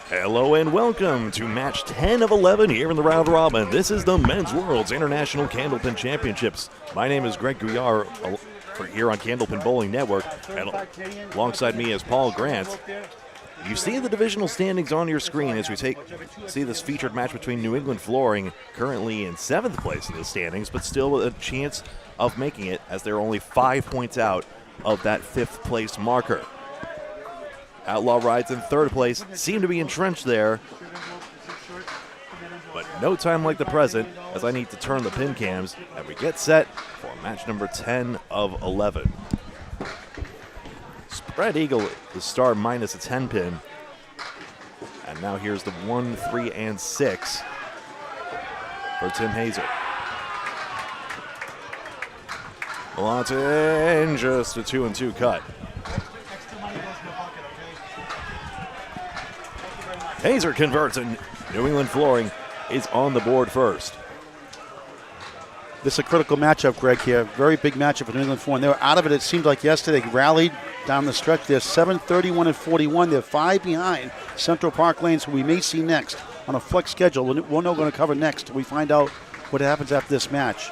Hello and welcome to match 10 of 11 here in the round robin. This is the Men's World's International Candlepin Championships. My name is Grant Gouillart here on Candlepin Bowling Network, and alongside me is Paul Grant. You see the divisional standings on your screen as we see this featured match between New England Flooring, currently in 7th place in the standings, but still with a chance of making it as they're only 5 points out of that 5th place marker. Outlaw Rides in 3rd place, seem to be entrenched there, but no time like the present as I need to turn the pin cams and we get set for match number 10 of 11. Spread Eagle, the star minus a 10 pin. And now here's the 1, 3, and 6 for Tim Hazer. Moncton, just a 2-2 cut. Hazer converts, and New England Flooring is on the board first. This is a critical matchup, Greg, here. Very big matchup for New England Flooring. They were out of it, it seemed like yesterday. They rallied down the stretch. They're 7-31-41. They're 5 behind Central Park Lanes, who we may see next on a flex schedule. We're not going to cover next. We find out what happens after this match.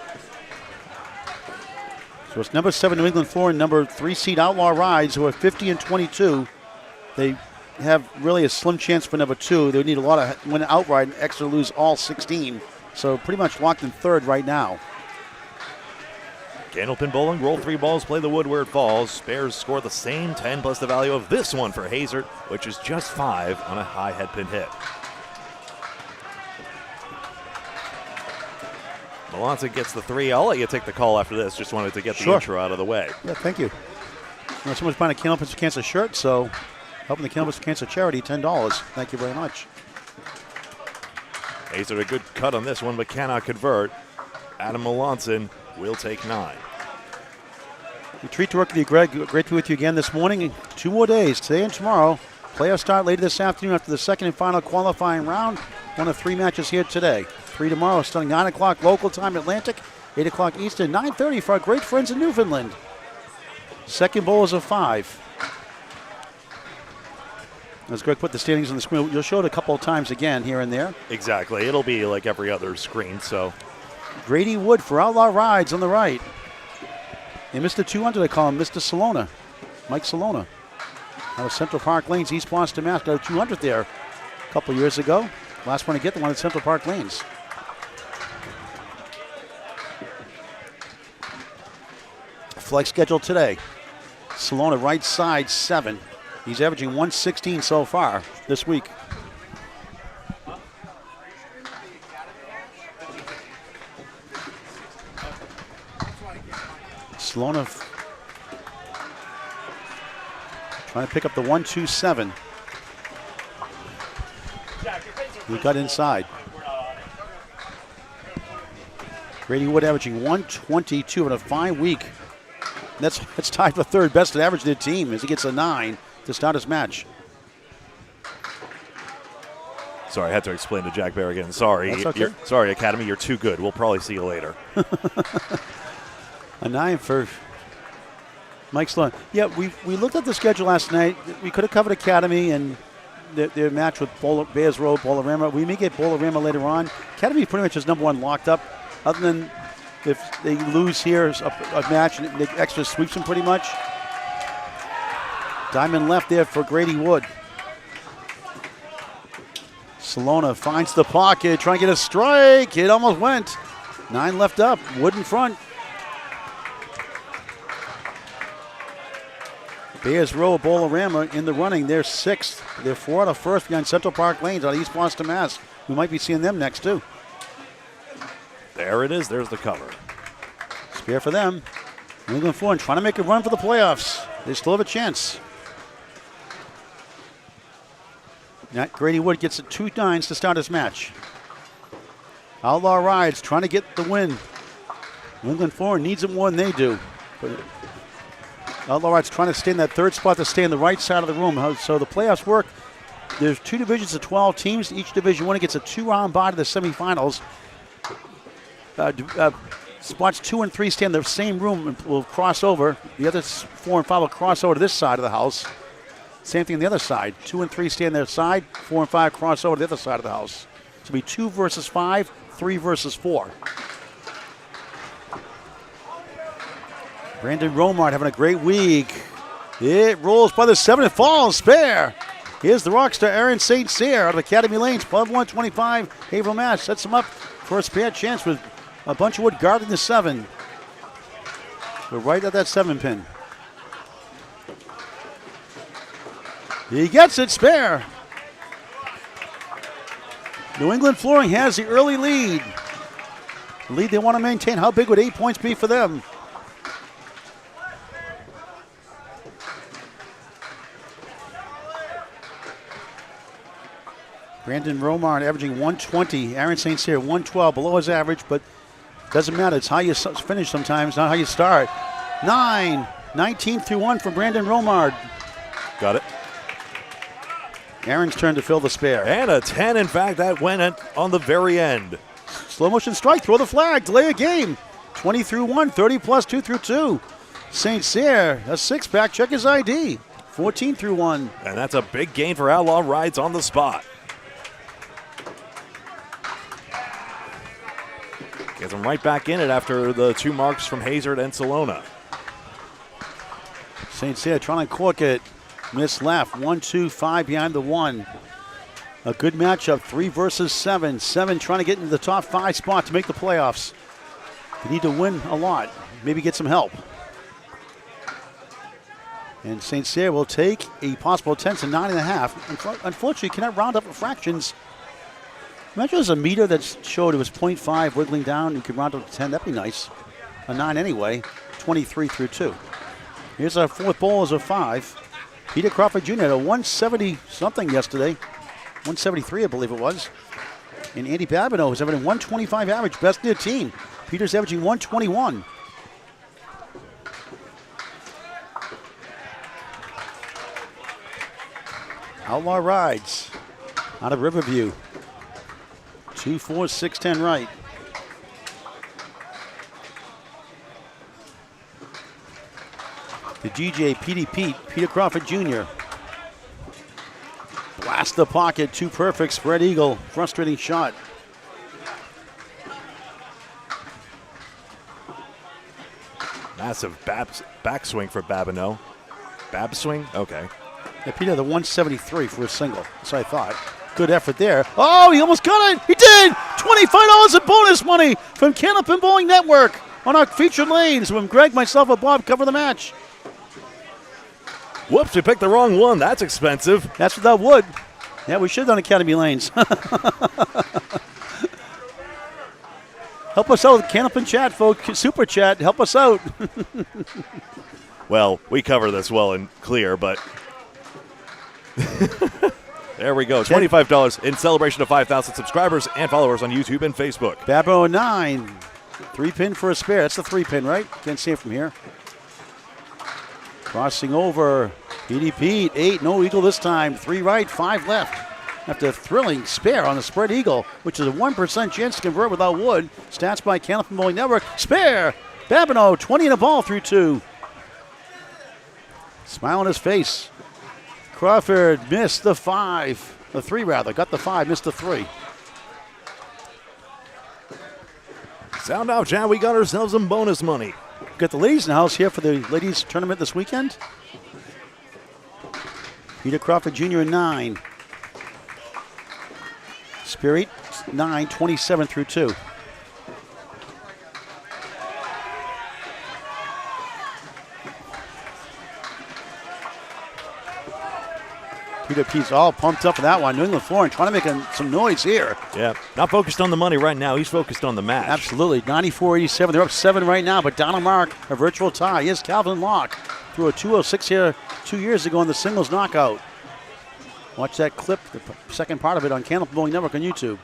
So it's number 7 New England Flooring, number 3 seed Outlaw Rides, who are 50-22. They have really a slim chance for number 2. They would need a lot of win outright and extra lose all 16. So pretty much locked in 3rd right now. Candlepin bowling, roll 3 balls, play the wood where it falls. Spares score the same 10 plus the value of this one for Hazer, which is just 5 on a high head pin hit. Moncton gets the 3. I'll let you take the call after this. Just wanted to get the intro out of the way. Yeah, thank you. Someone's buying a Candlepin for Cancer shirt, so helping the Candlepin for Cancer charity, $10. Thank you very much. Hazer a good cut on this one, but cannot convert. Adam Moncton will take 9. A treat to work with you, Greg. Great to be with you again this morning. 2 more days, today and tomorrow. Playoffs start later this afternoon after the second and final qualifying round. 1 of 3 matches here today. 3 tomorrow, starting 9 o'clock local time Atlantic, 8 o'clock Eastern, 9:30 for our great friends in Newfoundland. Second bowl is a 5. As Greg put the standings on the screen, you'll show it a couple of times again here and there. Exactly. It'll be like every other screen, so. Grady Wood for Outlaw Rides on the right. And Mr. 200, I call him Mr. Salona. Mike Salona. Out of Central Park Lanes, East Boston, Mass. Got a 200 there a couple years ago. Last one to get the one at Central Park Lanes. Flex schedule today. Salona right side 7. He's averaging 116 so far this week. Salona trying to pick up the 127. He got inside. Grady Wood averaging 122 in a fine week. That's tied for 3rd best average of the team as he gets a 9 to start his match. Sorry, I had to explain to Jack Bear again. Sorry. That's okay. Sorry, Academy, you're too good. We'll probably see you later. A 9 for Mike Sloan. Yeah, we looked at the schedule last night. We could have covered Academy and their match with Bears Road, Bolorama. We may get Bolorama later on. Academy pretty much is number 1 locked up, other than if they lose here a match and the extra sweeps them pretty much. Diamond left there for Grady Wood. Salona finds the pocket, trying to get a strike. It almost went. 9 left up, Wood in front. Bears Row, Bolorama in the running. They're 6th. They're 4 out of 1st behind Central Park Lanes out of East Boston, Mass. We might be seeing them next, too. There it is. There's the cover. Spare for them. New England Flooring trying to make a run for the playoffs. They still have a chance. Grady Wood gets 2 9s to start his match. Outlaw Rides trying to get the win. New England Flooring needs it more than they do. But Outlaw Rides trying to stay in that 3rd spot to stay on the right side of the room. So the playoffs work. There's 2 divisions of 12 teams. Each division 1 gets a 2-round bye to the semifinals. Spots 2 and 3 stay in the same room and will cross over. The other 4 and 5 will cross over to this side of the house. Same thing on the other side. 2 and 3 stay on their side. 4 and 5 cross over to the other side of the house. So it'll be 2 versus 5, 3 versus 4. Brandon Romart having a great week. It rolls by the 7 and falls. Spare. Here's the rockstar Aaron St. Cyr out of Academy Lanes. Club 125. Haverhill Match sets him up for a spare chance with a bunch of wood guarding the 7. We're right at that 7 pin. He gets it, spare. New England Flooring has the early lead. The lead they want to maintain. How big would 8 points be for them? Brandon Romart averaging 120. Aaron St. Cyr 112, below his average, but doesn't matter. It's how you finish sometimes, not how you start. 19 through 1 for Brandon Romart. Got it. Aaron's turn to fill the spare. And a 10, in fact, that went on the very end. Slow motion strike, throw the flag, delay a game. 20 through 1, 30 plus 2 through 2. St. Cyr, a 6-pack, check his ID. 14 through 1. And that's a big gain for Outlaw Rides on the spot. Gets him right back in it after the 2 marks from Hazard and Salona. St. Cyr trying to cork it. Miss left. 1, 2, 5 behind the 1. A good matchup. 3 versus 7. 7 trying to get into the top 5 spot to make the playoffs. They need to win a lot. Maybe get some help. And St. Cyr will take a possible 10 to 9.5. Unfortunately, cannot round up fractions. Imagine there's a meter that showed it was 0.5 wiggling down. You could round up to 10. That'd be nice. A 9 anyway. 23 through 2. Here's our 4th bowl as a 5. Peter Crawford Jr. had a 170-something yesterday. 173, I believe it was. And Andy Babineau is averaging 125 average, best in their team. Peter's averaging 121. Outlaw Rides out of Riverview. 2, 4, 6, 10 right. The DJ, PD Pete, Peter Crawford Jr. Blast the pocket, 2 perfect, spread eagle, frustrating shot. Massive backswing for Babineau. Bab swing? Okay. Yeah, Peter had the 173 for a single. That's what I thought. Good effort there. Oh, he almost got it. He did. $25 in bonus money from Candlepin Bowling Network on our featured lanes when Greg, myself, and Bob cover the match. Whoops, we picked the wrong one. That's expensive. That's without wood. Yeah, we should have done Academy Lanes. Help us out with Candlepin chat, folks. Super chat. Help us out. Well, we cover this well and clear, but there we go. $25 in celebration of 5,000 subscribers and followers on YouTube and Facebook. Babbo 9. 3 pin for a spare. That's the 3 pin, right? Can't see it from here. Crossing over. Petey Pete. 8. No eagle this time. 3 right, 5 left. After a thrilling spare on the spread eagle, which is a 1% chance to convert without wood. Stats by Candlepin Bowling Network. Spare. Babineau, 20 in a ball through 2. Smile on his face. Crawford missed the 5. The 3 rather. Got the 5, missed the 3. Sound out, Chad. We got ourselves some bonus money. Got the ladies in the house here for the ladies tournament this weekend. Peter Crawford Jr. 9. Spirit 9, 27 through 2. Peter Pete's all pumped up for that one. New England Flooring trying to make some noise here. Yeah, not focused on the money right now. He's focused on the match. Absolutely. 94-87. They're up 7 right now, but Donald Mark, a virtual tie. Here's Calvin Locke. Threw a 206 here 2 years ago in the singles knockout. Watch that clip, the second part of it on Candlepin Bowling Network on YouTube.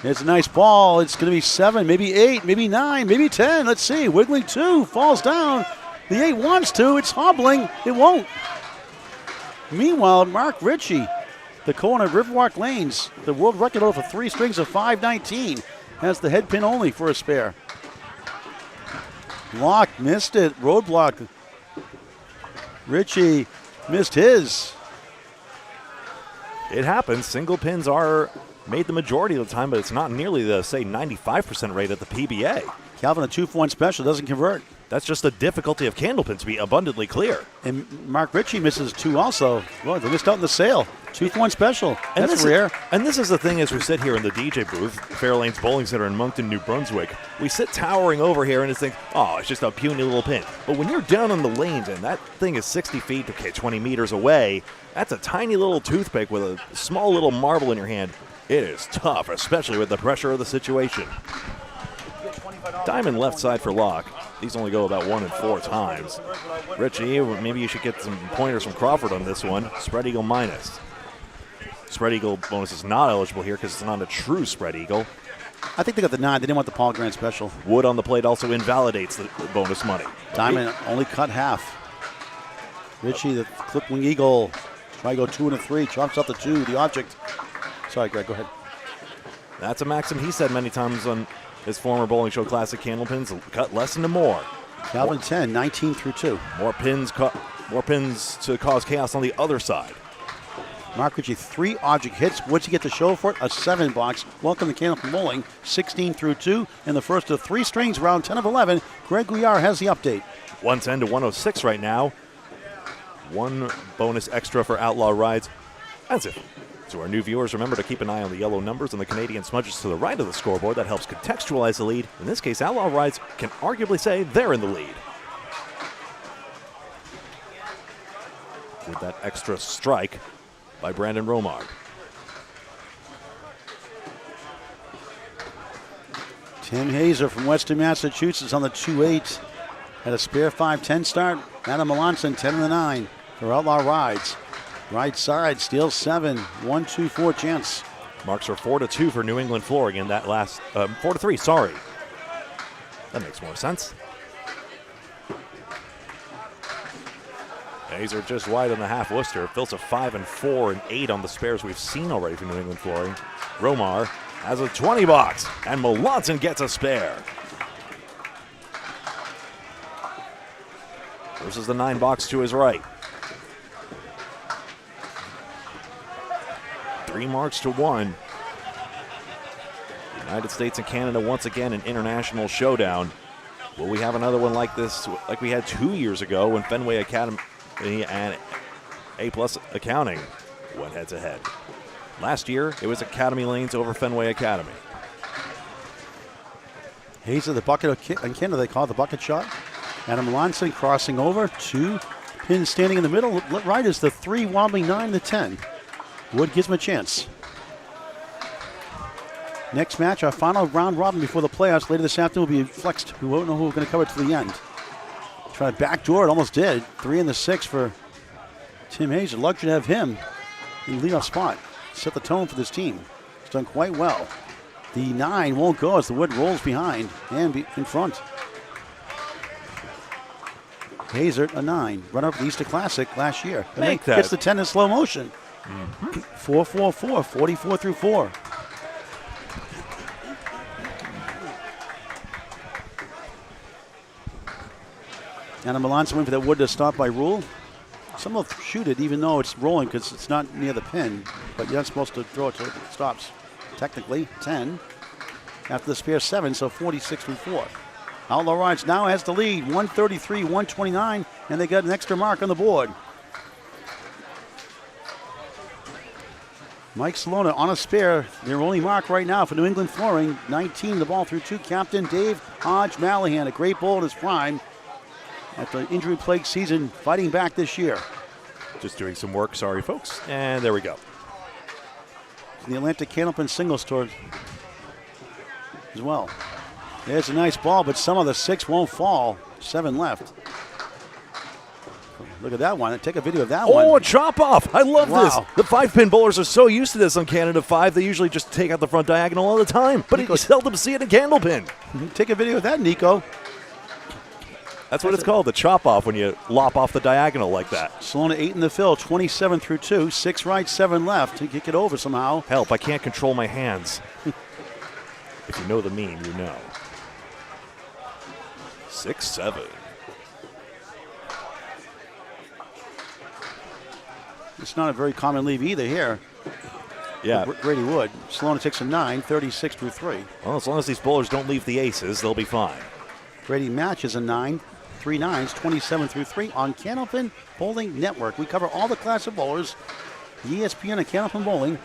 It's a nice ball. It's going to be 7, maybe 8, maybe 9, maybe 10. Let's see. Wiggling 2, falls down. The 8 wants to. It's hobbling. It won't. Meanwhile, Mark Ritchie, the co-owner of Riverwalk Lanes, the world record over 3 strings of 519, has the head pin only for a spare. Locke missed it. Roadblock. Ritchie Missed his. It happens. Single pins are made the majority of the time, but it's not nearly the, say, 95% rate at the PBA. Calvin, a 2-for-1 special, doesn't convert. That's just the difficulty of Candlepin, to be abundantly clear. And Mark Ritchie misses 2 also. Well, they missed out in the sale. 2-for-1 special. And that's rare. And this is the thing as we sit here in the DJ booth, Fairlanes Bowling Center in Moncton, New Brunswick. We sit towering over here and just think, oh, it's just a puny little pin. But when you're down in the lanes and that thing is 60 feet, okay, 20 meters away, that's a tiny little toothpick with a small little marble in your hand. It is tough, especially with the pressure of the situation. Diamond left side for lock. These only go about 1 in 4 times. Richie, maybe you should get some pointers from Crawford on this one. Spread eagle minus. Spread eagle bonus is not eligible here because it's not a true spread eagle. I think they got the 9. They didn't want the Paul Grant special. Wood on the plate also invalidates the bonus money. Diamond only cut half. Richie, the clip wing eagle. Try to go 2 and a 3. Chops out the 2, the object. Sorry, Greg, go ahead. That's a maxim he said many times on his former Bowling Show Classic Candlepins. Cut less into more. Calvin 10, 19 through 2. More pins to cause chaos on the other side. Mark Ritchie, 3 object hits. What's he get to show for it? A 7 box. Welcome to Candlepin Bowling. 16 through 2. In the first of 3 strings, round 10 of 11. Greg Gouillart has the update. 110 to 106 right now. 1 bonus extra for Outlaw Rides. As if. To our new viewers, remember to keep an eye on the yellow numbers and the Canadian smudges to the right of the scoreboard. That helps contextualize the lead. In this case, Outlaw Rides can arguably say they're in the lead. With that extra strike by Brandon Romar. Tim Hazer from Western Massachusetts on the 2-8. Had a spare 5-10 start. Adam Melanson 10 and the 9 for Outlaw Rides. Right side, steals 7. 1-2-4 chance. Marks are 4-2 for New England Flooring in that last, 4-3, sorry. That makes more sense. Hazer just wide on the half Worcester. Fills a 5 and 4 and 8 on the spares we've seen already for New England Flooring. Romar has a 20 box, and Melanson gets a spare. Versus the 9 box to his right. 3 marks to 1. United States and Canada once again an international showdown. Will we have another one like this, like we had 2 years ago when Fenway Academy and A-Plus Accounting went head-to-head? Last year, it was Academy Lanes over Fenway Academy. Hazer, the bucket in Canada, they call it the bucket shot. Adam Melanson crossing over. 2 pins standing in the middle. Right is the 3, wobbling 9, the 10. Wood gives him a chance. Next match, our final round robin before the playoffs later this afternoon will be flexed. We won't know who we're going to cover to the end. Try to backdoor, it almost did. 3 and the 6 for Tim Hazer. Luxury to have him in the leadoff spot. Set the tone for this team. He's done quite well. The 9 won't go as the Wood rolls behind and in front. Hazer, a 9. Runner up the Easter Classic last year. Make that. Gets the 10 in slow motion. 4-4-4, 44 through 4. And Melanson waiting for that Wood to stop by rule. Some will shoot it even though it's rolling because it's not near the pin, but you're not supposed to throw it till it stops. Technically, 10 after the spare 7, so 46 through 4. Outlaw Rides now has the lead, 133-129, and they got an extra mark on the board. Mike Salona on a spare, their only mark right now for New England Flooring. 19, the ball through 2. Captain Dave Hodge Mallahan, a great ball in his prime. After an injury-plagued season, fighting back this year. Just doing some work, sorry folks. And there we go. The Atlantic Candlepin singles tour as well. There's a nice ball, but some of the 6 won't fall. 7 left. Look at that one. Take a video of that one. Oh, a chop off. I love this. Wow. The 5-pin bowlers are so used to this on Canada 5. They usually just take out the front diagonal all the time. But you seldom see it in Candlepin. Take a video of that, Nico. That's what it's called, the chop off, when you lop off the diagonal like that. Salona 8 in the fill, 27 through 2. 6 right, 7 left. To kick it over somehow. Help, I can't control my hands. If you know the meme, you know. 6-7. It's not a very common leave either here. Yeah. Grady Wood. Salona takes a 9, 36 through 3. Well, as long as these bowlers don't leave the aces, they'll be fine. Grady matches a 9, 3 9s, 27 through 3 on Candlepin Bowling Network. We cover all the class of bowlers, ESPN and Candlepin Bowling.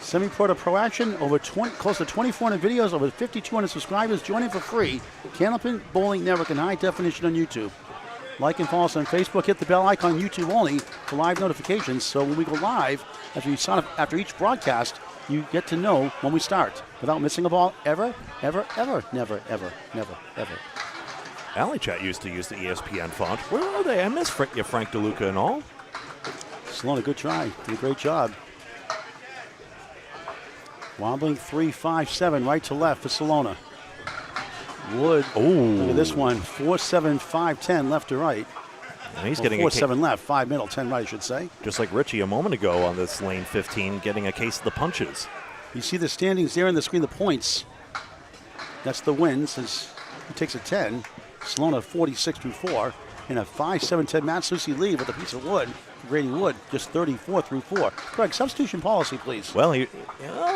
Semi-pro to pro action, over close to 2,400 videos, over 5,200 subscribers. Joining for free. Candlepin Bowling Network in high definition on YouTube. Like and follow us on Facebook. Hit the bell icon YouTube only for live notifications. So when we go live, after each broadcast, you get to know when we start without missing a ball ever, never, ever. Alley Chat used to use the ESPN font. Where are they? I miss Frank DeLuca and all. Salona, good try. Did a great job. Wobbling 3-5-7 right to left for Salona. Wood. Oh, look at this one. 4-7-5-10 left to right. And he's getting 4-7 left, 5 middle, 10 right, I should say. Just like Richie a moment ago on this lane 15, getting a case of the punches. You see the standings there on the screen, the points. That's the wins. Since he takes a 10. Salona 46 through 4. And a 5-7-10 Matsusi lead with a piece of wood. Grady Wood just 34 through 4. Greg, substitution policy, please. Well,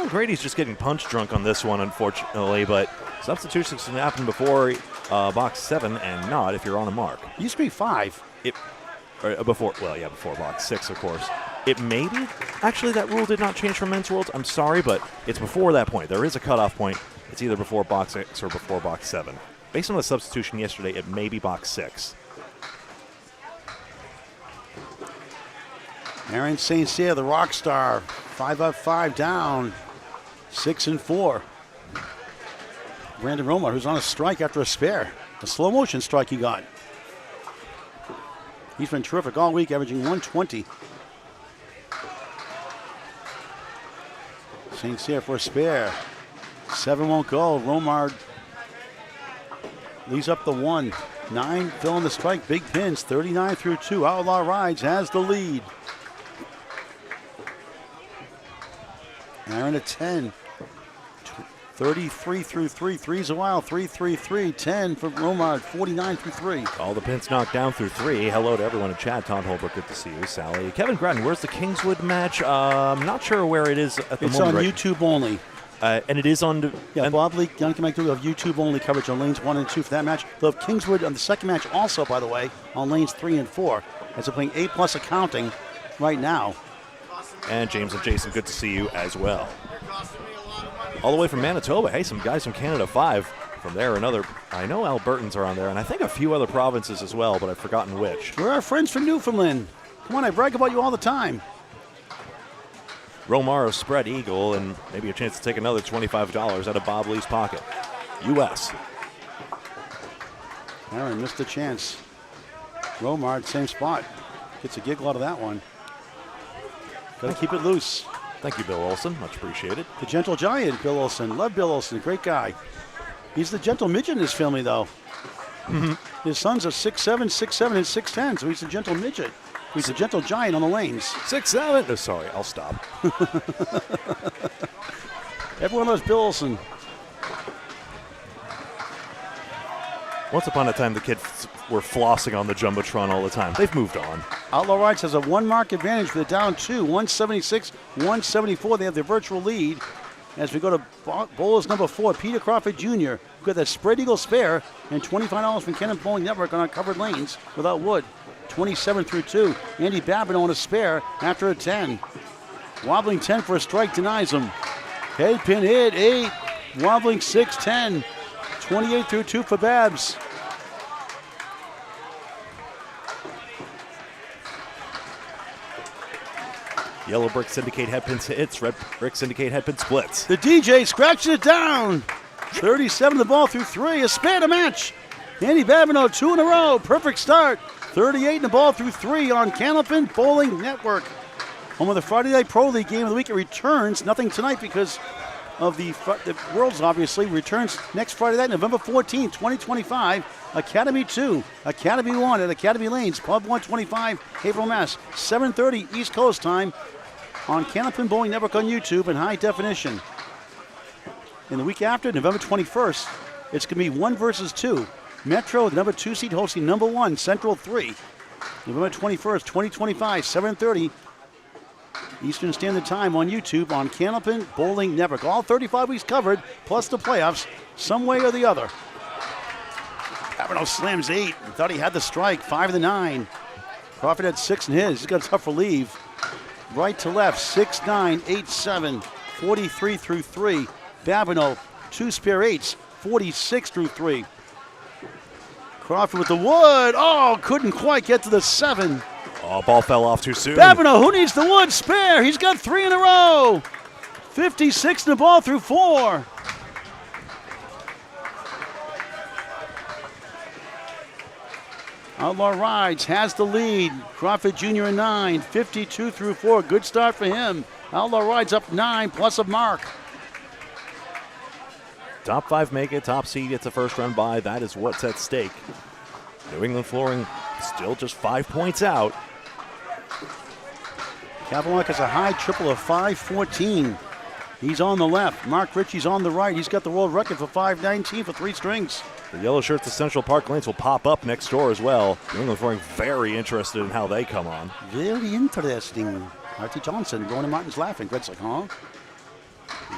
Grady's just getting punch drunk on this one, unfortunately, but substitutions can happen before box 7 and not if you're on a mark. It used to be 5. Before box 6, of course. It may be. Actually, that rule did not change for Men's Worlds. I'm sorry, but it's before that point. There is a cutoff point. It's either before box 6 or before box 7. Based on the substitution yesterday, it may be box 6. Aaron St. Cyr, the rock star, 5 up, 5 down, 6 and 4. Brandon Romar, who's on a strike after a spare. A slow motion strike he got. He's been terrific all week, averaging 120. St. Cyr for a spare. 7 won't go. Romar leaves up the 1. 9 filling the strike. Big pins, 39 through 2. Outlaw Rides has the lead. Aaron at 10. 33 through 3. 3's a while. 3-3-3. 10 for Romar. 49 through 3. All the pins knocked down through 3. Hello to everyone in chat. Todd Holbrook, good to see you. Sally. Kevin Grattan, where's the Kingswood match? I'm not sure where it is at the moment. It's on YouTube only. And it is on... Bob Lee, Duncan MacDougall have YouTube only coverage on lanes 1 and 2 for that match. They'll have Kingswood on the second match also, by the way, on lanes 3 and 4. As they're playing A+ accounting right now. And James and Jason, good to see you as well. All the way from Manitoba. Hey, some guys from Canada 5 from there. I know Albertans are on there, and I think a few other provinces as well, but I've forgotten which. We're our friends from Newfoundland. Come on, I brag about you all the time. Romar spread eagle, and maybe a chance to take another $25 out of Bob Lee's pocket. U.S. Aaron missed a chance. Romar, same spot. Gets a giggle out of that one. Gotta keep it loose. Thank you, Bill Olson. Much appreciated. The gentle giant, Bill Olson. Love Bill Olson. Great guy. He's the gentle midget in this family, though. His sons are 6'7", 6'7", and 6'10", so he's a gentle midget. He's a gentle giant on the lanes. 6'7". Oh, sorry, I'll stop. Everyone loves Bill Olson. Once upon a time, the kids were flossing on the Jumbotron all the time. They've moved on. Outlaw Rides has a 1-mark advantage. They're down 2, 176, 174. They have the virtual lead. As we go to bowlers number 4, Peter Crawford Jr., who got that spread eagle spare and $25 from Candlepin Bowling Network on our covered lanes without wood. 27 through 2. Andy Babin on a spare after a 10. Wobbling 10 for a strike, denies him. Head pin hit, 8. Wobbling 6, 10. 28 through 2 for Babs. Yellow bricks indicate headpin hits, red bricks indicate headpin splits. The DJ scratches it down. 37 the ball through 3, a spare to match. Andy Babineau, 2 in a row, perfect start. 38 in the ball through 3 on Candlepin Bowling Network. Home of the Friday Night Pro League game of the week. It returns, nothing tonight because of the Worlds, obviously. Returns next Friday night, November 14th, 2025. Academy 2, Academy 1 at Academy Lanes, Pub 125, Haverhill, Mass. 7:30 East Coast time on Candlepin Bowling Network on YouTube in high definition. In the week after, November 21st, it's going to be 1 versus 2. Metro, the number 2 seed, hosting number 1, Central 3. November 21st, 2025, 7:30 Eastern Standard Time on YouTube on Candlepin Bowling Network. All 35 weeks covered, plus the playoffs, some way or the other. Cavanaugh slams 8. Thought he had the strike. 5 of the 9. Crawford had 6 in his. He's got a tough relief. Right to left, 6-9, 8-7, 43 through 3. Babineau, 2 spare 8s, 46 through 3. Crawford with the wood. Oh, couldn't quite get to the 7. Oh, ball fell off too soon. Babineau, who needs the wood? Spare. He's got 3 in a row. 56 in the ball through 4. Outlaw Rides has the lead. Crawford Jr. in 9, 52 through 4. Good start for him. Outlaw Rides up 9 plus a mark. Top 5 make it, top seed gets a first run bye. That is what's at stake. New England Flooring still just 5 points out. Cavalier has a high triple of 5:14. He's on the left. Mark Ritchie's on the right. He's got the world record for 5:19 for 3 strings. The yellow shirts of Central Park Lanes will pop up next door as well. New England Flooring very interested in how they come on. Very interesting. Artie Johnson, Rona Martin's laughing. Greg's like, huh?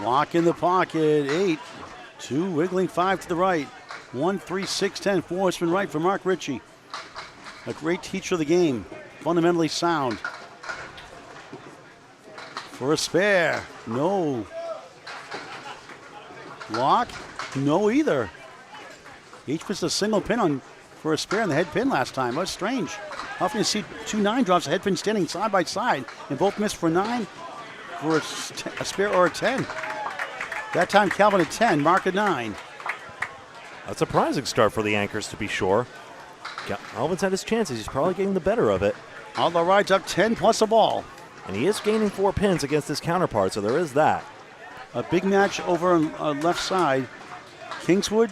Lock in the pocket, 8. 2 wiggling, 5 to the right. 1, 3, 6, 10. 4 horseman right for Mark Ritchie. A great teacher of the game. Fundamentally sound. For a spare. No. Lock? No either. Each missed a single pin on for a spare in the head pin last time. That's strange. Often you see 2 9 drops, a head pin standing side by side, and both missed for 9 for a spare or a 10. That time Calvin at 10, Mark at 9. A surprising start for the Anchors, to be sure. Alvin's had his chances. He's probably getting the better of it. Outlaw Rides up 10 plus a ball. And he is gaining 4 pins against his counterpart, so there is that. A big match over on left side. Kingswood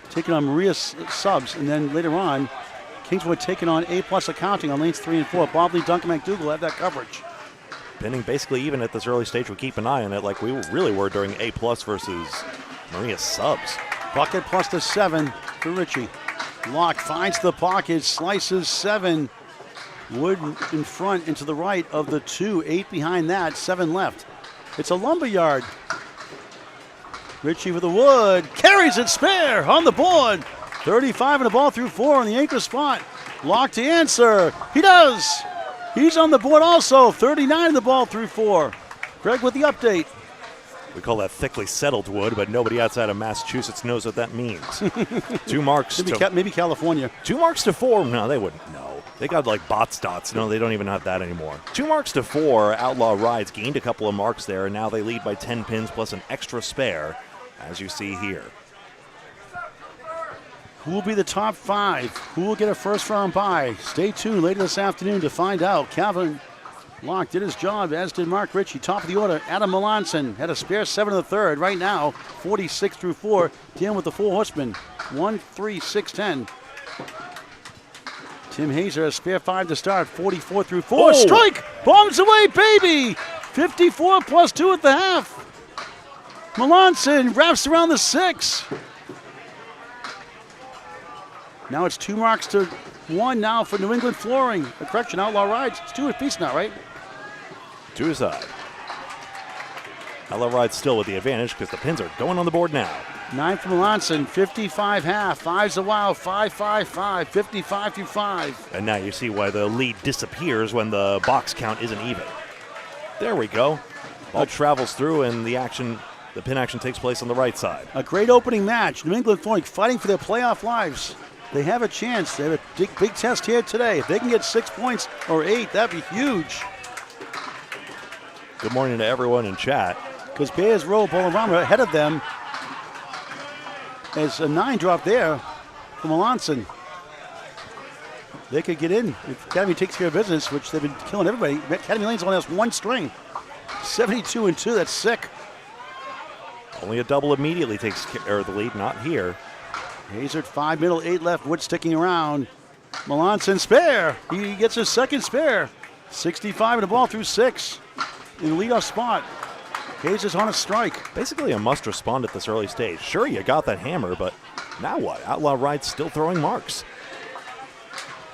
taking on Maria Subs, and then later on, Kingswood taking on A+ Accounting on lanes 3 and 4. Bob Lee, Duncan MacDougall have that coverage. Pinning basically even at this early stage. We keep an eye on it like we really were during A+ versus Maria Subs. Bucket plus the 7 for Ritchie. Locke finds the pocket, slices 7. Wood in front and to the right of the 2. 8 behind that, 7 left. It's a lumber yard. Ritchie with the wood, carries it spare on the board. 35 and the ball through 4 on the anchor spot. Locke to answer. He does. He's on the board also. 39 in the ball through 4. Greg with the update. We call that thickly settled wood, but nobody outside of Massachusetts knows what that means. 2 marks maybe California. 2 marks to 4. No, they wouldn't know. They got like bots dots. No, they don't even have that anymore. 2 marks to 4. Outlaw Rides gained a couple of marks there, and now they lead by 10 pins plus an extra spare, as you see here. Who will be the top 5? Who will get a first round bye? Stay tuned later this afternoon to find out. Calvin Locke did his job, as did Mark Ritchie. Top of the order, Adam Melanson had a spare 7 in the third. Right now, 46 through 4, dealing with the 4 horsemen. 1, 3, 6, 10. Tim Hazer, a spare 5 to start, 44 through 4. Oh. Strike! Bombs away, baby! 54 plus 2 at the half. Melanson wraps around the 6. Now it's 2 marks to 1 now for New England Flooring. A correction, Outlaw Rides. It's 2 apiece now, right? 2 aside. Outlaw Rides still with the advantage because the pins are going on the board now. 9 for Melanson, 55 half. 5's a wow, 5, 5, 5, 55 through 5. And now you see why the lead disappears when the box count isn't even. There we go. Ball travels through and the pin action takes place on the right side. A great opening match. New England Flooring fighting for their playoff lives. They have a chance. They have a big test here today. If they can get 6 points or 8, that'd be huge. Good morning to everyone in chat. Because Bears Row Bolorama ahead of them. There's a 9 drop there for Melanson. They could get in if Academy takes care of business, which they've been killing everybody. Academy Lanes only has 1 string. 72 and 2, that's sick. Only a double immediately takes care of the lead, not here. Hazer 5 middle, 8 left, Wood sticking around. Melanson spare. He gets his second spare. 65 and the ball through 6 in the leadoff spot. Hazer's on a strike. Basically a must respond at this early stage. Sure, you got that hammer, but now what? Outlaw Rides still throwing marks.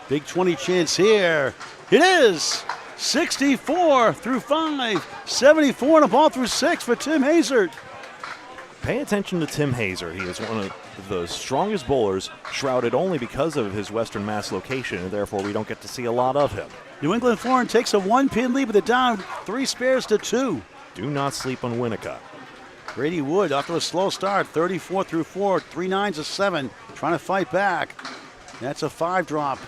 Big 20 chance here. It is 64 through 5, 74 and a ball through 6 for Tim Hazard. Pay attention to Tim Hazard. He is one of the strongest bowlers, shrouded only because of his Western Mass location, and therefore we don't get to see a lot of him. New England Flooring takes a 1-pin lead with it down 3 spares to 2. Do not sleep on Winnicott. Grady Wood after a slow start, 34 through 4, 3 nines, a 7, trying to fight back. That's a 5 drop.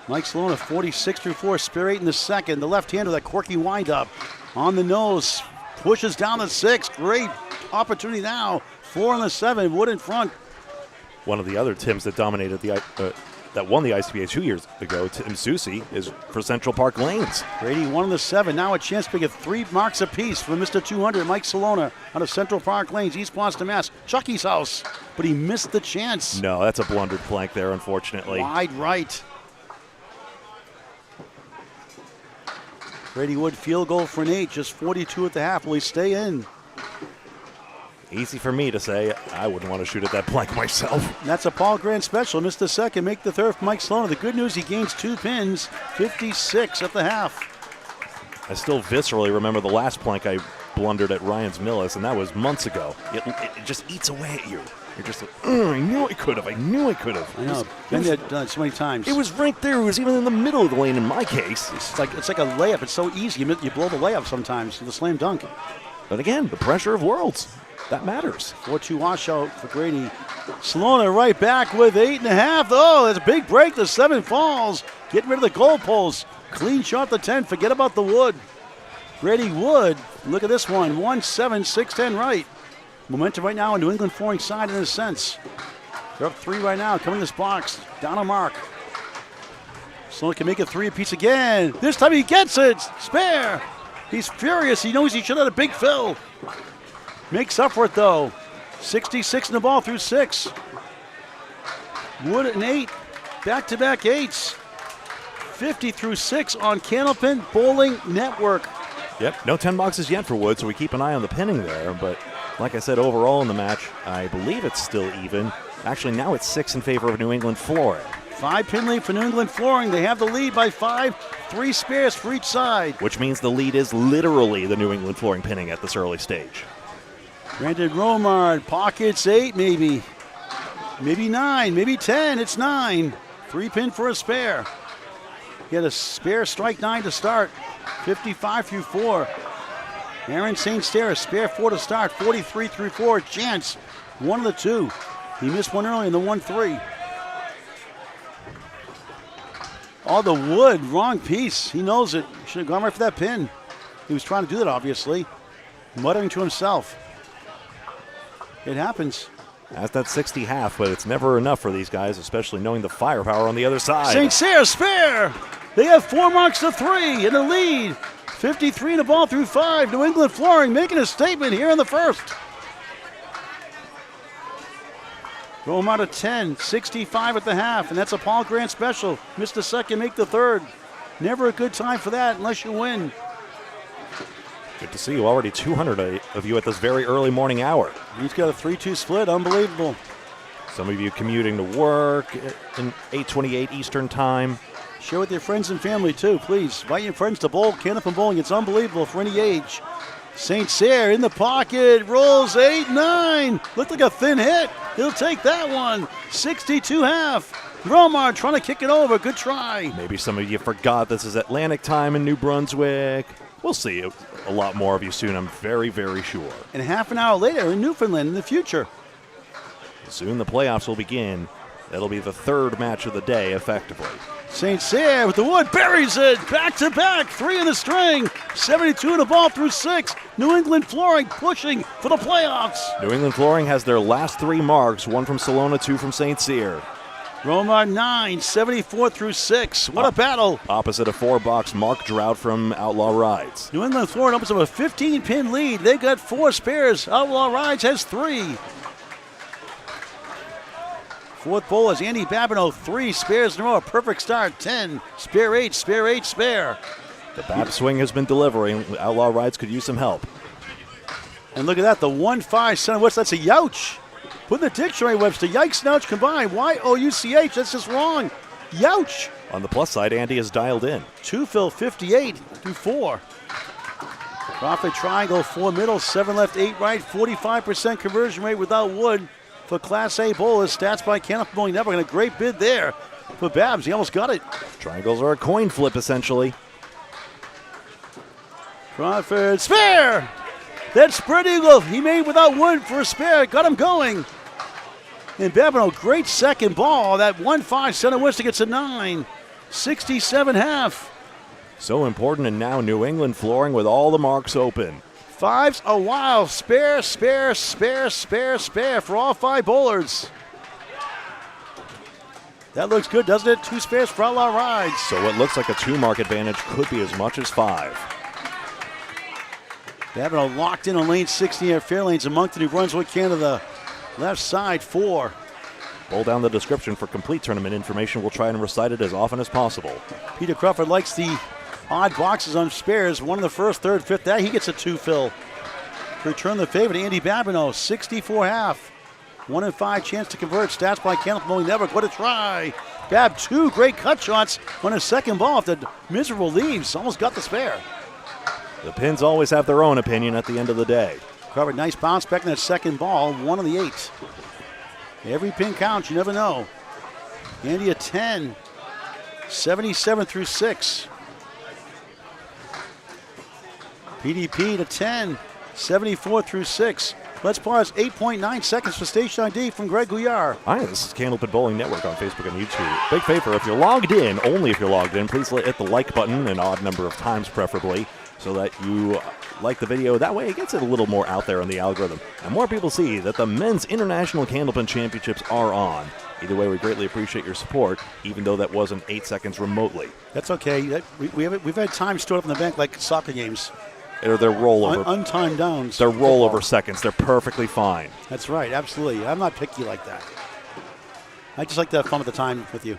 Mike Salona, 46 through 4, spare 8 in the second. The left-hander, that quirky windup on the nose, pushes down the 6. Great opportunity now. 4 on the 7, Wood in front. One of the other Tims that dominated that won the ICBA 2 years ago, Tim Susi, is for Central Park Lanes. Grady 1 on the 7. Now a chance to get 3 marks apiece for Mr. 200, Mike Salona, out of Central Park Lanes, East Boston, Mass. Chucky's house, but he missed the chance. No, that's a blundered plank there, unfortunately. Wide right. Grady Wood field goal for an 8, just 42 at the half. Will he stay in? Easy for me to say. I wouldn't want to shoot at that plank myself. And that's a Paul Grant special. Missed the second, make the third for Mike Salona. The good news, he gains 2 pins, 56 at the half. I still viscerally remember the last plank I blundered at Ryan's Millis, and that was months ago. It just eats away at you. You're just like, I knew I could have. I knew I could have. I know. Been there, done it so many times. It was right there. It was even in the middle of the lane in my case. It's like a layup. It's so easy. You blow the layup sometimes, the slam dunk. But again, the pressure of worlds. That matters. 4-2 washout for Grady. Salona right back with 8.5. Oh, that's a big break. The 7 falls. Getting rid of the goalposts. Clean shot the 10. Forget about the Wood. Grady Wood. Look at this one. 1-7, 6-10 right. Momentum right now on New England Flooring side in a sense. They're up 3 right now. Coming to this box. Down a mark. Salona can make it 3 apiece again. This time he gets it. Spare. He's furious. He knows he should have had a big fill. Makes up for it, though. 66 in the ball through 6. Wood an 8. Back-to-back 8s. 50 through 6 on Candlepin Bowling Network. Yep, no 10 boxes yet for Wood, so we keep an eye on the pinning there. But like I said, overall in the match, I believe it's still even. Actually, now it's 6 in favor of New England Flooring. 5-pin lead for New England Flooring. They have the lead by 5. 3 spares for each side. Which means the lead is literally the New England Flooring pinning at this early stage. Brandon Romard, pockets 8 maybe. Maybe 9, maybe 10. It's 9. 3-pin for a spare. He had a spare strike 9 to start. 55 through 4. Aaron St. Cyr, spare 4 to start. 43 through 4. Chance, 1 of the 2. He missed one early in the 1-3. Oh, the Wood, wrong piece. He knows it. Should have gone right for that pin. He was trying to do that, obviously. Muttering to himself. It happens. That's that 60 half, but it's never enough for these guys, especially knowing the firepower on the other side. St. Cyr, spare. They have 4 marks to 3 in the lead. 53 in the ball through 5. New England Flooring making a statement here in the first. Roll out of 10, 65 at the half, and that's a Paul Grant special. Missed the second, make the third. Never a good time for that unless you win. Good to see you. Already 200 of you at this very early morning hour. He's got a 3-2 split. Unbelievable. Some of you commuting to work in 8:28 Eastern time. Share with your friends and family, too, please. Invite your friends to bowl. Candlepin Bowling. It's unbelievable for any age. St. Cyr in the pocket. Rolls 8-9. Looked like a thin hit. He'll take that one. 62 half. Romar trying to kick it over. Good try. Maybe some of you forgot this is Atlantic time in New Brunswick. We'll see a lot more of you soon, I'm very, very sure. And half an hour later in Newfoundland in the future. Soon the playoffs will begin. That'll be the 3rd match of the day, effectively. St. Cyr with the Wood, buries it, back-to-back, 3 in the string, 72 in the ball through 6. New England Flooring pushing for the playoffs. New England Flooring has their last 3 marks, 1 from Salona, 2 from St. Cyr. Romar 9, 74 through 6. What a battle. Opposite a 4-box Mark Drought from Outlaw Rides. New England Flooring opens up a 15-pin lead. They've got 4 spares. Outlaw Rides has 3. Fourth bowl is Andy Babineau, 3 spares in a row. A perfect start, 10. Spare 8, spare 8, spare. The Bab swing has been delivering. Outlaw Rides could use some help. And look at that, the 1-5 center West. That's a youch. Put in the dictionary, Webster. Yikes and ouch combined. Y-O-U-C-H. That's just wrong. Youch! On the plus side, Andy is dialed in. Two fill, 58 through 4. Profit triangle, 4 middle, 7 left, 8 right, 45% conversion rate without wood for Class A bowlers. Stats by Candlepin Bowling Network, and a great bid there for Babs. He almost got it. Triangles are a coin flip, essentially. Crawford, spare! That spread eagle he made without wood for a spare. Got him going. And Babineau, great second ball. That 1-5 center Worcester gets a 9. 67 half. So important, and now New England flooring with all the marks open. Fives a while. Spare, spare, spare, spare, spare for all 5 bowlers. That looks good, doesn't it? 2 spares for Outlaw Rides. So what looks like a 2-mark advantage could be as much as 5. Babineau locked in on lane 16 at Fairlanes, and Moncton, who runs with Canada. Left side, 4. Roll down the description for complete tournament information. We'll try and recite it as often as possible. Peter Crawford likes the odd boxes on spares. 1 in the first, third, fifth. That he gets a 2 fill. Return the favor to Andy Babineau. 64 half. 1 in 5 chance to convert. Stats by Candlepin Bowling Network. What a try. Bab, 2 great cut shots on his second ball off the miserable leaves. Almost got the spare. The pins always have their own opinion at the end of the day. Crawford, nice bounce back in that second ball. 1 on the 8. Every pin counts. You never know. Andy a 10. 77 through 6. PDP to 10. 74 through 6. Let's pause. 8.9 seconds for station ID from Greg Gouillart. Hi, this is Candlepin Bowling Network on Facebook and YouTube. Big favor, if you're logged in, only if you're logged in, please hit the like button an odd number of times preferably, so that you like the video. That way it gets it a little more out there on the algorithm, and more people see that the Men's International Candlepin Championships are on. Either way, we greatly appreciate your support, even though that wasn't 8 seconds remotely. That's okay. We've had time stored up in the bank like soccer games. Or their rollover. Untimed downs. Their rollover seconds. They're perfectly fine. That's right. Absolutely. I'm not picky like that. I just like to have fun with the time with you.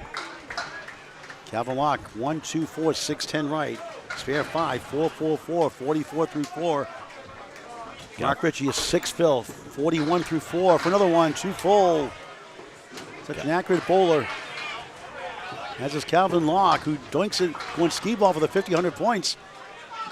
Calvin Locke, 1, 2, 4, 6, 10 right. Spare 5, 4, 4, 4, 44 through 4. Mark Ritchie, a 6 fill, 41 through 4 for another one, 2 full. Such an accurate bowler. As is Calvin Locke, who doinks it, going skee ball for the 50, 100 points.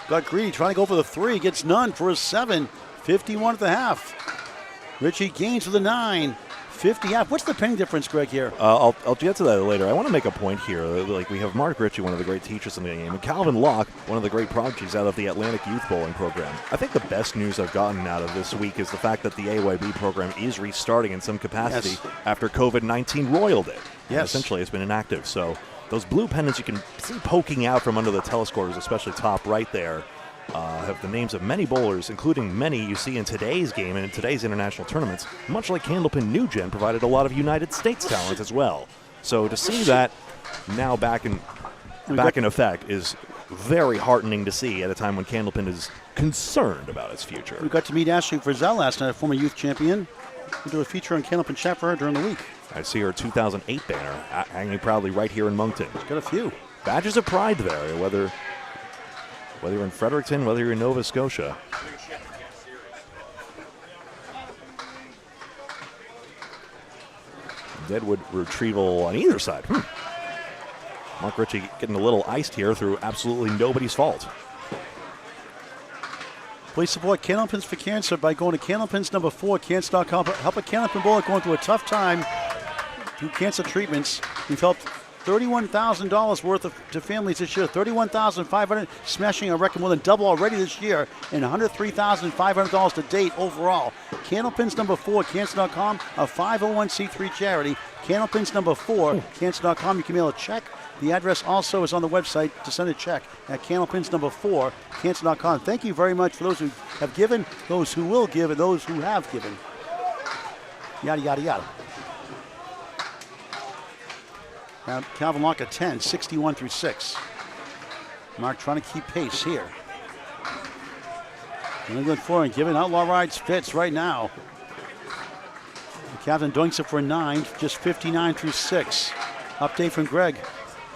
Got greedy, trying to go for the 3, gets none for a 7, 51 at the half. Ritchie gains with a 9, 50 half. What's the penny difference, Greg, here? I'll get to that later. I want to make a point here. Like, we have Mark Ritchie, one of the great teachers in the game, and Calvin Locke, one of the great prodigies out of the Atlantic Youth Bowling Program. I think the best news I've gotten out of this week is the fact that the AYB program is restarting in some capacity after COVID-19 roiled it. Yes. Essentially, it's been inactive. So those blue pennants you can see poking out from under the telescores, especially top right there, have the names of many bowlers, including many you see in today's game and in today's international tournaments. Much like Candlepin New Gen provided a lot of United States talent as well. So to see that now back in effect is very heartening to see at a time when Candlepin is concerned about its future. We got to meet Ashley Frizzell last night, a former youth champion. We'll do a feature on Candlepin chat for her during the week. I see her 2008 banner hanging proudly right here in Moncton. She's got a few. Badges of pride there, whether you're in Fredericton, whether you're in Nova Scotia. Deadwood retrieval on either side. Mark Ritchie getting a little iced here through absolutely nobody's fault. Please support Candlepins for Cancer by going to Candlepins number 4, cancer.com. Help a Candlepin bowler going through a tough time through cancer treatments. We've helped $31,000 worth to families this year. $31,500, smashing a record more than double already this year, and $103,500 to date overall. Candlepins number 4, cancer.com, a 501c3 charity. Candlepins number 4, cancer.com. You can mail a check. The address also is on the website to send a check at Candlepins number 4, cancer.com. Thank you very much for those who have given, those who will give, and those who have given. Yada, yada, yada. Now, Calvin Locke at 10, 61 through 6. Mark trying to keep pace here. Really good for and giving Outlaw Rides fits right now. Calvin doinks it for a 9, just 59 through 6. Update from Greg.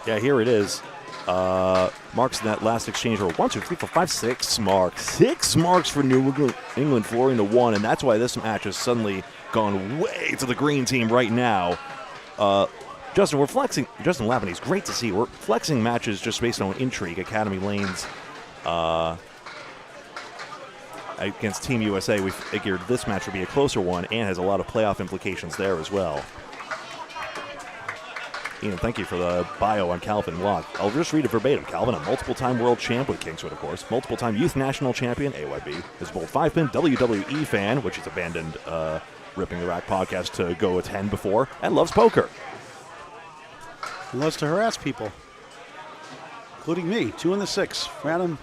Yeah, here it is. Marks in that last exchange were 1, 2, 3, 4, 5, 6 marks. 6 marks for New England flooring to 1, and that's why this match has suddenly gone way to the green team right now. Justin, we're flexing. Justin Lapinese, great to see. We're flexing matches just based on intrigue. Academy Lanes against Team USA. We figured this match would be a closer one and has a lot of playoff implications there as well. Ian, thank you for the bio on Calvin Locke. I'll just read it verbatim. Calvin, a multiple-time world champ with Kingswood, of course, multiple-time youth national champion, AYB, is a bold 5-pin WWE fan, which has abandoned Ripping the Rack podcast to go attend before, and loves poker. He loves to harass people, including me. 2 in the 6 for Adam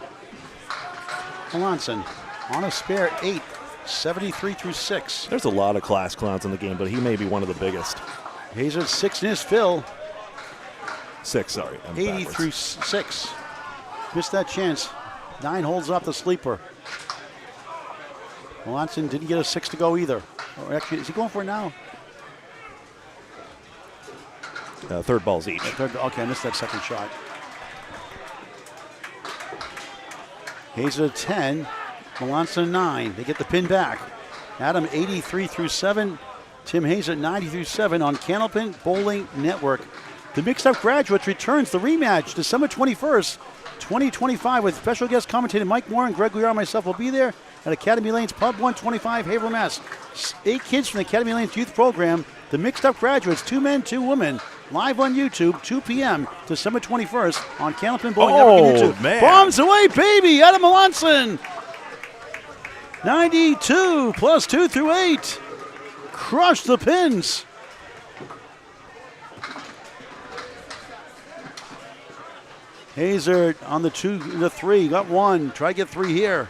Melanson. On a spare 8, 73 through 6. There's a lot of class clowns in the game, but he may be one of the biggest. Hazard 6 in his fill. 6, sorry. 80 through 6. Missed that chance. 9 holds off the sleeper. Melanson didn't get a 6 to go either. Or actually, is he going for it now? Third balls each. Okay, I missed that second shot. Hazer 10, Melanson 9. They get the pin back. Adam 83 through 7. Tim Hazer 90 through 7 on Candlepin Bowling Network. The Mixed Up Graduates returns the rematch December 21st, 2025 with special guest commentator Mike Moore and Greg Gouillart and myself will be there at Academy Lanes Pub 125, Haverhill, Mass. 8 kids from the Academy Lanes Youth Program. The Mixed Up Graduates, 2 men, 2 women. Live on YouTube, 2 p.m. December 21st on Candlepin Bowling Network and YouTube. Man. Bombs away, baby! Adam Melanson! 92 plus 2 through 8. Crush the pins. Hazer on the 2, the 3, got 1. Try to get 3 here.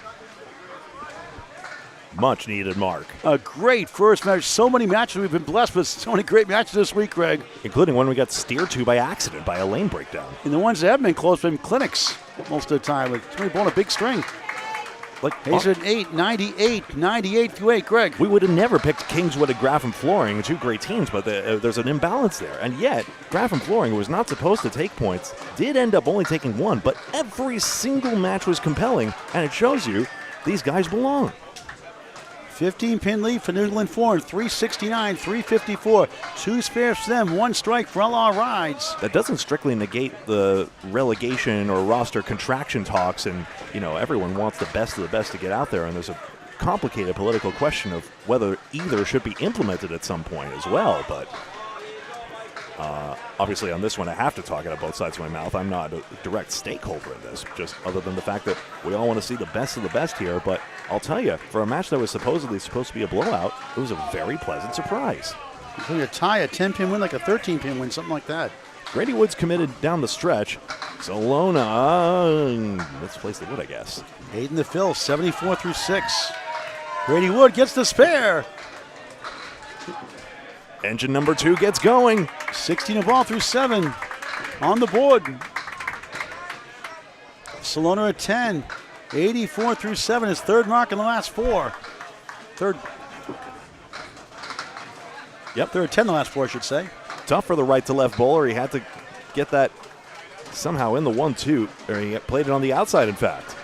Much needed mark. A great first match. So many matches. We've been blessed with so many great matches this week, Greg. Including one we got steered to by accident by a lane breakdown. And the ones that have been close have been clinics most of the time. It's really blown a big string. Like Hazer 8, 98, 98 through 8. Greg. We would have never picked Kingswood and Grafham Flooring, 2 great teams, but there's an imbalance there. And yet, Grafham Flooring, who was not supposed to take points, did end up only taking 1, but every single match was compelling, and it shows you these guys belong. 15-pin lead for New England Foreign, 369, 354. 2 spares for them, 1 strike for Outlaw Rides. That doesn't strictly negate the relegation or roster contraction talks, and everyone wants the best of the best to get out there, and there's a complicated political question of whether either should be implemented at some point as well, but obviously on this one I have to talk out of both sides of my mouth. I'm not a direct stakeholder in this, just other than the fact that we all want to see the best of the best here, but I'll tell you, for a match that was supposedly supposed to be a blowout, it was a very pleasant surprise. So you tie a 10-pin win like a 13-pin win, something like that. Grady Woods committed down the stretch. Salona misplaced the wood, I guess. 8 in the fill, 74 through 6. Grady Wood gets the spare. Engine number 2 gets going. 16 of ball through 7 on the board. Salona at 10. 84 through 7, his 3rd mark in the last 4. Third 10 in the last 4, I should say. Tough for the right to left bowler. He had to get that somehow in the 1-2, or he played it on the outside, in fact.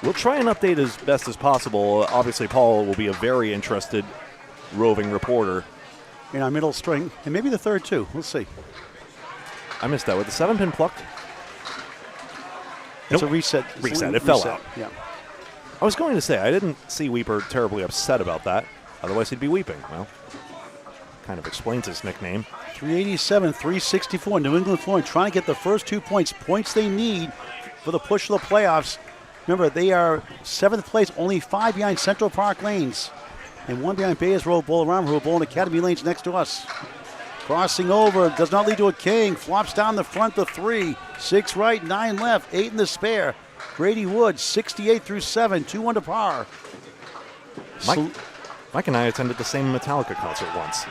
We'll try and update as best as possible. Obviously, Paul will be a very interested roving reporter. In our middle string, and maybe the 3rd too. We'll see. I missed that. With the 7-pin plucked? It's a reset. Reset. It fell out. Yeah. I was going to say, I didn't see Weeper terribly upset about that. Otherwise, he'd be weeping. Well, kind of explains his nickname. 387, 364. New England Flooring trying to get the first 2 points. Points they need for the push of the playoffs. Remember, they are 7th place, only 5 behind Central Park Lanes. And 1 behind Bayers Road Bowl-Around, who are bowling Academy Lanes next to us. Crossing over, does not lead to a king. Flops down the front to 3. 6 right, 9 left, 8 in the spare. Grady Woods, 68 through 7, 2 under par. Mike and I attended the same Metallica concert once.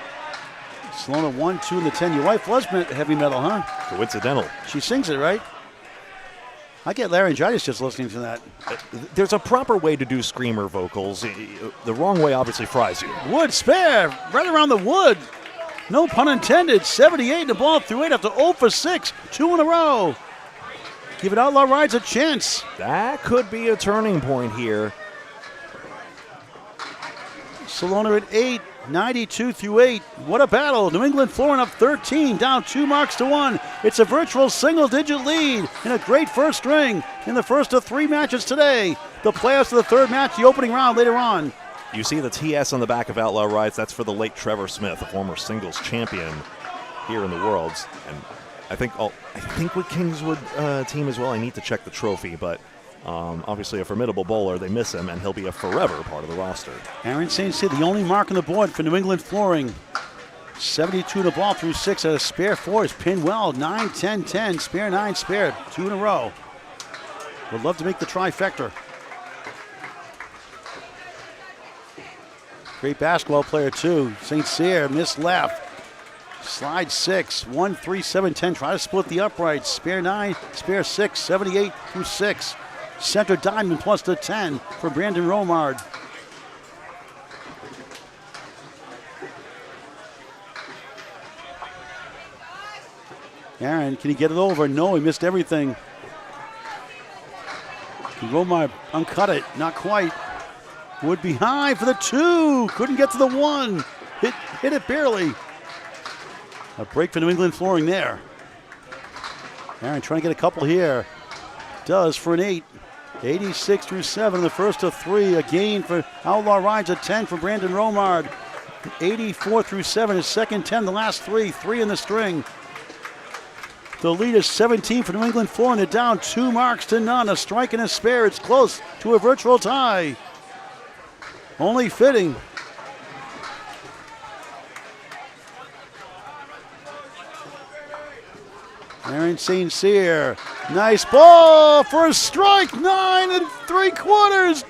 Salona 1, 2 in the 10. Your wife was heavy metal, huh? Coincidental. She sings it, right? I get laryngitis just listening to that. There's a proper way to do screamer vocals. The wrong way obviously fries you. Wood spare, right around the wood. No pun intended. 78 in the ball through 8 after 0 for 6. 2 in a row. Give it Outlaw Rides a chance. That could be a turning point here. Salona at 8, 92 through 8. What a battle. New England Flooring up 13, down 2 marks to 1. It's a virtual single-digit lead in a great first ring in the first of 3 matches today. The playoffs of the third match, the opening round later on. You see the TS on the back of Outlaw Rides. That's for the late Trevor Smith, a former singles champion here in the Worlds. And I think with Kingswood team as well, I need to check the trophy, but obviously a formidable bowler. They miss him, and he'll be a forever part of the roster. Aaron St. Cyr, the only mark on the board for New England Flooring. 72 to ball through 6 at a spare 4 is pinned well. 9, 10, 10, spare 9, spare 2 in a row. Would love to make the trifecta. Great basketball player, too. St. Cyr missed left. Slide 6, 1, 3, 7, 10. Try to split the uprights. Spare 9, spare 6, 78 through 6. Center diamond plus the 10 for Brandon Romard. Aaron, can he get it over? No, he missed everything. Romard uncut it, not quite. Wood behind for the 2. Couldn't get to the 1. Hit it barely. A break for New England Flooring there. Aaron trying to get a couple here. Does for an 8. 86 through 7 in the first of 3. A gain for Outlaw Rides, a 10 for Brandon Romard. 84 through 7, his second 10, the last 3. 3 in the string. The lead is 17 for New England Flooring. They're down 2 marks to none. A strike and a spare. It's close to a virtual tie. Only fitting. Aaron St. Cyr. Nice ball for a strike. 9 3/4.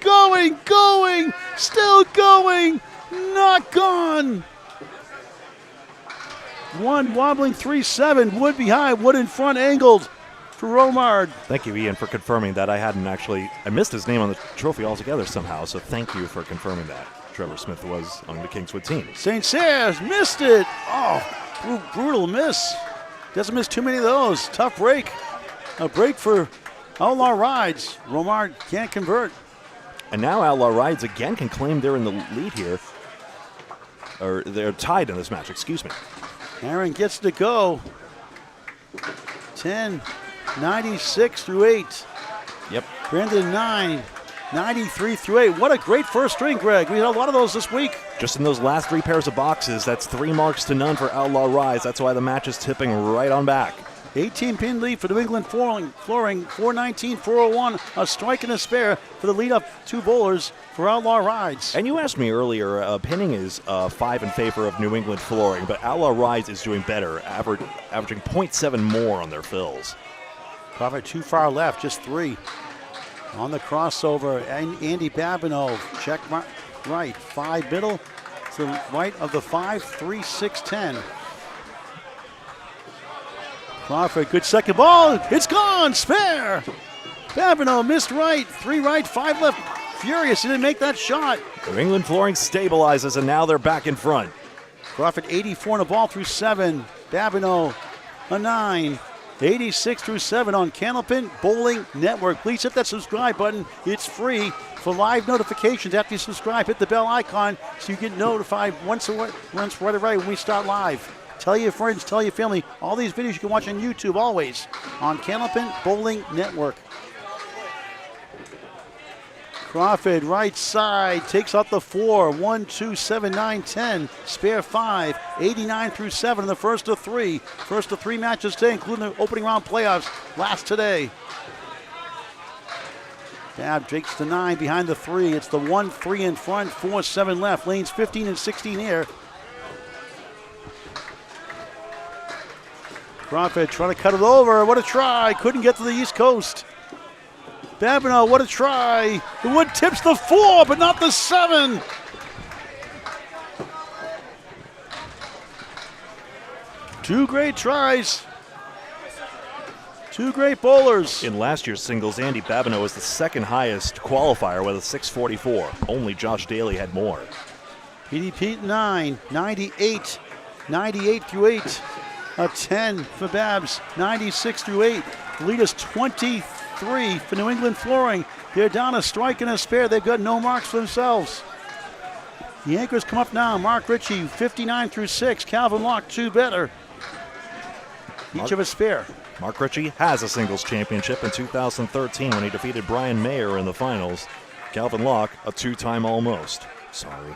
Going. Still going. Not gone. 1 wobbling 3-7. Wood behind. Wood in front. Angled for Romard. Thank you, Ian, for confirming that. I missed his name on the trophy altogether somehow, so thank you for confirming that. Trevor Smith was on the Kingswood team. St. Cyr missed it. Oh, brutal miss. Doesn't miss too many of those. Tough break. A break for Outlaw Rides. Romard can't convert. And now Outlaw Rides again can claim they're in the lead here. Or they're tied in this match, excuse me. Aaron gets to go. 10, 96 through 8. Yep. Brandon 9, 93 through 8. What a great first string, Greg. We had a lot of those this week. Just in those last 3 pairs of boxes, that's 3 marks to none for Outlaw Rides. That's why the match is tipping right on back. 18-pin lead for New England Flooring, 419, 401. A strike and a spare for the lead-up 2 bowlers for Outlaw Rides. And you asked me earlier, pinning is 5 in favor of New England Flooring, but Outlaw Rides is doing better, averaging 0.7 more on their fills. Crawford too far left, just 3. On the crossover, Andy Babineau, check right, 5 middle to the right of the 5, 3, 6, 10. Crawford, good second ball, it's gone, spare. Babineau missed right, 3 right, 5 left. Furious, he didn't make that shot. New England Flooring stabilizes, and now they're back in front. Crawford 84 on a ball through 7. Babineau a 9. 86 through 7 on Candlepin Bowling Network. Please hit that subscribe button. It's free. For live notifications after you subscribe, hit the bell icon so you get notified once right away when we start live. Tell your friends, tell your family. All these videos you can watch on YouTube always on Candlepin Bowling Network. Crawford, right side, takes out the 4. 1, 2, 7, 9, 10. Spare 5. 89 through 7 in the first of 3. First of 3 matches today, including the opening round playoffs last today. Dab takes the 9 behind the 3. It's the 1, 3 in front, 4, 7 left. Lanes 15 and 16 here. Crawford trying to cut it over. What a try. Couldn't get to the East Coast. Babineau, what a try. The Wood tips the 4, but not the 7. Two great tries. 2 great bowlers. In last year's singles, Andy Babineau was the second highest qualifier with a 644. Only Josh Daly had more. PDP 9, 98. 98 through 8. A 10 for Babs, 96 through 8. The lead is 23 for New England Flooring. They're down a strike and a spare. They've got no marks for themselves. The anchors come up now. Mark Ritchie, 59 through 6. Calvin Locke, 2 better. Each of a spare. Mark Ritchie has a singles championship in 2013 when he defeated Brian Mayer in the finals. Calvin Locke, a 2-time almost. Sorry.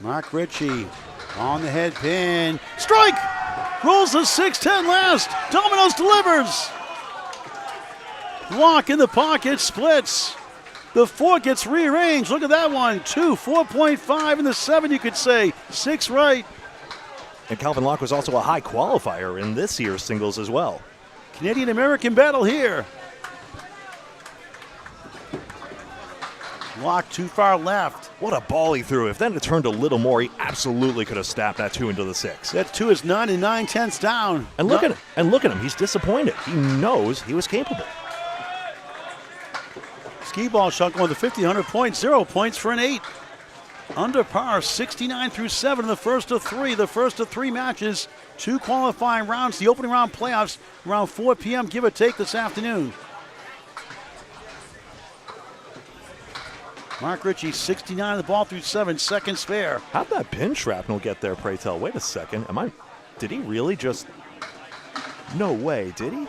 Mark Ritchie on the head pin. Strike! Rolls the 6-10 last. Domino's delivers. Locke in the pocket, splits. The 4 gets rearranged. Look at that one. 2, 4.5 in the 7, you could say. 6 right. And Calvin Locke was also a high qualifier in this year's singles as well. Canadian-American battle here. Locke too far left. What a ball he threw. If then it turned a little more, he absolutely could have snapped that 2 into the 6. That 2 is 9 and 9/10 down. And look at him. He's disappointed. He knows he was capable. Ski ball shot going to 50, 100 points, 0 points for an 8. Under par, 69 through 7 in the first of 3. The first of 3 matches, 2 qualifying rounds. The opening round playoffs around 4 p.m., give or take, this afternoon. Mark Ritchie, 69 the ball through 7, second spare. How'd that pin shrapnel get there, pray tell? Wait a second. Did he really just... No way, did he?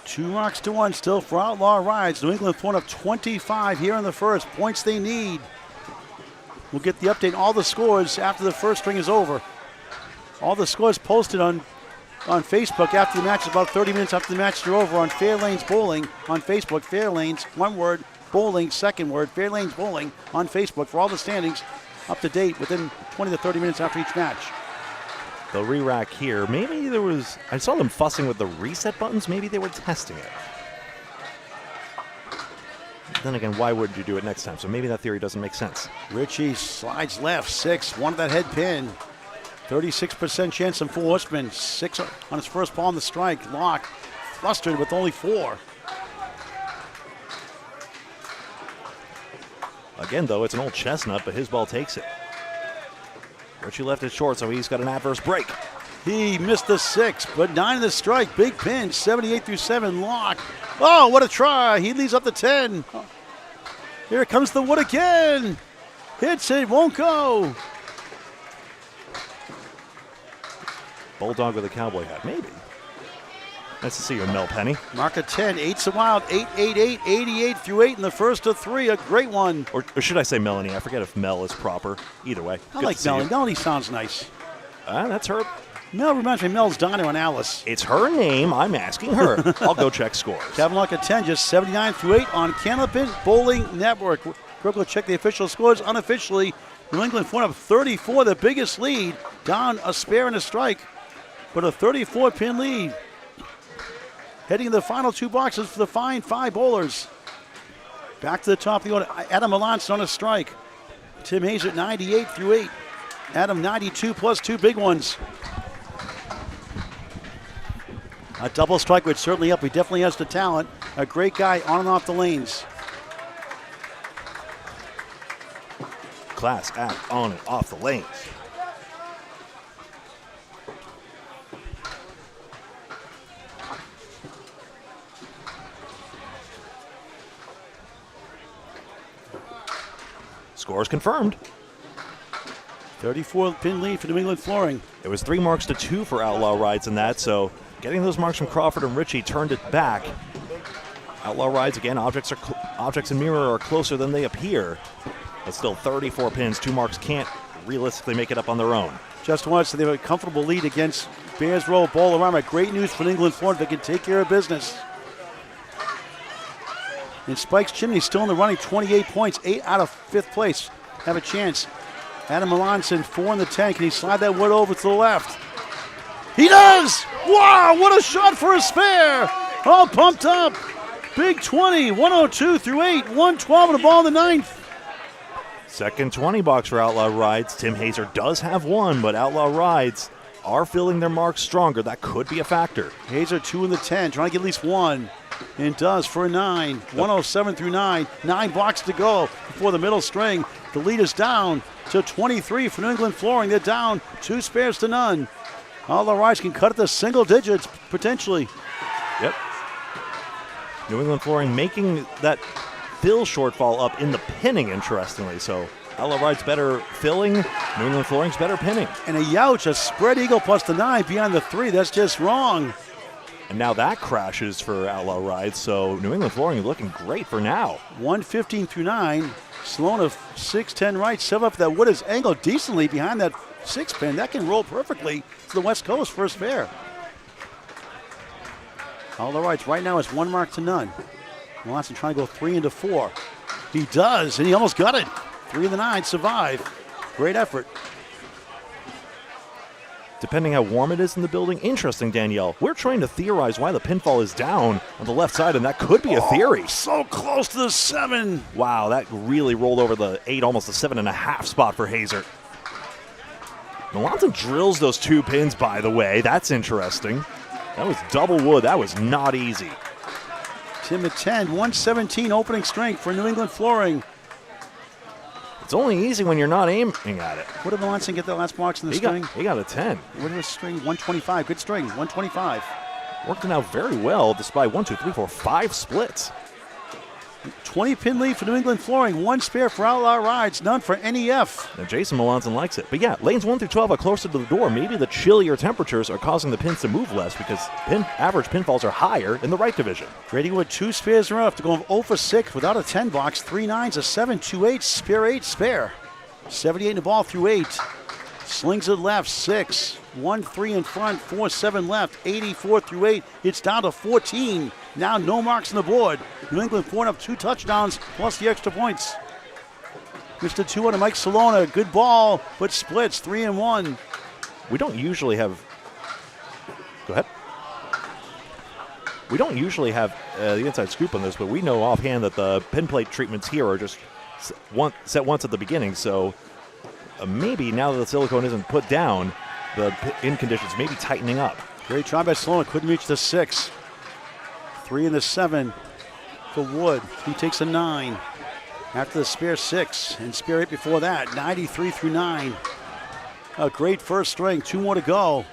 Two marks to 1 still for Outlaw Rides. New England throwing up 25 here in the first. Points they need. We'll get the update, all the scores after the first string is over. All the scores posted on Facebook after the match, about 30 minutes after the matches are over, on Fairlanes Bowling on Facebook. Fairlanes, one word, bowling, second word, Fairlanes Bowling on Facebook for all the standings up to date within 20 to 30 minutes after each match. The re-rack here. Maybe there was... I saw them fussing with the reset buttons. Maybe they were testing it. Then again, why wouldn't you do it next time? So maybe that theory doesn't make sense. Ritchie slides left, 6, 1 to that head pin. 36% chance on Full Horseman. 6 on his first ball on the strike. Locke flustered with only 4. Again, though, it's an old chestnut, but his ball takes it. Ritchie left it short, so he's got an adverse break. He missed the 6, but 9 in the strike. Big pinch, 78 through 7. Locke. Oh, what a try. He leads up to 10. Here comes the wood again. Hits it, won't go. Bulldog with a cowboy hat, maybe. Nice to see you, Mel Penny. Mark of 10, 8's a wild, 8, 8, 8, 88 through 8 in the first of 3. A great one. Or should I say Melanie? I forget if Mel is proper. Either way. I like Melanie. Melanie sounds nice. That's her. Mel reminds me of Mel's Diner on Alice. It's her name. I'm asking her. I'll go check scores. Kevin Locke at 10, just 79 through 8 on Candlepin Bowling Network. Quick, we'll check the official scores. Unofficially, New England went up 34, the biggest lead. Down a spare and a strike, but a 34-pin lead. Heading to the final 2 boxes for the fine 5 bowlers. Back to the top of the order. Adam Malance on a strike. Tim Hayes at 98 through 8. Adam 92 plus 2 big ones. A double strike would certainly help. He definitely has the talent. A great guy on and off the lanes. Class act on and off the lanes. Scores confirmed. 34-pin lead for New England Flooring. It was 3 marks to 2 for Outlaw Rides in that, so getting those marks from Crawford and Ritchie turned it back. Outlaw Rides, again, objects in mirror are closer than they appear, but still 34 pins. 2 marks can't realistically make it up on their own. Just once, so they have a comfortable lead against Bears Row Bowl-A-Rama. Great news for New England Flooring. They can take care of business. And Spike's Chimney still in the running, 28 points, 8 out of 5th place. Have a chance. Adam Melanson, 4 in the 10. Can he slide that wood over to the left? He does! Wow, what a shot for a spare! All pumped up. Big 20, 102 through 8, 112 and a ball in the 9th. Second 20 box for Outlaw Rides. Tim Hazer does have 1, but Outlaw Rides are feeling their marks stronger. That could be a factor. Hazer 2 in the 10, trying to get at least 1. And does for a 9. 107 through 9. 9 blocks to go before the middle string. The lead is down to 23 for New England Flooring. They're down 2 spares to none. Outlaw Rides can cut it to single digits, potentially. Yep. New England Flooring making that fill shortfall up in the pinning, interestingly. So Outlaw Rides better filling, New England Flooring's better pinning. And a Youch, a spread eagle plus the 9 beyond the 3. That's just wrong. And now that crashes for Outlaw Rides, so New England Flooring looking great for now. 115 through 9. Sloan 6-10 right, 7 up. That wood is angled decently behind that 6-pin. That can roll perfectly to the West Coast first pair. Outlaw Rides right now is 1 mark to none. Moncton trying to go 3 into 4. He does, and he almost got it. 3 of the 9 survive. Great effort. Depending how warm it is in the building, interesting, Danielle. We're trying to theorize why the pinfall is down on the left side, and that could be a theory. So close to the 7. Wow, that really rolled over the 8, almost the 7.5 spot for Hazer. Moncton drills those 2 pins, by the way. That's interesting. That was double wood. That was not easy. Tim at 10, 117 opening strength for New England Flooring. It's only easy when you're not aiming at it. What did Moncton get that last box in the string? He got a 10. What was string? 125. Good string. 125. Worked out very well despite 5 splits. 20 pin lead for New England Flooring. 1 spare for Outlaw Rides. None for NEF. Now Jason Melanson likes it. But yeah, lanes 1 through 12 are closer to the door. Maybe the chillier temperatures are causing the pins to move less because average pinfalls are higher in the right division. Grady Wood 2 spares in a row to go 0 for 6 without a 10 box. 3 9s, a 7, 2 8, spare 8, spare. 78 in the ball through 8. Slings it left, 6. 1 3 in front, 4 7 left. 84 through 8. It's down to 14. Now no marks on the board. New England pouring up 2 touchdowns plus the extra points. Mr. 2 on Mike Salona. Good ball, but splits 3 and 1. We don't usually have. Go ahead. We don't usually have the inside scoop on this, but we know offhand that the pin plate treatments here are just set once at the beginning. So maybe now that the silicone isn't put down, the pin conditions may be tightening up. Great try by Salona. Couldn't reach the 6. 3 and the 7 for Wood. He takes a 9 after the spare 6 and spare 8 before that. 93 through 9. A great first string. 2 more to go.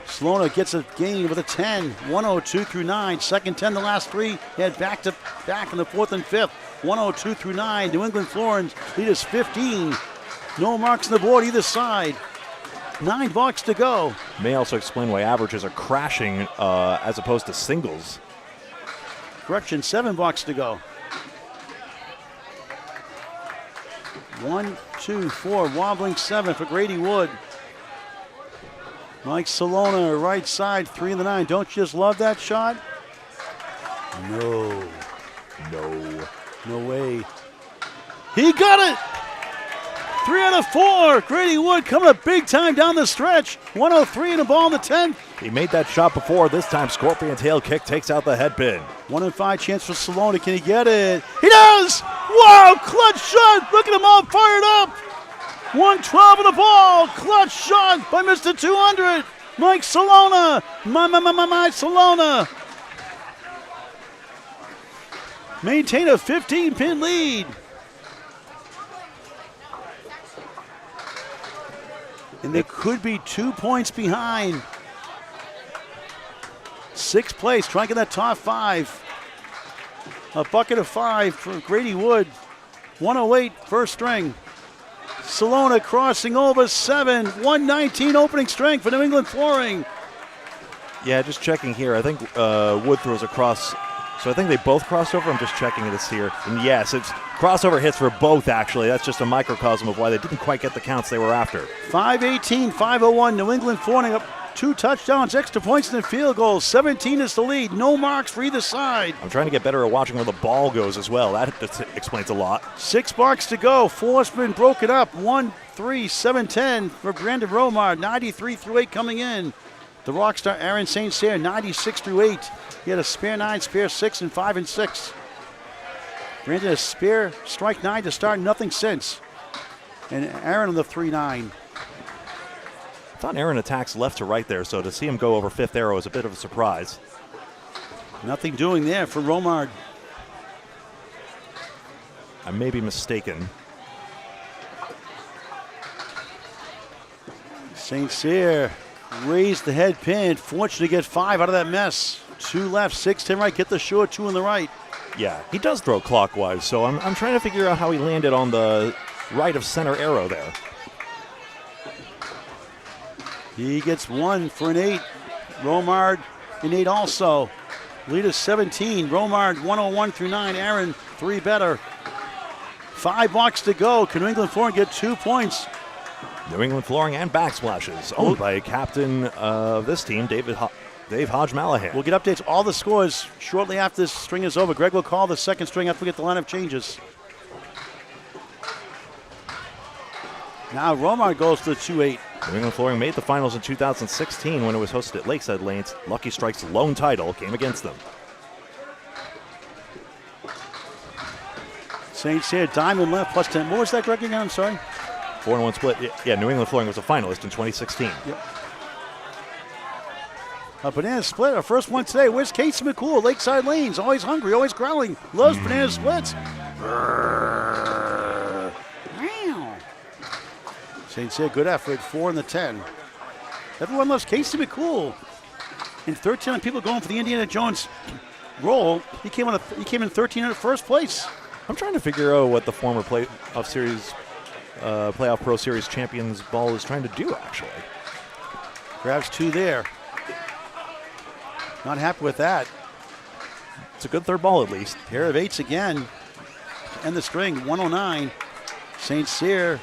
Salona gets a gain with a 10. 102 through 9. Second 10, the last 3. Head back to back in the 4th and 5th. 102 through 9. New England Florence lead is 15. No marks on the board either side. 9 bucks to go. May also explain why averages are crashing as opposed to singles. Correction, 7 bucks to go. 1, 2, 4, wobbling 7 for Grady Wood. Mike Salona, right side, 3 in the 9. Don't you just love that shot? No. No way. He got it! 3 out of 4. Grady Wood coming up big time down the stretch. 103 and a ball in the 10th. He made that shot before. This time, scorpion tail kick takes out the head pin. 1 in 5 chance for Salona. Can he get it? He does! Wow, clutch shot. Look at him all fired up. 112 in the ball. Clutch shot by Mr. 200. Mike Salona. My Salona. Maintain a 15-pin lead. And they could be 2 points behind. 6th place, trying to get that top 5. A bucket of 5 for Grady Wood. 108, first string. Salona crossing over 7. 119 opening strength for New England Flooring. Yeah, just checking here. I think Wood throws across. So I think they both crossed over. I'm just checking this here. And yes, it's crossover hits for both, actually. That's just a microcosm of why they didn't quite get the counts they were after. 5:18, 5:01. New England Flooring up 2 touchdowns, extra points, and field goals. 17 is the lead. No marks for either side. I'm trying to get better at watching where the ball goes as well. That explains a lot. 6 marks to go. 4's been broken up. 1, 3, 7, 10 for Brandon Romar. 93 through 8 coming in. The Rockstar Aaron St. Cyr, 96 through 8. He had a spare 9, spare 6, and 5 and 6. Brandon a spare strike 9 to start, nothing since. And Aaron on the 3-9. I thought Aaron attacks left to right there, so to see him go over 5th arrow is a bit of a surprise. Nothing doing there for Romard. I may be mistaken. St. Cyr raised the head pin. Fortunate to get 5 out of that mess. 2 left, 6-10 right. Get the short, 2 on the right. Yeah, he does throw clockwise, so I'm trying to figure out how he landed on the right of center arrow there. He gets 1 for an 8. Romard an 8 also. Lead is 17. Romard 101 through 9. Aaron 3 better. 5 blocks to go. Can New England Flooring get 2 points? New England Flooring and Backsplashes, owned by a captain of this team, Dave Hodge-Malahan. We'll get updates, all the scores, shortly after this string is over. Greg will call the second string after we get the lineup changes. Now Romar goes to the 2-8. New England Flooring made the finals in 2016 when it was hosted at Lakeside Lanes. Lucky Strike's lone title came against them. St. Cyr, diamond left, plus 10. What was that, Greg, again? I'm sorry. 4-1 split. Yeah, New England Flooring was a finalist in 2016. Yep. A banana split, our first one today. Where's Casey McCool? Lakeside Lanes, always hungry, always growling. Loves banana splits. St. Cyr, good effort, 4 in the 10. Everyone loves Casey McCool. And 13 people going for the Indiana Jones role. He came in 13 at first place. I'm trying to figure out what the former playoff Pro Series champions ball is trying to do, actually. Grabs 2 there. Not happy with that. It's a good third ball, at least. Pair of 8s again. And the string, 109. St. Cyr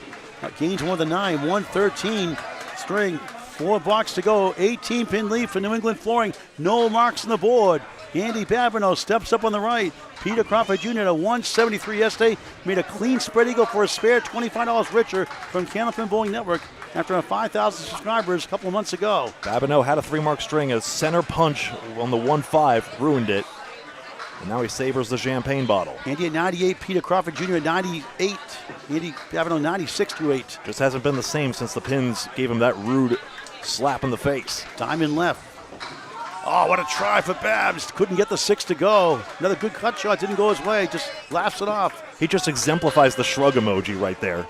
gains more than 9, 113. String, 4 blocks to go. 18-pin lead for New England Flooring. No marks on the board. Andy Babineau steps up on the right. Peter Crawford Jr. at a 173 yesterday. Made a clean spread eagle for a spare $25 richer from Candlepin Bowling Network after 5,000 subscribers a couple of months ago. Babineau had a 3-mark string. A center punch on the 1-5 ruined it. And now he savors the champagne bottle. Andy at 98, Peter Crawford Jr. at 98. Andy Babineau 96 through 8. Just hasn't been the same since the pins gave him that rude slap in the face. Diamond left. Oh, what a try for Babs. Couldn't get the 6 to go. Another good cut shot. Didn't go his way. Just laughs it off. He just exemplifies the shrug emoji right there.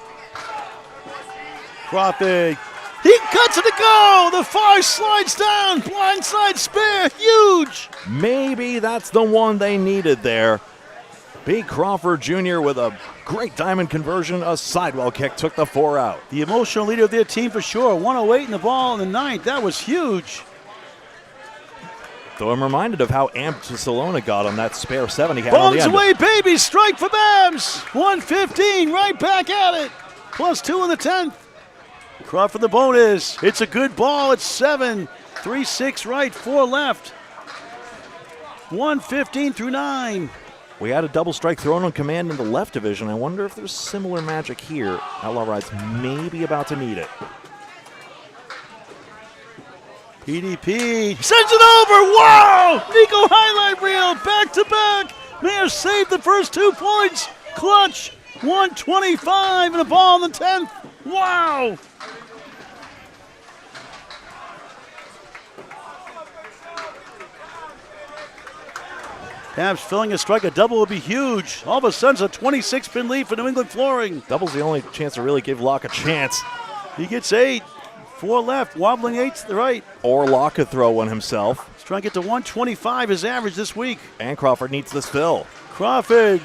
Crawford. He cuts it to go. The 5 slides down. Blindside spare. Huge. Maybe that's the one they needed there. Big Crawford Jr. with a great diamond conversion. A sidewall kick took the 4 out. The emotional leader of their team for sure. 108 in the ball in the 9th. That was huge. Though I'm reminded of how amped Salona got on that spare 7 he had on the Bombs end. away, baby. Strike for Babs. 115. Right back at it. Plus 2 in the 10th. Crawford the bonus. It's a good ball. It's 7. 3-6 right, 4 left. 115 through 9. We had a double strike thrown on command in the left division. I wonder if there's similar magic here. Outlaw Rides may be about to need it. PDP sends it over. Wow! Nico highlight reel. Back to back. May have saved the first 2 points. Clutch. 125 and a ball in the 10th. Wow! Babs filling a strike. A double would be huge. All of a sudden, it's a 26-pin lead for New England Flooring. Double's the only chance to really give Locke a chance. He gets 8. 4 left. Wobbling 8 to the right. Or Locke could throw one himself. He's trying to get to 125, his average this week. And Crawford needs this fill. Crawford,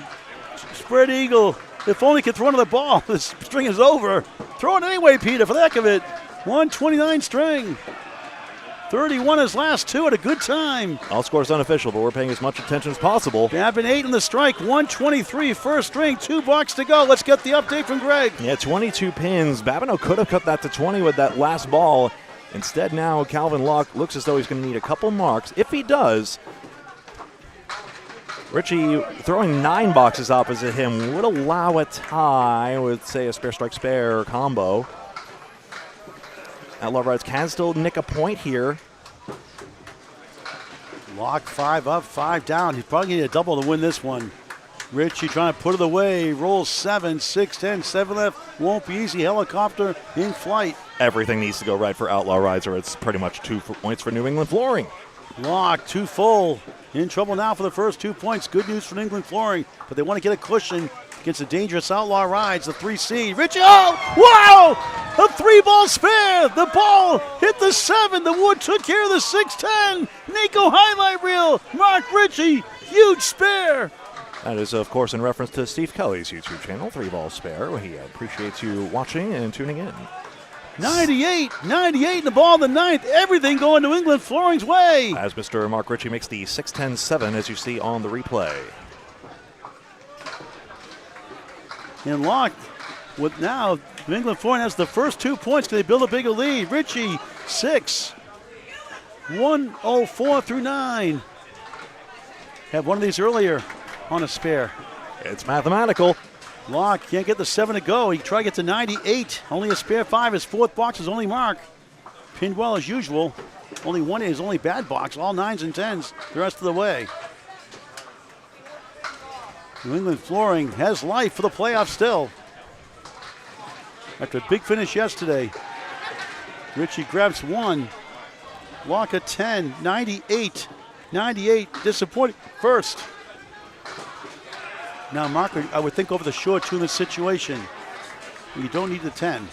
spread eagle. If only could throw another ball. This string is over. Throw it anyway, Peter, for the heck of it. 129 string. 31 his last 2 at a good time. All scores unofficial, but we're paying as much attention as possible. Babin 8 in the strike, 123 first string, 2 blocks to go. Let's get the update from Greg. Yeah, 22 pins. Babineau could have cut that to 20 with that last ball. Instead now, Calvin Locke looks as though he's going to need a couple marks. If he does, Richie throwing 9 boxes opposite him would allow a tie with, say, a spare strike spare combo. Outlaw Rides can still nick a point here. Locke 5 up, 5 down. He's probably going to need a double to win this one. Richie trying to put it away. Rolls 7, 6, 10, 7 left. Won't be easy. Helicopter in flight. Everything needs to go right for Outlaw Rides, or it's pretty much 2 points for New England Flooring. Locke 2 full. In trouble now for the first 2 points. Good news for New England Flooring, but they want to get a cushion against the dangerous Outlaw Rides, the 3 seed. Richie, oh, wow! A 3-ball spare. The ball hit the 7. The wood took care of the 6-10. Nico highlight reel. Mark Ritchie, huge spare. That is, of course, in reference to Steve Kelly's YouTube channel, 3-Ball Spare. He appreciates you watching and tuning in. 98 in the ball of the ninth. Everything going New England Flooring's way. As Mr. Mark Ritchie makes the 6-10-7, as you see on the replay. And locked with now, New England Flooring has the first 2 points. Can they build a bigger lead? Ritchie, 6. 104 through 9. Had one of these earlier on a spare. It's mathematical. Locke can't get the 7 to go. He tried to get to 98. Only a spare 5. His fourth box is only Mark. Pinned well as usual. Only one is only bad box. All 9s and 10s the rest of the way. New England Flooring has life for the playoffs still. After a big finish yesterday. Ritchie grabs 1. Locke at 10. 98. 98. Disappointing. First. Now, Mark, I would think over the short 2 in this situation. You don't need the 10.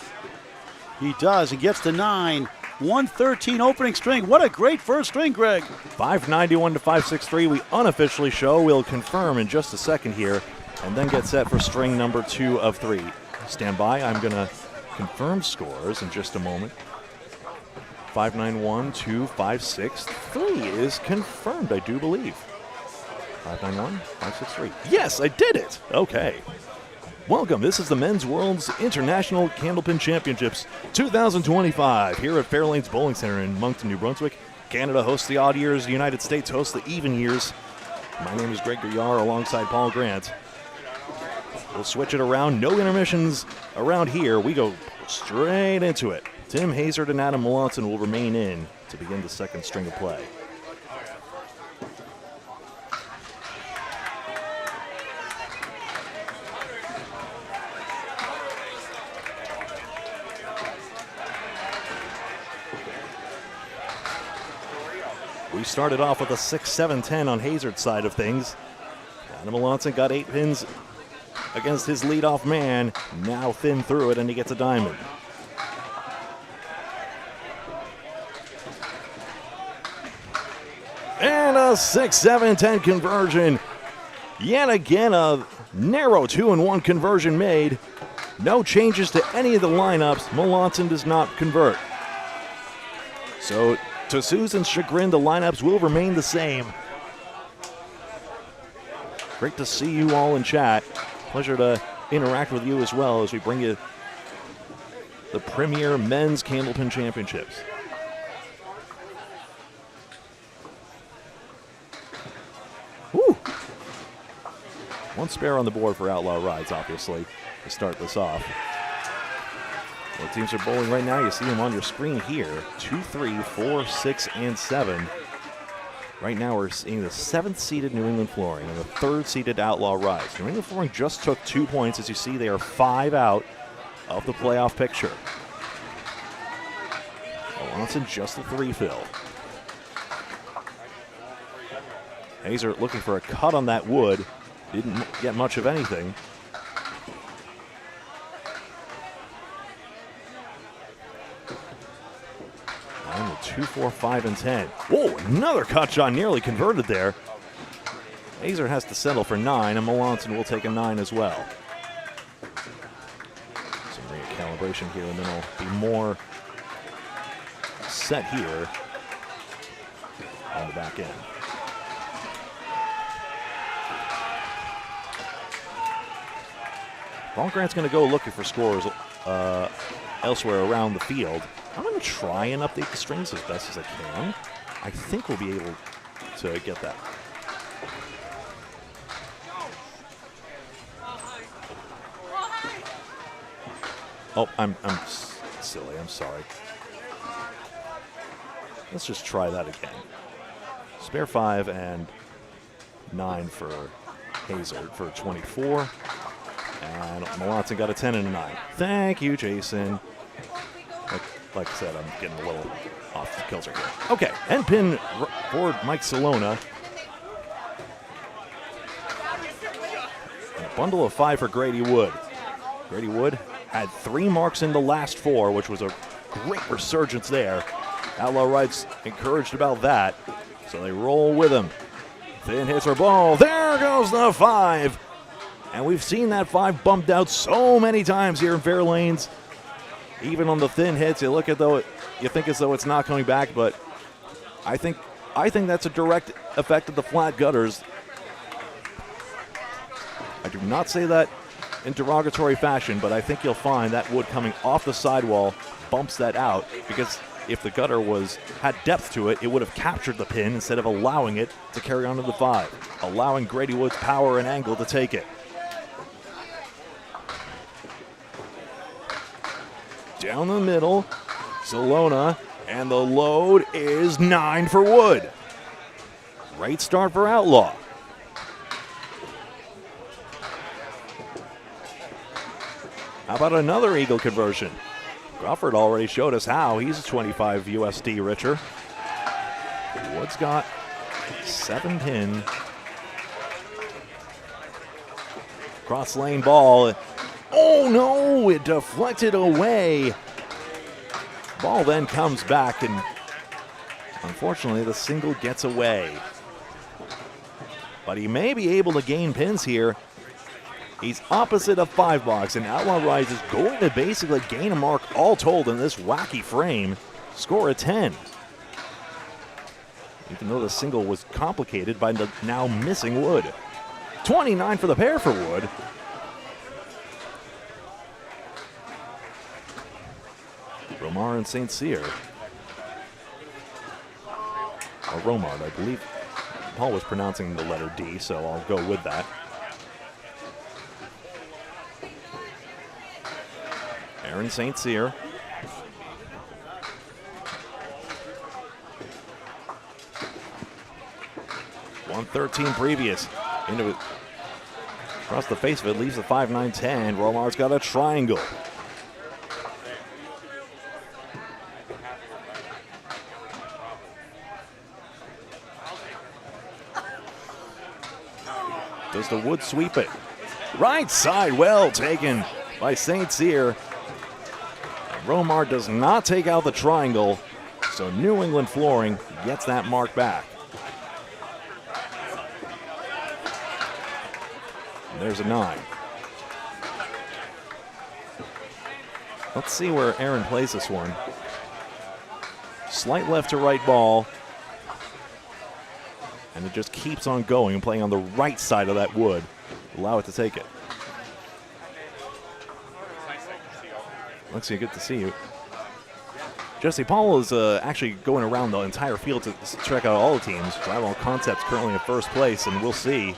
He does. He gets the 9. 113 opening string. What a great first string, Greg. 591 to 563. We unofficially show. We'll confirm in just a second here and then get set for string number 2 of 3. Stand by. I'm going to confirm scores in just a moment. 591 to 563 is confirmed, I do believe. 591, 563. Yes, I did it. Okay. Welcome. This is the Men's World's International Candlepin Championships 2025 here at Fairlanes Bowling Center in Moncton, New Brunswick. Canada hosts the odd years. The United States hosts the even years. My name is Greg Gouillart alongside Paul Grant. We'll switch it around. No intermissions around here. We go straight into it. Tim Hazard and Adam Moncton will remain in to begin the second string of play. We started off with a 6-7-10 on Hazard's side of things. Adam Moncton got 8 pins against his leadoff man. Now thin through it, and he gets a diamond. And a 6-7-10 conversion. Yet again, a narrow 2-1 conversion made. No changes to any of the lineups. Moncton does not convert. So, to Susan's chagrin, the lineups will remain the same. Great to see you all in chat. Pleasure to interact with you as well as we bring you the premier men's Candlepin Championships. Woo! One spare on the board for Outlaw Rides, obviously, to start this off. What teams are bowling right now, you see them on your screen here. 2, 3, 4, 6, and 7. Right now we're seeing the 7th-seeded New England Flooring and the 3rd-seeded Outlaw Rides. New England Flooring just took 2 points. As you see, they are 5 out of the playoff picture. Moncton just a 3 fill. Hazard looking for a cut on that wood. Didn't get much of anything. And the 2, 4, 5, and 10. Whoa, another cut shot nearly converted there. Hazard has to settle for 9, and Moncton will take a 9 as well. Some recalibration here, and then it'll be more set here on the back end. Paul Grant's going to go looking for scores elsewhere around the field. I'm going to try and update the strings as best as I can. I think we'll be able to get that. Oh, I'm silly. I'm sorry. Let's just try that again. Spare 5 and 9 for Hazard for 24. And Moncton got a 10 and a 9. Thank you, Jason. Like I said, I'm getting a little off the kilter here. Okay, end pin for Mike Salona. And a bundle of 5 for Grady Wood. Grady Wood had 3 marks in the last 4, which was a great resurgence there. Outlaw Rides encouraged about that. So they roll with him. Thin hits her ball. There goes the 5. And we've seen that 5 bumped out so many times here in Fairlanes. Even on the thin hits, you look at though, you think as though it's not coming back, but I think that's a direct effect of the flat gutters. I do not say that in derogatory fashion, but I think you'll find that wood coming off the sidewall bumps that out, because if the gutter had depth to it, it would have captured the pin instead of allowing it to carry on to the 5, allowing Grady Wood's power and angle to take it. Down the middle, Salona, and the load is 9 for Wood. Great start for Outlaw. How about another eagle conversion? Crawford already showed us how. He's 25 USD richer. Wood's got 7 pin. Cross lane ball. Oh no, it deflected away. Ball then comes back, and unfortunately the single gets away. But he may be able to gain pins here. He's opposite of 5 box, and Outlaw Rides is going to basically gain a mark all told in this wacky frame. Score a 10. Even though the single was complicated by the now missing Wood. 29 for the pair for Wood. Romar and St. Cyr. Or Romard, I believe. Paul was pronouncing the letter D, so I'll go with that. Aaron St. Cyr. .113 previous. Into it. Across the face of it, leaves the 5-9-10. Romar's got a triangle. Does the Wood sweep it? Right side, well taken by St. Cyr. Romar does not take out the triangle, so New England Flooring gets that mark back. And there's a 9. Let's see where Aaron plays this one. Slight left to right ball. And it just keeps on going and playing on the right side of that wood. Allow it to take it. Lexi, good to see you. Jesse Paul is actually going around the entire field to check out all the teams. Rival Concepts currently in first place, and we'll see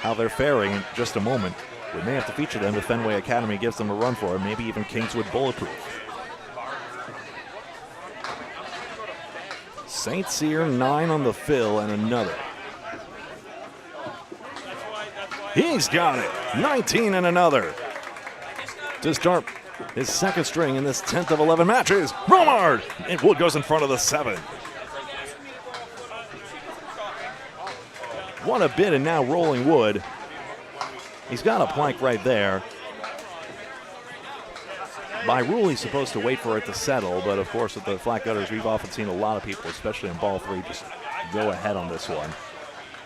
how they're faring in just a moment. We may have to feature them if Fenway Academy gives them a run for it, maybe even Kingswood Bulletproof. St. Cyr, 9 on the fill, and another. He's got it. 19 and another. To start his second string in this 10th of 11 matches, Romard! And Wood goes in front of the 7. What a bit, and now rolling Wood. He's got a plank right there. By rule, he's supposed to wait for it to settle, but of course with the flat gutters, we've often seen a lot of people, especially in ball 3, just go ahead on this one.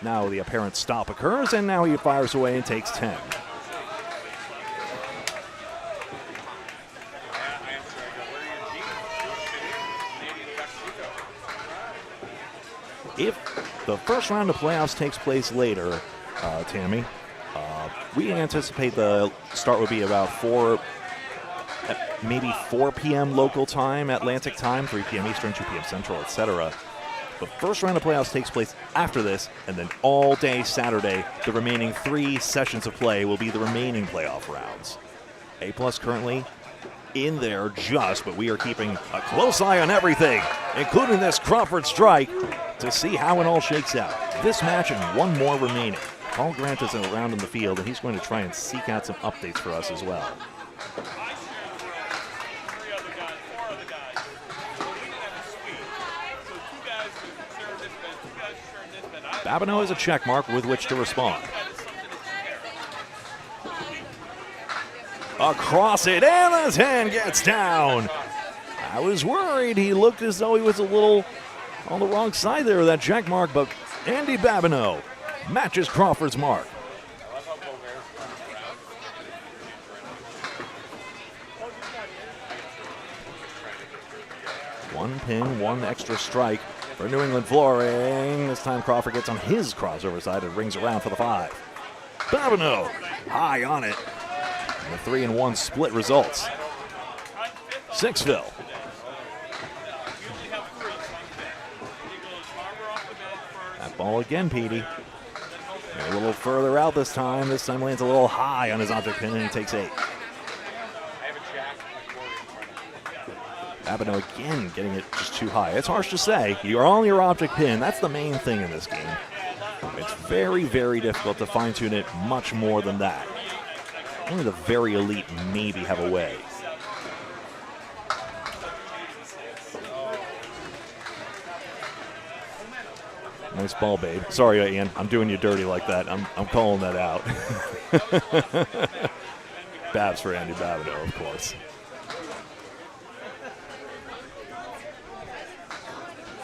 Now the apparent stop occurs, and now he fires away and takes 10. If the first round of playoffs takes place later, Tammy, we anticipate the start would be about 4 p.m. local time, Atlantic time, 3 p.m. Eastern, 2 p.m. Central, etc. The first round of playoffs takes place after this, and then all day Saturday, the remaining 3 sessions of play will be the remaining playoff rounds. A+ currently in there just, but we are keeping a close eye on everything, including this Crawford strike, to see how it all shakes out. This match and 1 more remaining. Paul Grant is around in the field, and he's going to try and seek out some updates for us as well. Babineau has a check mark with which to respond. Across it, and the 10 gets down. I was worried. He looked as though he was a little On the wrong side there of that check mark, but Andy Babineau matches Crawford's mark. One pin, one extra strike for New England Flooring. This time Crawford gets on his crossover side and rings around for the 5. Babineau high on it. And the 3-1 split results. 6-Ville. That ball again, Petey. A little further out this time. This time lands a little high on his object pin and he takes 8. Babineau again getting it just too high. It's harsh to say. You're on your object pin. That's the main thing in this game. It's very, very difficult to fine-tune it much more than that. Only the very elite maybe have a way. Nice ball, babe. Sorry, Ian. I'm doing you dirty like that. I'm calling that out. Babs for Andy Babineau, of course.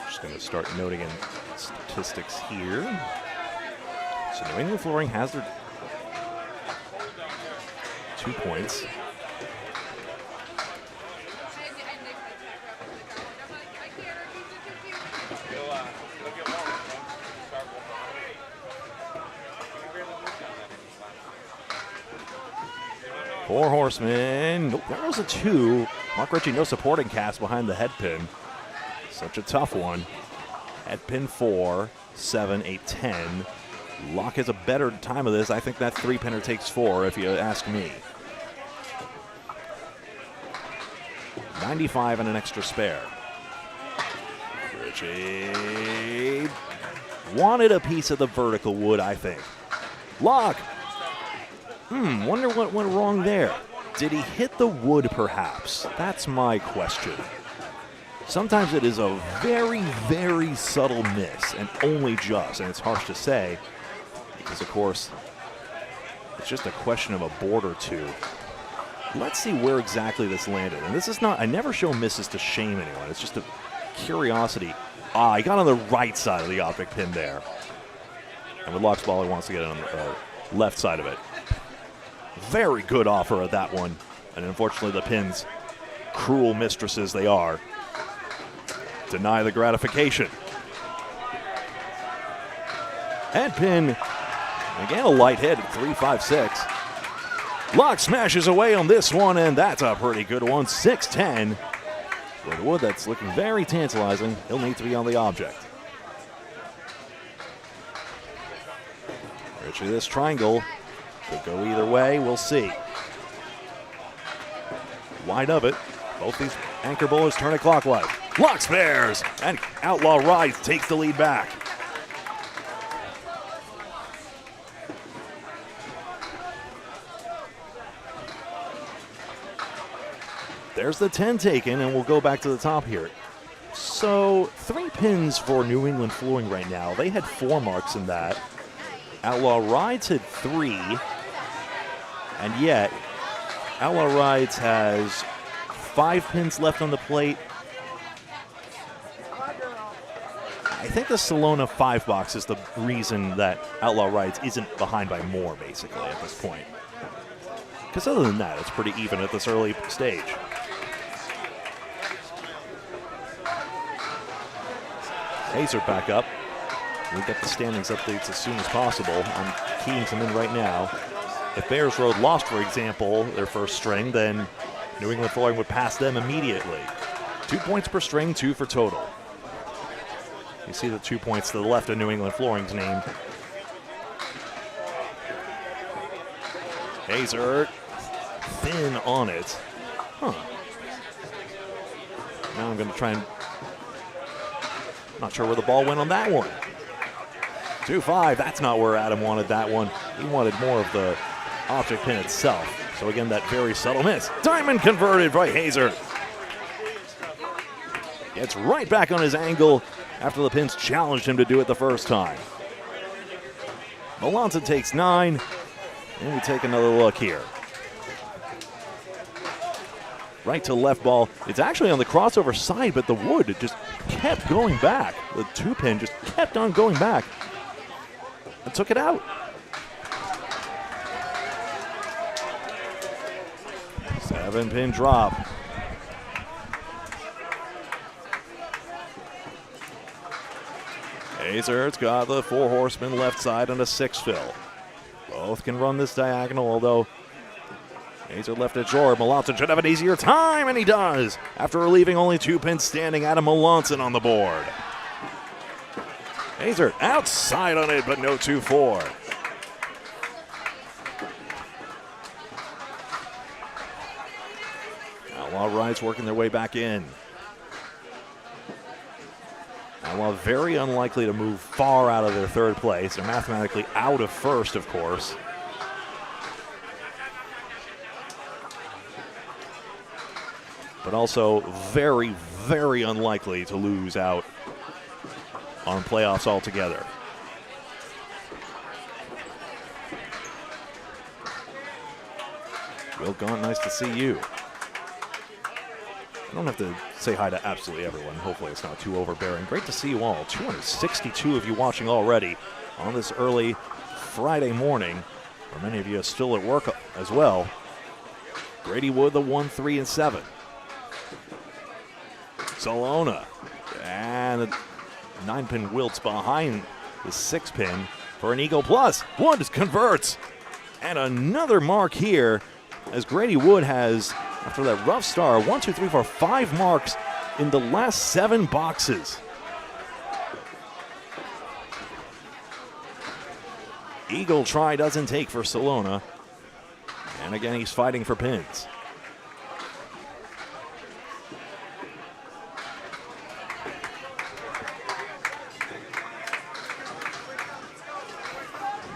Just going to start noting in statistics here. So New England Flooring has their 2 points. Four horsemen. Nope, there was a 2. Mark Ritchie, no supporting cast behind the head pin. Such a tough one. Head pin 4, 7, 8, 10. Locke has a better time of this. I think that 3-pinner takes 4, if you ask me. 95 and an extra spare. Ritchie wanted a piece of the vertical wood, I think. Locke. Wonder what went wrong there. Did he hit the wood, perhaps? That's my question. Sometimes it is a very, very subtle miss, and only just, and it's harsh to say, because, of course, it's just a question of a board or two. Let's see where exactly this landed. And this is not, I never show misses to shame anyone. It's just a curiosity. He got on the right side of the object pin there. And with Locke's ball, he wants to get it on the left side of it. Very good offer of that one. And unfortunately, the pins, cruel mistresses they are, deny the gratification. Head pin. Again, a light hit, 3-5-6. Locke smashes away on this one, and that's a pretty good one, 6-10. With wood that's looking very tantalizing, he'll need to be on the object. Ritchie, this triangle could go either way, we'll see. Wide of it, both these anchor bowlers turn it clockwise. Locke spares, and Outlaw Rides takes the lead back. There's the 10 taken, and we'll go back to the top here. So 3 pins for New England Flooring right now. They had 4 marks in that. Outlaw Rides had 3, and yet Outlaw Rides has 5 pins left on the plate. I think the Salona 5 box is the reason that Outlaw Rides isn't behind by more, basically, at this point. Because other than that, it's pretty even at this early stage. Hazer back up. We'll get the standings updates as soon as possible. I'm keying them in right now. If Bears Road lost, for example, their first string, then New England Flooring would pass them immediately. 2 points per string, 2 for total. You see the 2 points to the left of New England Flooring's name. Hazer, thin on it. Now I'm going to try and... Not sure where the ball went on that one. 2-5, that's not where Adam wanted that one. He wanted more of the object pin itself. So again, that very subtle miss. Diamond converted by Hazer. Gets right back on his angle after the pins challenged him to do it the first time. Moncton takes 9, and we take another look here. Right to left ball. It's actually on the crossover side, but the wood just kept going back. The 2-pin just kept on going back and took it out. 7-pin drop. Hazard's got the 4 horsemen left side and a 6 fill. Both can run this diagonal, although Hazard left it short. Moncton should have an easier time, and he does, after relieving only 2 pins standing. Adam Moncton on the board. Hazard outside on it, but no 2-4. Outlaw Rides working their way back in. Outlaw very unlikely to move far out of their 3rd place. They're mathematically out of 1st, of course. But also very, very unlikely to lose out on playoffs altogether. Will Gaunt, nice to see you. I don't have to say hi to absolutely everyone. Hopefully it's not too overbearing. Great to see you all. 262 of you watching already on this early Friday morning. Or many of you are still at work as well. Grady Wood, the 1, 3, and 7. Salona. And the 9-pin wilts behind the 6-pin for an Eagle Plus. Wood converts. And another mark here as Grady Wood has, after that rough start, 1, 2, 3, 4, 5 marks in the last 7 boxes. Eagle try doesn't take for Salona. And again, he's fighting for pins.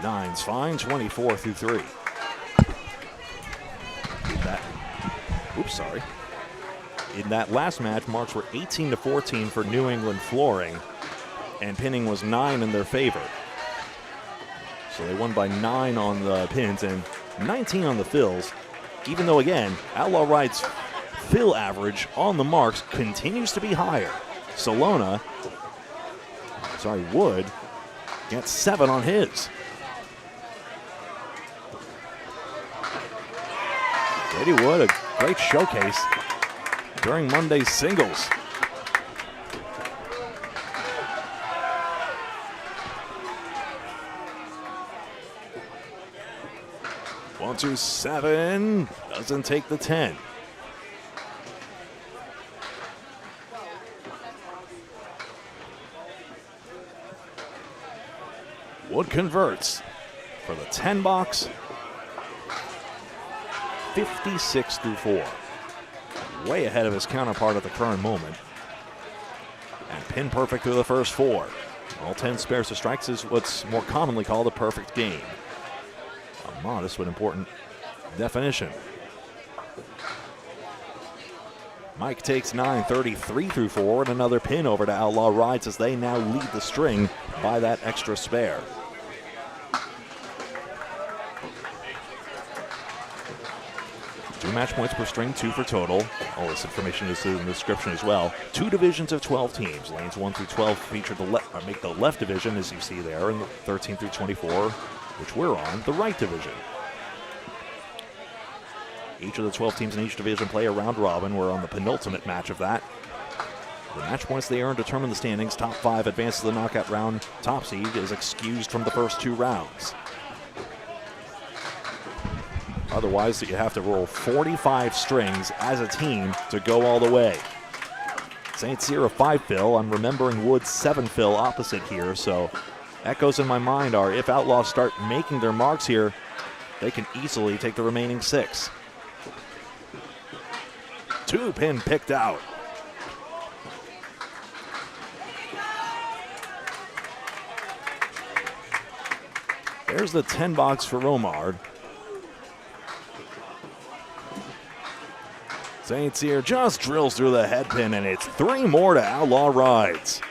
Nine's fine, 24 through 3. In that last match, marks were 18-14 for New England Flooring, and pinning was 9 in their favor. So they won by 9 on the pins and 19 on the fills, even though, again, Outlaw Rides' fill average on the marks continues to be higher. Wood gets 7 on his. Grady Wood, a great showcase during Monday's singles. One, 2, 7, doesn't take the 10. Wood converts for the 10 box. 56 through 4. Way ahead of his counterpart at the current moment. And pin perfect through the first 4. All 10 spares to strikes is what's more commonly called a perfect game. A modest but important definition. Mike takes 9, 33 through 4, and another pin over to Outlaw Rides as they now lead the string by that extra spare. Two match points per string, 2 for total. All this information is in the description as well. 2 divisions of 12 teams. Lanes 1 through 12 feature make the left division, as you see there, and the 13 through 24, which we're on, the right division. Each of the 12 teams in each division play a round robin. We're on the penultimate match of that. The match points they earn determine the standings. Top 5 advance to the knockout round. Top seed is excused from the first 2 rounds. Otherwise, you have to roll 45 strings as a team to go all the way. St. Cyr a 5 fill. I'm remembering Wood's 7 fill opposite here, so echoes in my mind are if Outlaws start making their marks here, they can easily take the remaining 6. 2 pin picked out. There's the 10 box for Romard. St. Cyr just drills through the head pin, and it's 3 more to Outlaw Rides.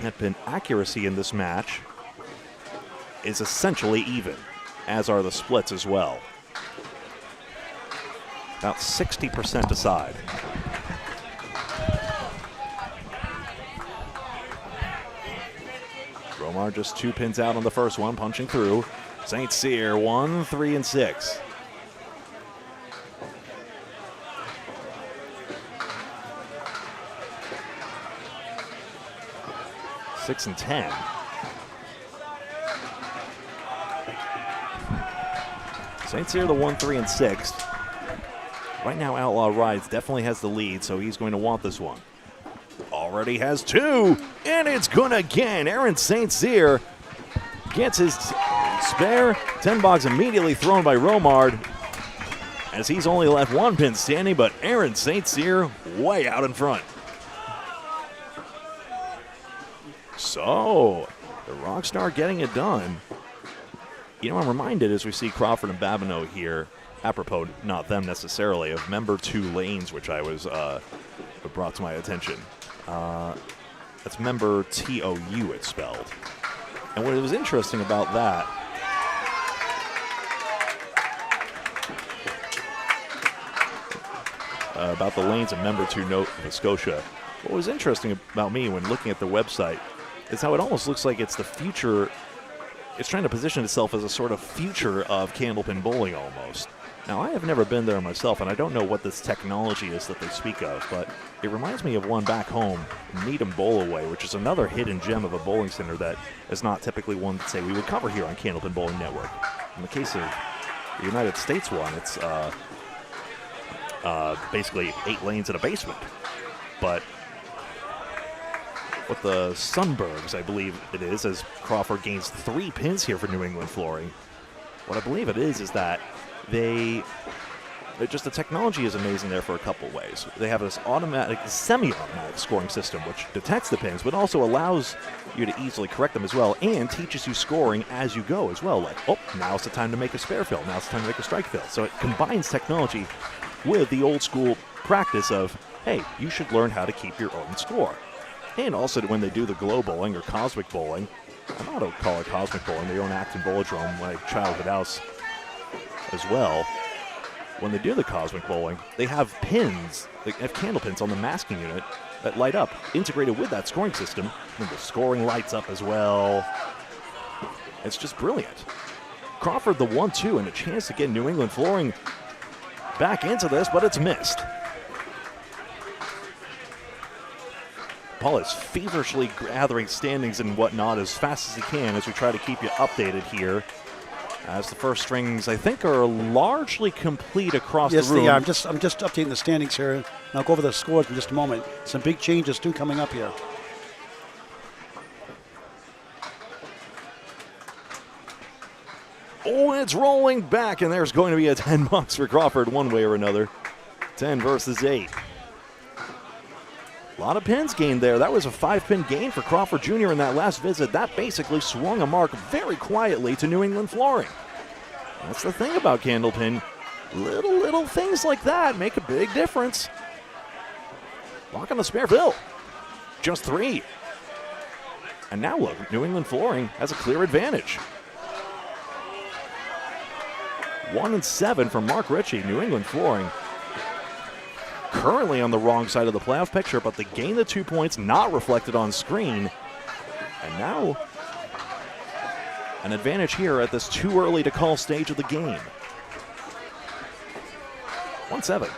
Head pin accuracy in this match is essentially even, as are the splits as well. about 60% aside. Romar just 2 pins out on the first one, punching through. St. Cyr 1, 3, and 6. Six and 10. St. Cyr the 1, 3, and 6. Right now, Outlaw Rides definitely has the lead, so he's going to want this one. Already has 2, and it's good again. Aaron St. Cyr gets his spare. 10 box immediately thrown by Romard, as he's only left 1 pin standing, but Aaron St. Cyr way out in front. So, the Rockstar getting it done. You know, I'm reminded as we see Crawford and Babineau here, apropos, not them necessarily, of member 2 lanes, which I was brought to my attention. That's member TOU, it's spelled. And what was interesting about that, about the lanes of member 2 Nova Scotia, what was interesting about me when looking at the website is how it almost looks like it's the future. It's trying to position itself as a sort of future of Candlepin bowling almost. Now, I have never been there myself, and I don't know what this technology is that they speak of, but it reminds me of one back home, Needham Bowlaway, which is another hidden gem of a bowling center that is not typically one that, say, we would cover here on Candlepin Bowling Network. In the case of the United States one, it's basically 8 lanes in a basement. But with the Sunbergs, I believe it is, as Crawford gains 3 pins here for New England Flooring. What I believe it is that just the technology is amazing there for a couple ways. They have this automatic, semi-automatic scoring system which detects the pins, but also allows you to easily correct them as well, and teaches you scoring as you go as well. Like, oh, now's the time to make a spare fill. Now's the time to make a strike fill. So it combines technology with the old school practice of, hey, you should learn how to keep your own score. And also when they do the glow bowling or cosmic bowling, I don't call it cosmic bowling, they own Acton Bowlodrome, like Childhood House as well. When they do the cosmic bowling, they have pins, they have candle pins on the masking unit that light up, integrated with that scoring system, and the scoring lights up as well. It's just brilliant. Crawford the 1-2, and a chance to get New England Flooring back into this, but it's missed. Paul is feverishly gathering standings and whatnot as fast as he can as we try to keep you updated here. As the first strings, I think, are largely complete across the room. Yes, I'm just updating the standings here, and I'll go over the scores in just a moment. Some big changes, too, coming up here. Oh, and it's rolling back, and there's going to be a 10 bucks for Crawford one way or another. 10 versus 8. A lot of pins gained there. That was a 5-pin gain for Crawford Jr. in that last visit. That basically swung a mark very quietly to New England Flooring. That's the thing about Candlepin. Little things like that make a big difference. Lock on the spare fill. Just 3. And now look, New England Flooring has a clear advantage. 1 and 7 for Mark Ritchie. New England Flooring currently on the wrong side of the playoff picture, but they gain the 2 points, not reflected on screen. And now an advantage here at this too early to call stage of the game. 1-7.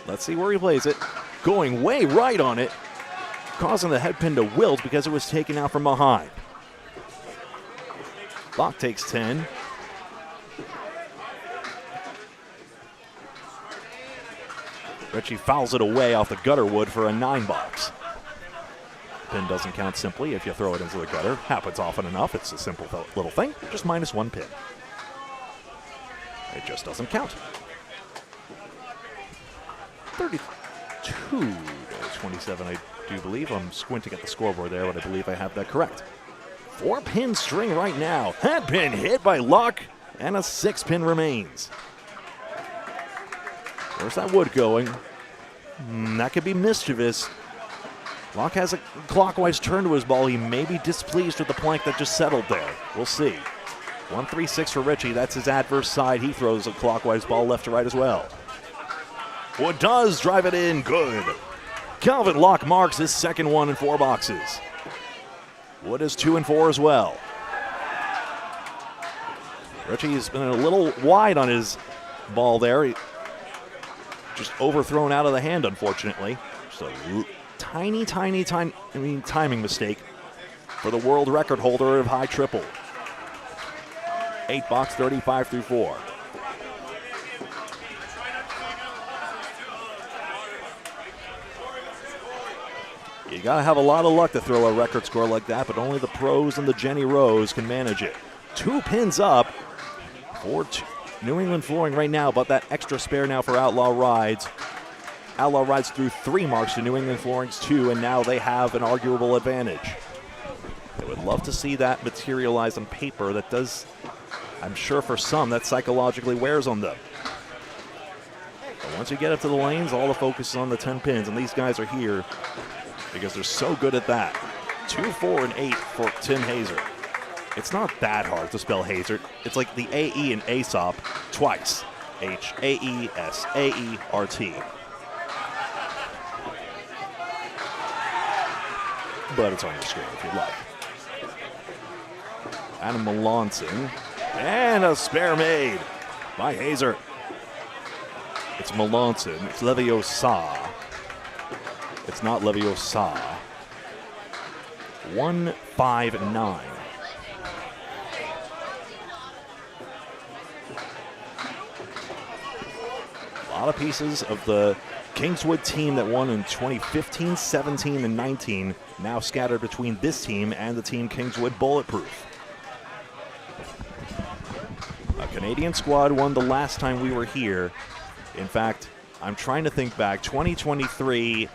Let's see where he plays it. Going way right on it, causing the head pin to wilt because it was taken out from behind. Bach takes 10. Ritchie fouls it away off the gutter wood for a 9 box. Pin doesn't count simply if you throw it into the gutter. Happens often enough. It's a simple little thing. Just -1 pin. It just doesn't count. 32-27, I do believe. I'm squinting at the scoreboard there, but I believe I have that correct. 4-pin string right now. Head pin hit by Locke, and a 6-pin remains. Where's that wood going? That could be mischievous. Locke has a clockwise turn to his ball. He may be displeased with the plank that just settled there. We'll see. 1-3-6 for Richie. That's his adverse side. He throws a clockwise ball left to right as well. Wood does drive it in. Good. Calvin Locke marks his second one in 4 boxes. Wood is 2 and 4 as well. Richie's been a little wide on his ball there. He just overthrown out of the hand, unfortunately. Just a tiny timing mistake for the world record holder of high triple. 8 box, 35 through 4. You gotta have a lot of luck to throw a record score like that, but only the pros and the Jenny Rose can manage it. 2 pins up for New England Flooring right now, but that extra spare now for Outlaw Rides. Outlaw Rides threw 3 marks to New England Flooring's 2, and now they have an arguable advantage. I would love to see that materialize on paper. That does, I'm sure for some, that psychologically wears on them. But once you get up to the lanes, all the focus is on the 10 pins, and these guys are here because they're so good at that. 2, 4, and 8 for Tim Hazert. It's not that hard to spell Hazert. It's like the A-E in Aesop twice. H-A-E-S-A-E-R-T. But it's on your screen if you'd like. Adam Melanson. And a spare made by Hazert. It's Melanson. It's Leviosa. It's not Leviosa. 1-5-9. A lot of pieces of the Kingswood team that won in 2015, 17, and 19 now scattered between this team and the team Kingswood Bulletproof. A Canadian squad won the last time we were here. In fact, I'm trying to think back. 2023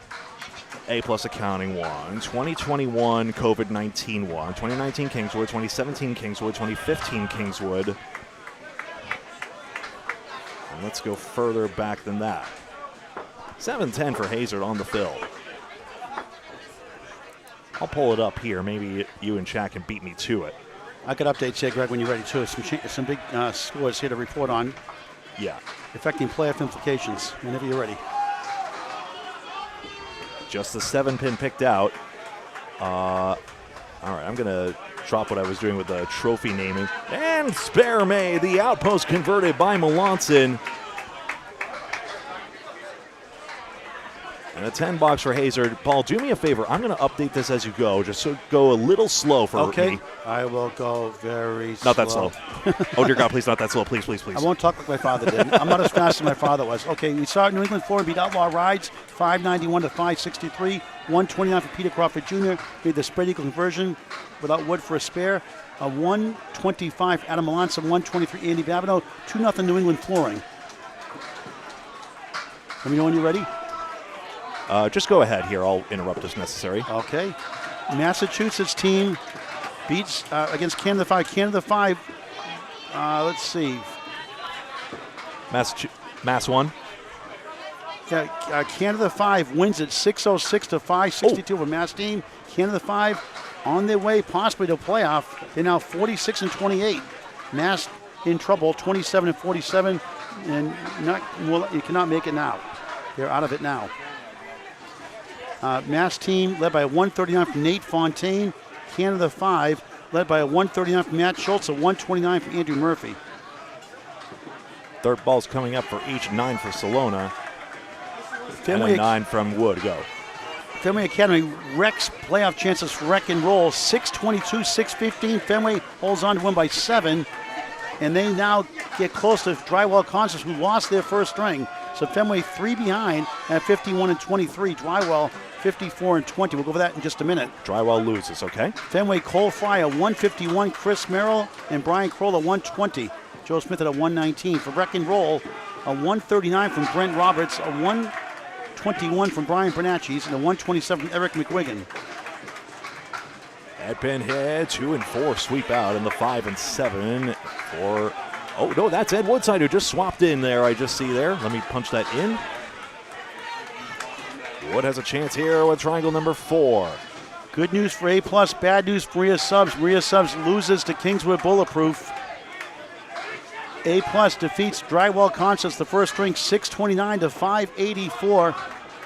A-plus accounting won. 2021 COVID-19 won. 2019 Kingswood. 2017 Kingswood. 2015 Kingswood. And let's go further back than that. 7-10 for Hazard on the fill. I'll pull it up here. Maybe you and Chad can beat me to it. I could update you, Greg, when you're ready too. Some big scores here to report on. Yeah. Affecting playoff implications whenever you're ready. Just the 7-pin picked out. All right, I'm going to drop what I was doing with the trophy naming. And spare May, the outpost converted by Melanson. And a 10 box for Hazard. Paul, do me a favor. I'm going to update this as you go, just so go a little slow for me. Okay, I will go very slow. Not that slow. Oh, dear God, please, not that slow. Please, please, please. I won't talk like my father did. I'm not as fast as my father was. Okay, we saw New England Flooring beat Outlaw Rides, 591 to 563. 129 for Peter Crawford Jr. Made the spread eagle conversion without Wood for a spare. A 125 Adam Melanson, 123 Andy Babineau. 2-0 New England Flooring. Let me know when you're ready. Just go ahead here. I'll interrupt as necessary. Okay. Massachusetts team beats against Canada 5. Canada 5, let's see. Mass 1. Yeah, Canada 5 wins at 606 to 562 over Mass team. Canada 5 on their way possibly to playoff. They're now 46 and 28. Mass in trouble, 27 and 47, and you cannot make it now. They're out of it now. Mass team led by a 139 from Nate Fontaine. Canada 5 led by a 139 from Matt Schultz, a 129 from Andrew Murphy. Third ball's coming up for each 9 for Salona. And a 9 from Wood. Go. Fenway Academy wrecks playoff chances for Wreck and Roll. 6:22, 6:15. Fenway holds on to win by 7. And they now get close to Drywall Concerts, who lost their first string. So Fenway 3 behind at 51 and 23. Drywall 54 and 20. We'll go over that in just a minute. Drywall loses, okay? Fenway Cole Fry a 151. Chris Merrill and Brian Kroll a 120. Joe Smith at a 119. For Wreck and Roll, a 139 from Brent Roberts, a 121 from Brian Bernacchis, and a 127 from Eric McWigan. At Pinhead, 2 and 4 sweep out, and the 5 and 7 for. Oh no, that's Ed Woodside who just swapped in there. I just see there. Let me punch that in. Wood has a chance here with triangle number 4. Good news for A+, bad news for Maria Subs. Maria Subs loses to Kingswood Bulletproof. A plus defeats Drywall Concepts, the first string, 629 to 584.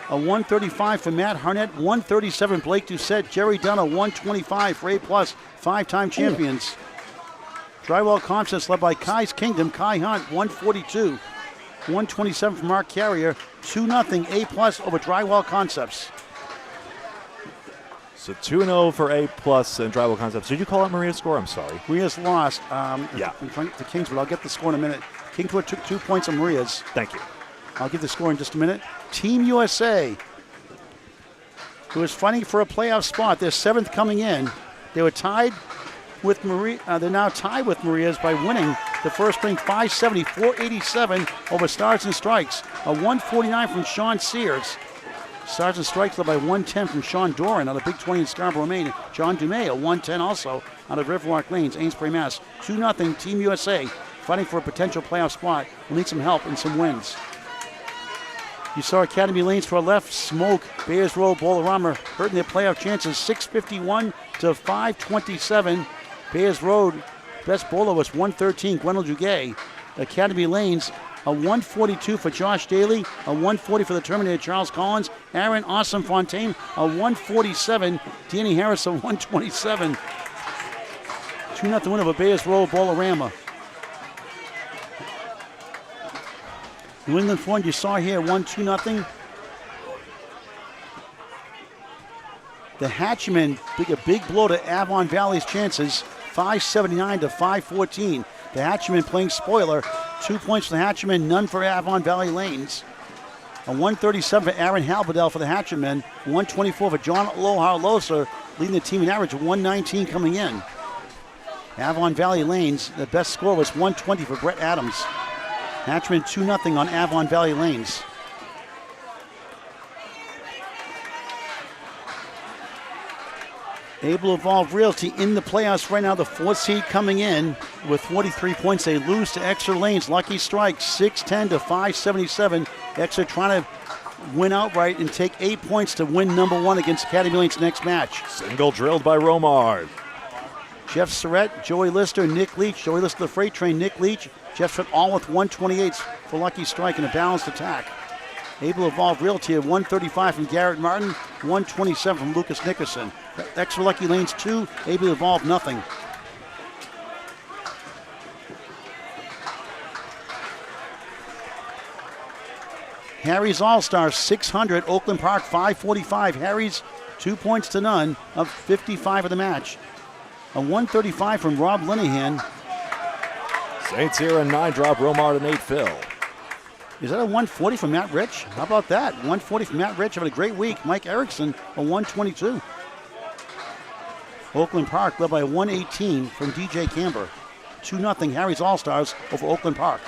A 135 for Matt Harnett, 137 Blake Doucette, Jerry Dunn, a 125 for A plus, 5-time champions. Drywall Concepts led by Kai's Kingdom, Kai Hunt, 142. 127 for Mark Carrier, 2-0 A plus over Drywall Concepts. So 2-0 for A plus and Drywall Concepts. Did you call out Maria's score? I'm sorry. Maria's lost. Yeah. In front of the Kingswood. I'll get the score in a minute. Kingswood took 2 points on Maria's. Thank you. I'll give the score in just a minute. Team USA, who is fighting for a playoff spot, they're 7th coming in. They were tied with Maria. They're now tied with Maria's by winning the first string 570, 487 over Stars and Strikes. A 149 from Sean Sears. Stars and Strikes led by 110 from Sean Doran out of Big 20 in Scarborough, Maine. John Dumais, a 110 also out of Riverwalk Lanes, Amesbury, Mass. 2-0 Team USA, fighting for a potential playoff spot. We'll need some help and some wins. You saw Academy Lanes to our left, Smoke, Bears Road, Bolorama hurting their playoff chances, 651 to 527. Bears Road, best bowler was 113, Gwendol Duguay. Academy Lanes, a 142 for Josh Daly, a 140 for the Terminator Charles Collins. Aaron Awesome Fontaine, a 147. Danny Harris, a 127. 2-0 win over Bears Road, Bolorama. New England Foreign, you saw here, 1-2-0. The Hatchman, a big blow to Avon Valley's chances, 579 to 514. The Hatchman playing spoiler, 2 points for the Hatchman, none for Avon Valley Lanes. A 137 for Aaron Halberdell for the Hatchman, 124 for John Lohar-Loser, leading the team in average of 119 coming in. Avon Valley Lanes, the best score was 120 for Brett Adams. Hatchman 2-0 on Avon Valley Lanes. Able Evolve Realty in the playoffs right now, the 4th seed coming in with 43 points. They lose to Exeter Lanes. Lucky Strike 610 to 577. Exeter trying to win outright and take 8 points to win number 1 against Academy Lanes next match. Single drilled by Romard. Jeff Surratt, Joey Lister, Nick Leach. Joey Lister, the freight train, Nick Leach. Jeff Surratt all with 128s for Lucky Strike and a balanced attack. Able Evolve Realty at 135 from Garrett Martin, 127 from Lucas Nickerson. Extra Lucky Lanes 2, Able Evolve nothing. Harry's All-Star 600, Oakland Park 545. Harry's 2 points to none of 55 of the match. A 135 from Rob Linehan. St. Cyr and 9 drop, Romard and 8 fill. Is that a 140 from Matt Rich? How about that? 140 from Matt Rich, having a great week. Mike Erickson, a 122. Oakland Park led by a 118 from DJ Camber. 2-0 Harry's All-Stars over Oakland Park.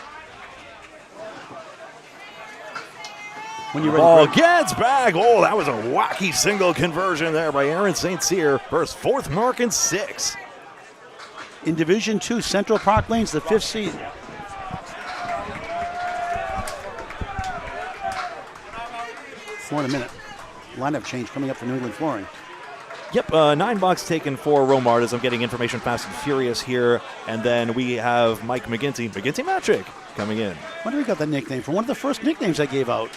When you're ready, Ball Greg. gets back. Oh, that was a wacky single conversion there by Aaron St. Cyr for his 4th mark in 6. In Division 2, Central Park Lanes, the 5th seed. More in a minute. Lineup change coming up for New England Flooring. Yep, $9 taken for Romard as I'm getting information fast and furious here. And then we have Mike McGinty Magic coming in. Where did we got that nickname from? One of the first nicknames I gave out.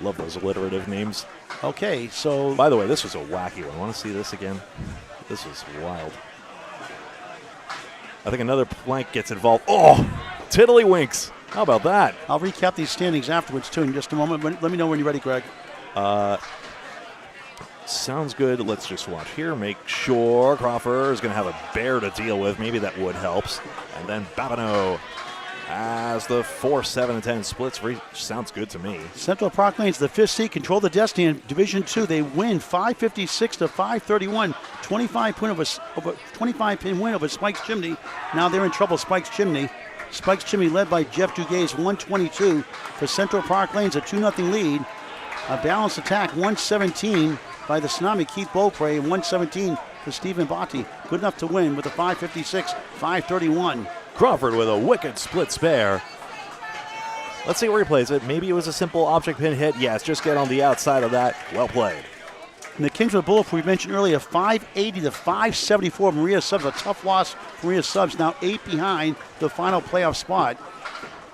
Love those alliterative names. Okay, so... By the way, this was a wacky one. Want to see this again? This was wild. I think another plank gets involved. Oh, tiddlywinks. How about that? I'll recap these standings afterwards, too, in just a moment. Let me know when you're ready, Greg. Sounds good. Let's just watch here. Make sure Crawford is going to have a bear to deal with. Maybe that would helps. And then Babineau as the 4, 7, and 10 splits. Sounds good to me. Central Park Lanes, the 5th seed, control the destiny in Division 2. They win 556 to 531. 25-pin win over Spike's Chimney. Now they're in trouble, Spike's Chimney. Spike's Chimney led by Jeff Duguay's 122 for Central Park Lanes, a 2-0 lead. A balanced attack, 117 by the Tsunami, Keith Beaupre, and 117 for Stephen Botti. Good enough to win with a 556, 531. Crawford with a wicked split spare. Let's see where he plays it. Maybe it was a simple object pin hit. Yes, just get on the outside of that. Well played. And the Kingswood Bulletproof, we mentioned earlier, 580 to 574. Maria Subs, a tough loss for Maria Subs, now 8 behind the final playoff spot.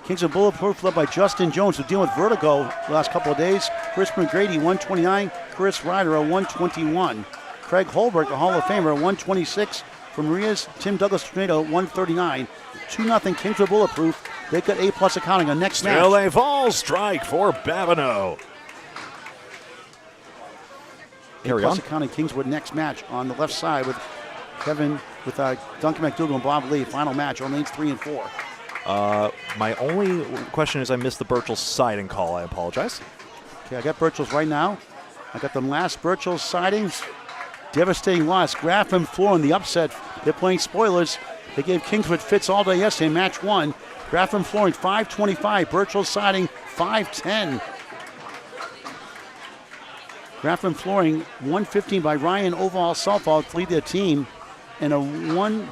Kingswood Bulletproof led by Justin Jones, who's dealing with vertigo the last couple of days. Chris McGrady, 129. Chris Ryder, a 121. Craig Holbert, the Hall of Famer, 126. For Maria's Tim Douglas Tornado, 139. 2-0 Kingswood Bulletproof. They've got A+ accounting on next match. Still a fall strike for Babineau. Carry on. Accounting Kingswood next match on the left side with Duncan MacDougall and Bob Lee. Final match on lanes 3 and 4. My only question is I missed the Birchall siding call. I apologize. Okay, I got Birchall's right now. I got them last Birchall's sidings. Devastating loss. Graf and Floor in the upset. They're playing spoilers. They gave Kingswood fits all day yesterday in match 1. Graf and Flooring 525. Birchall's siding 510. Graf and Flooring 115 by Ryan Oval Southall to lead their team. And a one.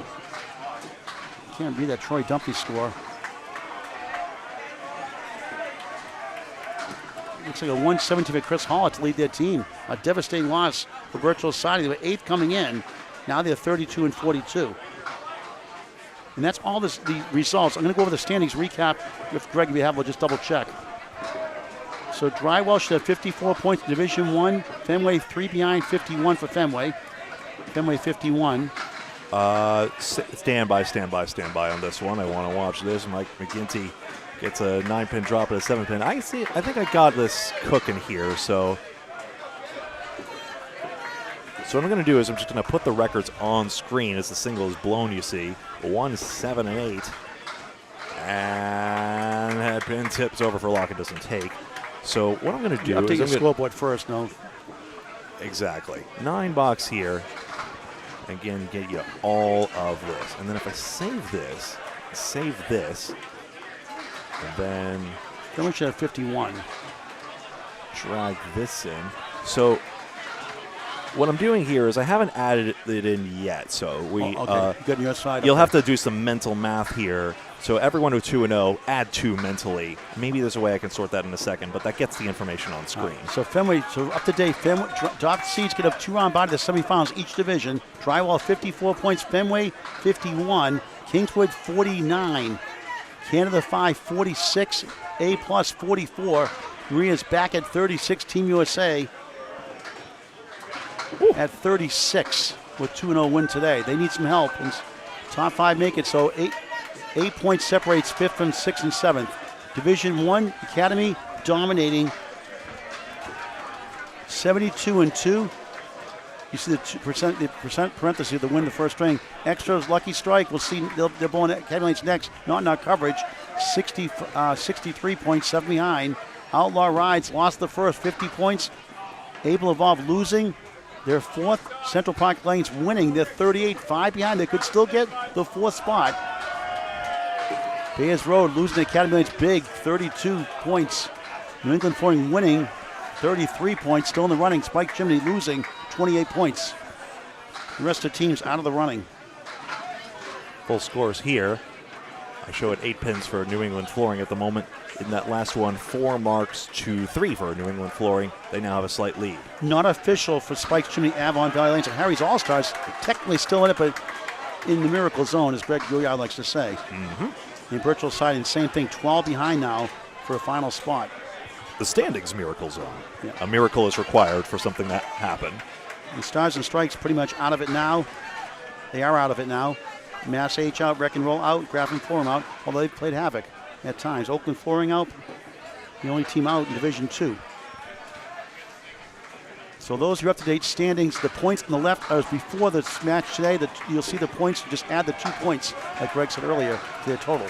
Can't read that Troy Dumpy score. Looks like a 117 for Chris Hall to lead their team. A devastating loss for Birchall's siding. They were 8th coming in. Now they're 32 and 42. And that's all the results. I'm going to go over the standings recap with Greg if you have. We'll just double check. So Drywell should have 54 points in Division 1. Fenway 3 behind, 51 for Fenway. Fenway 51. Stand by on this one. I want to watch this. Mike McGinty gets a 9-pin drop at a 7-pin. I think I got this cooking here. So what I'm going to do is I'm just going to put the records on screen as the single is blown, you see. 1, 7, and 8. And that pin tips over for lock. It doesn't take. So what I'm going to do is... Update your scoreboard first, no? Exactly. 9 box here. Again, get you all of this. And then if I save this, and then... Then we should have 51. Drag this in. So what I'm doing here is I haven't added it in yet. So we... okay. Good on your side. You'll have to do some mental math here. So everyone with 2 and 0, add 2 mentally. Maybe there's a way I can sort that in a second, but that gets the information on screen. Right. So Fenway, up to date, Fenway top seeds get a 2-round bye to the semifinals each division. Drywall 54 points, Fenway 51, Kingswood 49, Canada 5 46, A+ 44. Maria's back at 36, Team USA at 36 with 2-0 win today. They need some help. And top 5 make it, so 8 points separates 5th and 6th and 7th. Division 1, Academy dominating 72 and 2. You see the percent parenthesis of the win the first string. Extras, Lucky Strike. We'll see. They're blowing Academy Lanes next. Not in our coverage. 63 points, 7 behind. Outlaw Rides lost the first, 50 points. Able Evolve losing. They're 4th. Central Park Lanes winning. They're 38, 5 behind. They could still get the 4th spot. Bayers Road losing to Academy Lanes big, 32 points. New England Flooring winning, 33 points. Still in the running. Spike Chimney losing, 28 points. The rest of the teams out of the running. Full scores here. I show it 8 pins for New England Flooring at the moment. In that last one, 4 marks to 3 for New England Flooring. They now have a slight lead. Not official for Spike Chimney, Avon Valley Lanes, and Harry's All-Stars. Technically still in it, but in the miracle zone, as Greg Gouillart likes to say. Mm-hmm. In Birchall siding, same thing, 12 behind now for a final spot. The standings miracle zone. Yeah. A miracle is required for something that happened. The Stars and Strikes pretty much out of it now. They are out of it now. Mass H out, Wreck and Roll out, Graf and Flooring out, although they've played havoc at times. Oakland Flooring out, the only team out in Division 2. So those are up-to-date standings. The points on the left are before the match today. You'll see the points. Just add the 2 points, like Greg said earlier, to their total.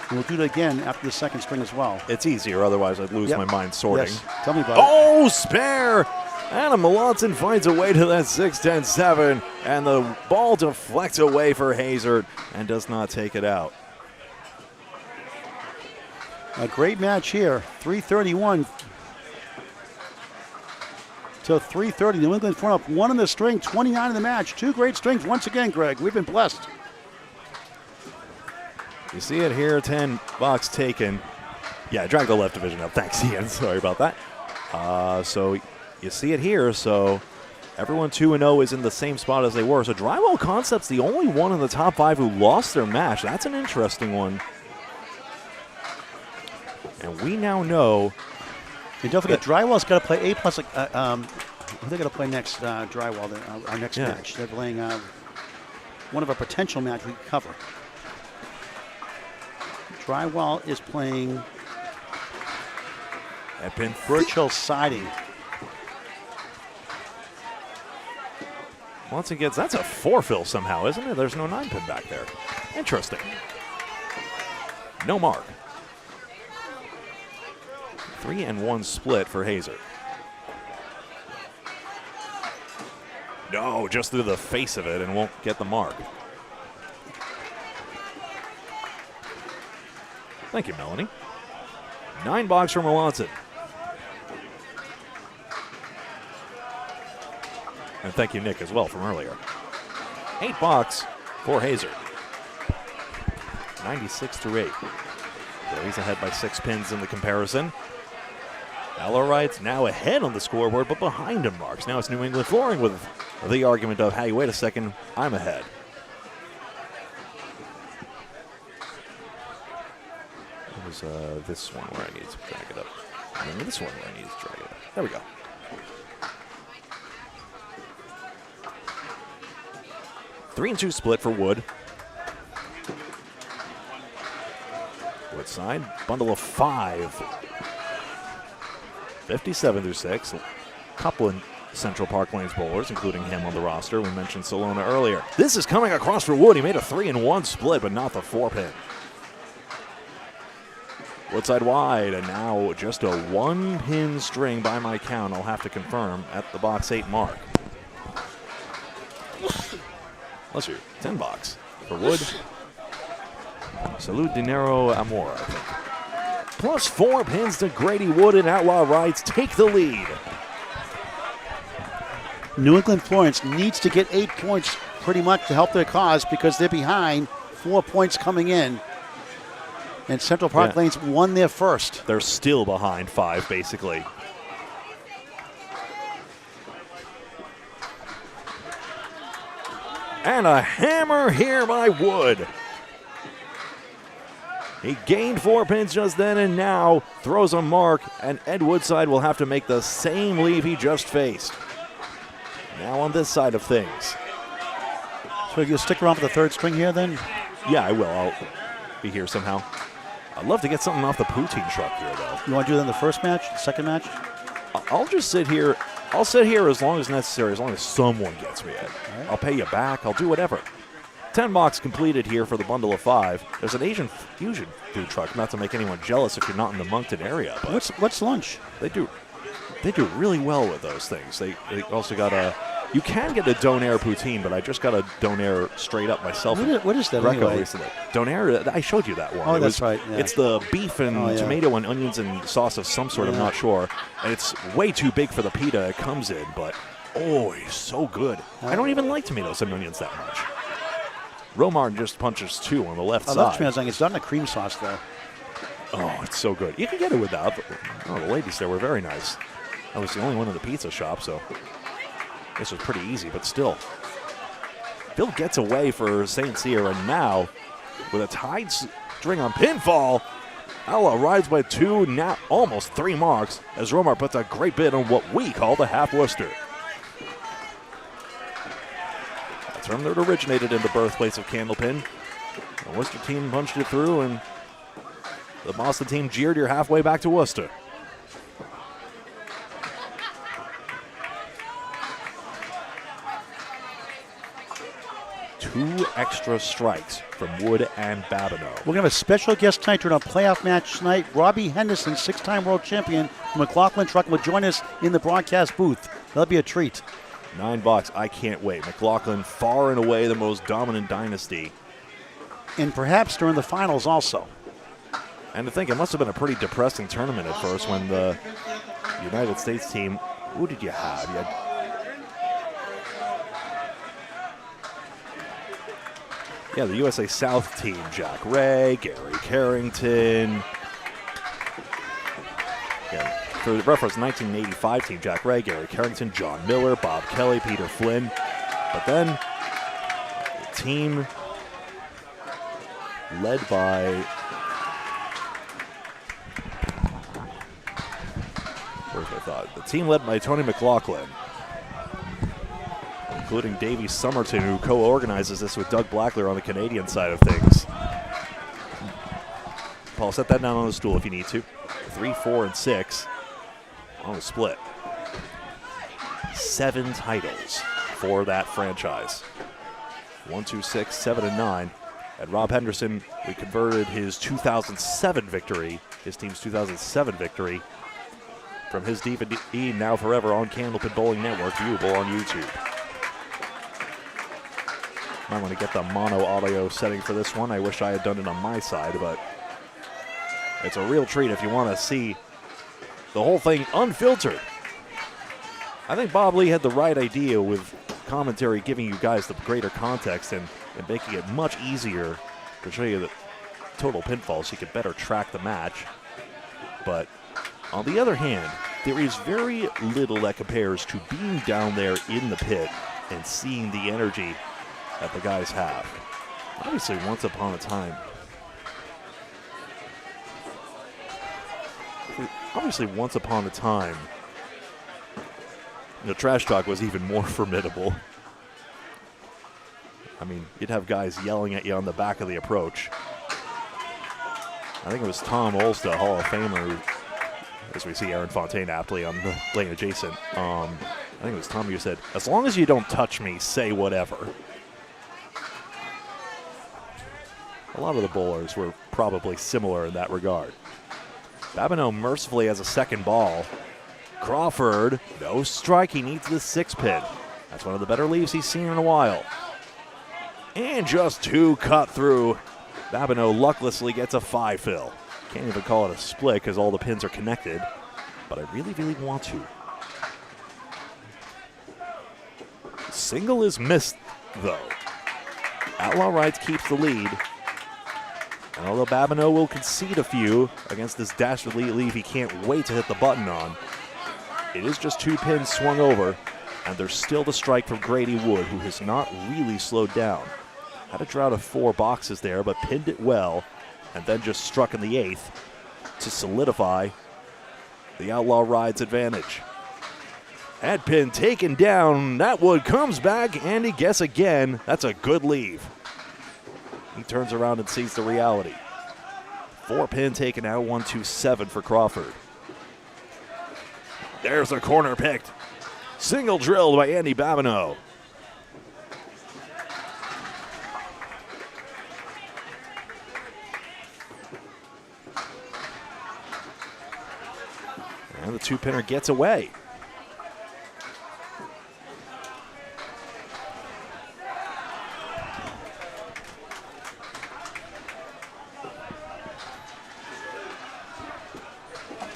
And we'll do it again after the second string as well. It's easier, otherwise I'd lose my mind sorting. Yes. Tell me about it. Spare! Adam Melanson finds a way to that 6-10-7, and the ball deflects away for Hazard and does not take it out. A great match here. 3:31 till 3:30. New England front up 1 in the string, 29 in the match. 2 great strings once again, Greg. We've been blessed. You see it here, 10 box taken. Yeah, drag the left division up. Thanks, Ian. Sorry about that. So you see it here. So Everyone 2-0 is in the same spot as they were. So Drywall Concepts, the only one in the top 5 who lost their match. That's an interesting one. And we now know. And don't forget, Drywall's got to play A+. Who they're going to play next? Drywall, our next match. They're playing one of our potential match we can cover. Drywall is playing Birch Hill Siding. Once again, that's a 4-fill somehow, isn't it? There's no 9-pin back there. Interesting. No mark. 3-1 split for Hazer. No, just through the face of it and won't get the mark. Thank you, Melanie. 9 box from Melanson. And thank you, Nick, as well from earlier. 8 box for Hazer. 96-8. So he's ahead by 6 pins in the comparison. Outlaw Rides now ahead on the scoreboard, but behind him marks. Now it's New England Flooring with the argument of, hey, wait a second, I'm ahead. It was this one where I need to drag it up. And this one where I need to drag it up. There we go. 3-2 split for Wood. Woodside, bundle of 5. 57-6. A couple of Central Park Lanes bowlers, including him on the roster. We mentioned Solona earlier. This is coming across for Wood. He made a 3-1 split, but not the 4-pin. Woodside wide, and now just a 1-pin string by my count. I'll have to confirm at the box 8 mark. Let's see, 10 box for Wood. Salud Dinero Amor, I think. Plus 4 pins to Grady Wood, and Outlaw Rides take the lead. New England Florence needs to get 8 points pretty much to help their cause because they're behind 4 points coming in. And Central Park Lanes won their first. They're still behind 5, basically. And a hammer here by Wood. He gained 4 pins just then and now throws a mark, and Ed Woodside will have to make the same leave he just faced. Now on this side of things. So you'll stick around for the 3rd string here then? Yeah, I will. I'll be here somehow. I'd love to get something off the poutine truck here, though. You want to do that in the first match, the second match? I'll just sit here. I'll sit here as long as necessary, as long as someone gets me in. Right. I'll pay you back. I'll do whatever. 10 box completed here for the bundle of 5. There's an Asian fusion food truck. Not to make anyone jealous if you're not in the Moncton area, but what's lunch? They do really well with those things. They also got a. You can get a Donair poutine, but I just got a Donair straight up myself. What is that anyway? Recently. Donair, I showed you that one. Oh, that's right. Yeah. It's the beef and tomato and onions and sauce of some sort. I'm not sure. And it's way too big for the pita it comes in, but he's so good. I don't even like tomatoes and onions that much. Romar just punches 2 on the left side. I love tomatoes and onions. It's not in a cream sauce, though. Oh, it's so good. You can get it without, but the ladies there were very nice. I was the only one in the pizza shop, so this was pretty easy, but still. Bill gets away for St. Cyr, and now, with a tied string on pinfall, Outlaw Rides by 2, now almost 3 marks, as Romar puts a great bid on what we call the half Worcester. A term that originated in the birthplace of Candlepin. The Worcester team punched it through, and the Boston team jeered your halfway back to Worcester. Two extra strikes from Wood and Babineau. We're going to have a special guest tonight during our playoff match tonight. Robbie Henderson, 6-time world champion from McLaughlin Trucking, will join us in the broadcast booth. That'll be a treat. 9 bucks. I can't wait. McLaughlin, far and away the most dominant dynasty. And perhaps during the finals also. And to think, it must have been a pretty depressing tournament at first when the United States team, who did you have? You had the USA South team, Jack Ray, Gary Carrington. for the reference 1985 team, Jack Ray, Gary Carrington, John Miller, Bob Kelly, Peter Flynn. But then the team led by the team led by Tony McLaughlin, including Davey Somerton, who co-organizes this with Doug Blackler on the Canadian side of things. Paul, set that down on the stool if you need to. 3, 4, and 6 on the split. 7 titles for that franchise. 1, 2, 6, 7, and 9. And Rob Henderson, we converted his 2007 victory, his team's 2007 victory, from his DVD Now Forever on Candlepin Bowling Network, viewable on YouTube. Might want to get the mono audio setting for this one. I wish I had done it on my side, but it's a real treat if you want to see the whole thing unfiltered. I think Bob Lee had the right idea with commentary, giving you guys the greater context and making it much easier to show you the total pinfall so you can better track the match. But on the other hand, there is very little that compares to being down there in the pit and seeing the energy that the guys have. Obviously, once upon a time, the trash talk was even more formidable. I mean, you'd have guys yelling at you on the back of the approach. I think it was Tom Olsta, Hall of Famer, who, as we see Aaron Fontaine aptly on the lane adjacent. I think it was Tom who said, "As long as you don't touch me, say whatever." A lot of the bowlers were probably similar in that regard. Babineau mercifully has a second ball. Crawford, no strike. He needs the 6-pin. That's one of the better leaves he's seen in a while. And just 2 cut through. Babineau lucklessly gets a 5-fill. Can't even call it a split because all the pins are connected, but I really, really want to. Single is missed, though. Outlaw Rides keeps the lead. And although Babineau will concede a few against this dastardly leave he can't wait to hit the button on, it is just 2 pins swung over, and there's still the strike from Grady Wood, who has not really slowed down. Had a drought of 4 boxes there, but pinned it well, and then just struck in the 8th to solidify the Outlaw Rides advantage. That pin taken down. That Wood comes back, and he gets again. That's a good leave. He turns around and sees the reality. 4 pin taken out, 1, 2, 7 for Crawford. There's a corner picked. Single drilled by Andy Babineau. And the 2-pinner gets away.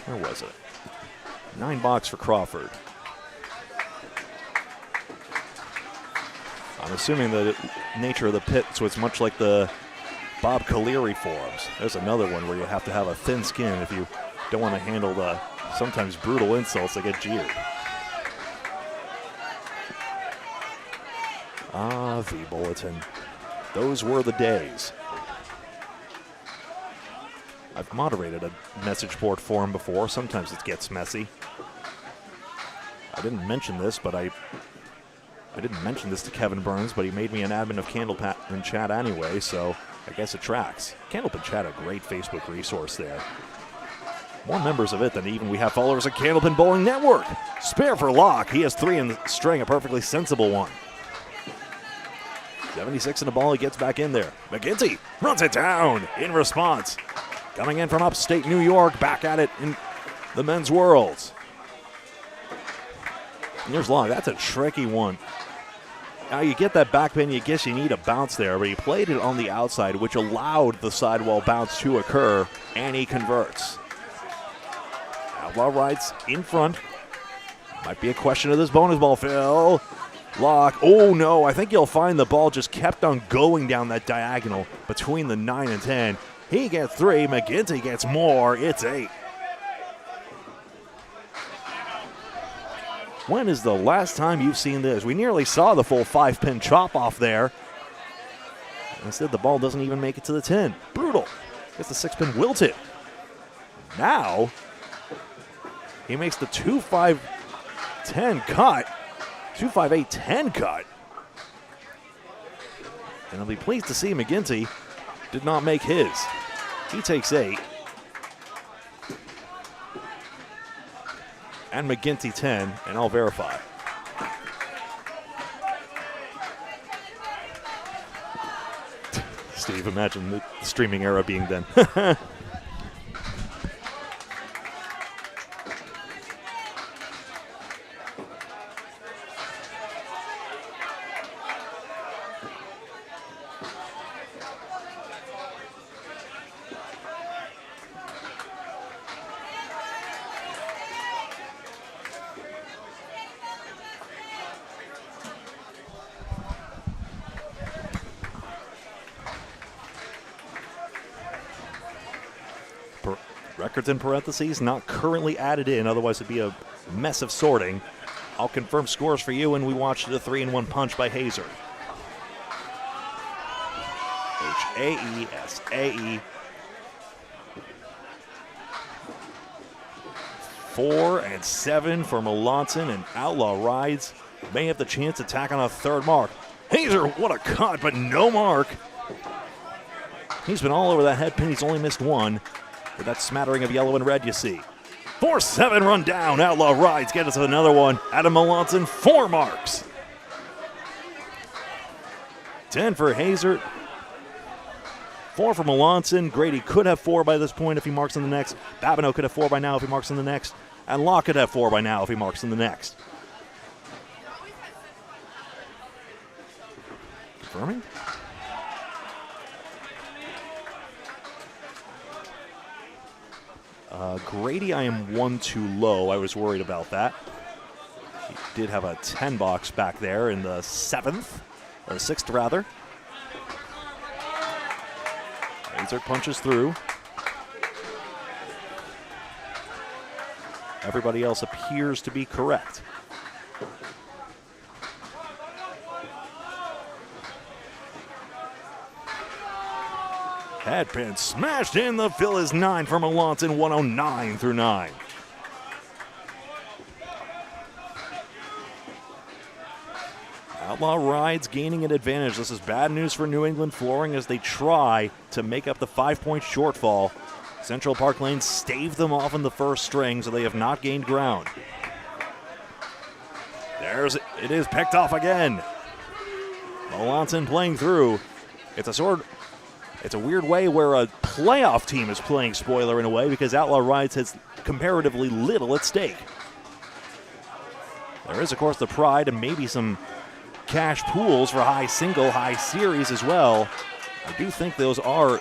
Where was it? 9 box for Crawford. I'm assuming the nature of the pit, so it's much like the Bob Caleri forms. There's another one where you have to have a thin skin if you don't want to handle the sometimes brutal insults that get jeered. Ah, V-Bulletin. Those were the days. I've moderated a message board forum before. Sometimes it gets messy. I didn't mention this, but I didn't mention this to Kevin Burns, but he made me an admin of Candlepin Chat anyway, so I guess it tracks. Candlepin Chat, a great Facebook resource there. More members of it than even we have followers at Candlepin Bowling Network. Spare for Locke. He has 3 in the string, a perfectly sensible one. 76 in the ball, he gets back in there. McGinty runs it down in response. Coming in from upstate New York, back at it in the men's worlds. And there's Long. That's a tricky one. Now you get that back pin, you guess you need a bounce there, but he played it on the outside, which allowed the sidewall bounce to occur, and he converts. Outlaw Rides in front. Might be a question of this bonus ball, Phil. Locke. Oh, no. I think you'll find the ball just kept on going down that diagonal between the 9 and 10. He gets 3. McGinty gets more. It's 8. When is the last time you've seen this? We nearly saw the full 5-pin chop off there. Instead, the ball doesn't even make it to the 10. Brutal. Gets the 6-pin wilted. Now, he makes the 2-5-10 cut. 2-5-8-10 cut. And I'll be pleased to see McGinty did not make his. He takes 8. And McGinty 10, and I'll verify. Steve, imagine the streaming era being done. Records in parentheses, not currently added in, otherwise it'd be a mess of sorting. I'll confirm scores for you when we watch the 3-in-1 punch by Hazer. Haese. 4 and 7 for Moncton, and Outlaw Rides may have the chance to tack on a third mark. Hazer, what a cut, but no mark. He's been all over that head pin. He's only missed one. With that smattering of yellow and red you see. 4-7 run down. Outlaw Rides get us another one. Adam Moncton, 4 marks. 10 for Hazer. 4 for Moncton. Grady could have 4 by this point if he marks in the next. Babineau could have 4 by now if he marks in the next. And Locke could have 4 by now if he marks in the next. Confirming? Grady, I am 1 too low. I was worried about that. He did have a 10 box back there in the 7th, or 6th rather. Hazer punches through. Everybody else appears to be correct. Headpin smashed in. The fill is 9 for Moncton, 109 through 9. Outlaw Rides gaining an advantage. This is bad news for New England Flooring as they try to make up the 5-point shortfall. Central Park Lane staved them off in the first string, so they have not gained ground. It is picked off again. Moncton playing through. It's a weird way where a playoff team is playing spoiler in a way because Outlaw Rides has comparatively little at stake. There is, of course, the pride and maybe some cash pools for high single, high series as well. I do think those are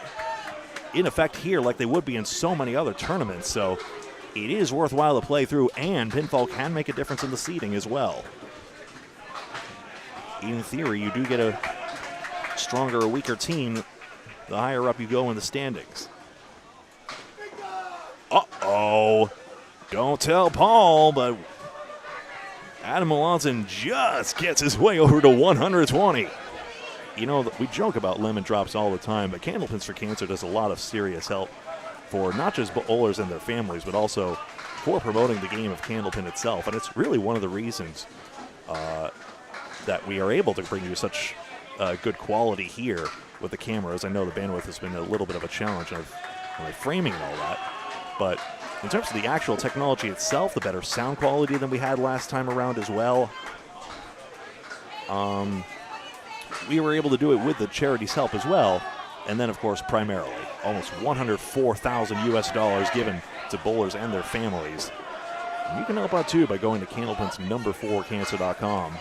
in effect here like they would be in so many other tournaments, so it is worthwhile to play through, and pinfall can make a difference in the seeding as well. In theory, you do get a stronger or weaker team the higher up you go in the standings. Uh-oh. Don't tell Paul, but Adam Moncton just gets his way over to 120. You know, we joke about lemon drops all the time, but Candlepins for Cancer does a lot of serious help for not just bowlers and their families, but also for promoting the game of Candlepin itself. And it's really one of the reasons that we are able to bring you such good quality here with the cameras. I know the bandwidth has been a little bit of a challenge of framing and all that, but in terms of the actual technology itself, the better sound quality than we had last time around as well, we were able to do it with the charity's help as well, and then of course primarily almost $104,000 US given to bowlers and their families. And you can help out too by going to Candlepin's #4cancer.com.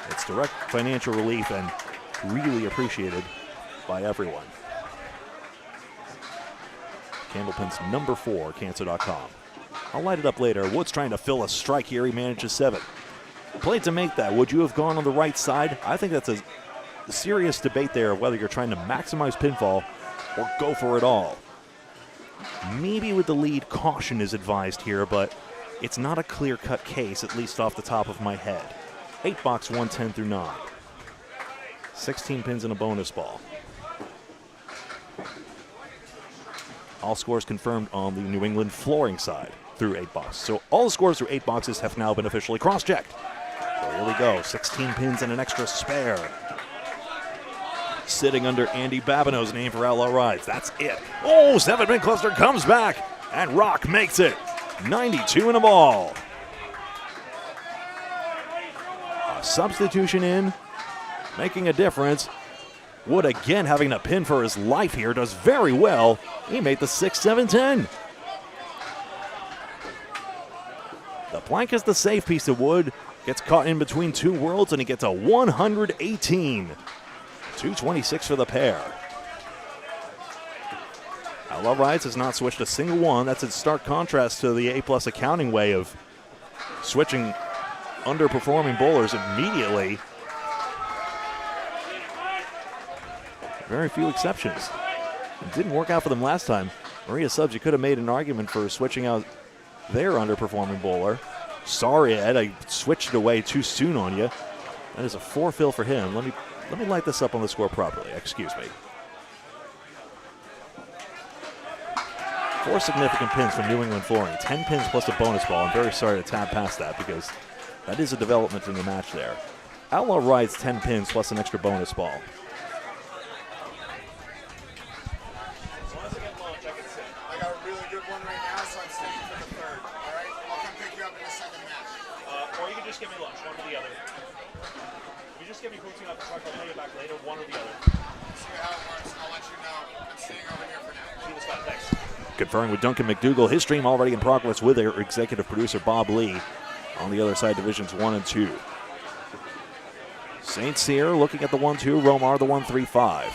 It's direct financial relief and really appreciated by everyone. Candlepin's #4cancer.com. I'll light it up later. Wood's trying to fill a strike here. He manages 7. Played to make that. Would you have gone on the right side? I think that's a serious debate there of whether you're trying to maximize pinfall or go for it all. Maybe with the lead, caution is advised here, but It's not a clear-cut case, at least off the top of my head. 8-box, 110 through 9. 16 pins and a bonus ball. All scores confirmed on the New England flooring side through 8 boxes. So all the scores through 8 boxes have now been officially cross-checked. So here we go, 16 pins and an extra spare. Sitting under Andy Babineau's name for Outlaw Rides. That's it. Oh, 7-pin cluster comes back, and Rock makes it. 92 in a ball. A substitution in, making a difference. Wood again having a pin for his life here, does very well. He made the 6-7-10. The plank is the safe piece of Wood. Gets caught in between two worlds, and he gets a 118. 226 for the pair. Outlaw Rides has not switched a single one. That's in stark contrast to the A-plus accounting way of switching underperforming bowlers immediately. Very few exceptions. It didn't work out for them last time. Maria Subs, you could have made an argument for switching out their underperforming bowler. Sorry, Ed, I switched it away too soon on you. That is a 4 fill for him. Let me light this up on the score properly. Excuse me. 4 significant pins from New England flooring. 10 pins plus a bonus ball. I'm very sorry to tab past that because that is a development in the match there. Outlaw Rides 10 pins plus an extra bonus ball. Give me lunch, one or the other. If you just give me protein off the truck, I'll pay you back later, one or the other. See how it works. I'll let you know. I'm staying over here for now. See you this time. Thanks. Conferring with Duncan MacDougall, his stream already in progress with their executive producer Bob Lee. On the other side, divisions 1 and 2. St. Cyr looking at the 1-2, Romar the 1-3-5.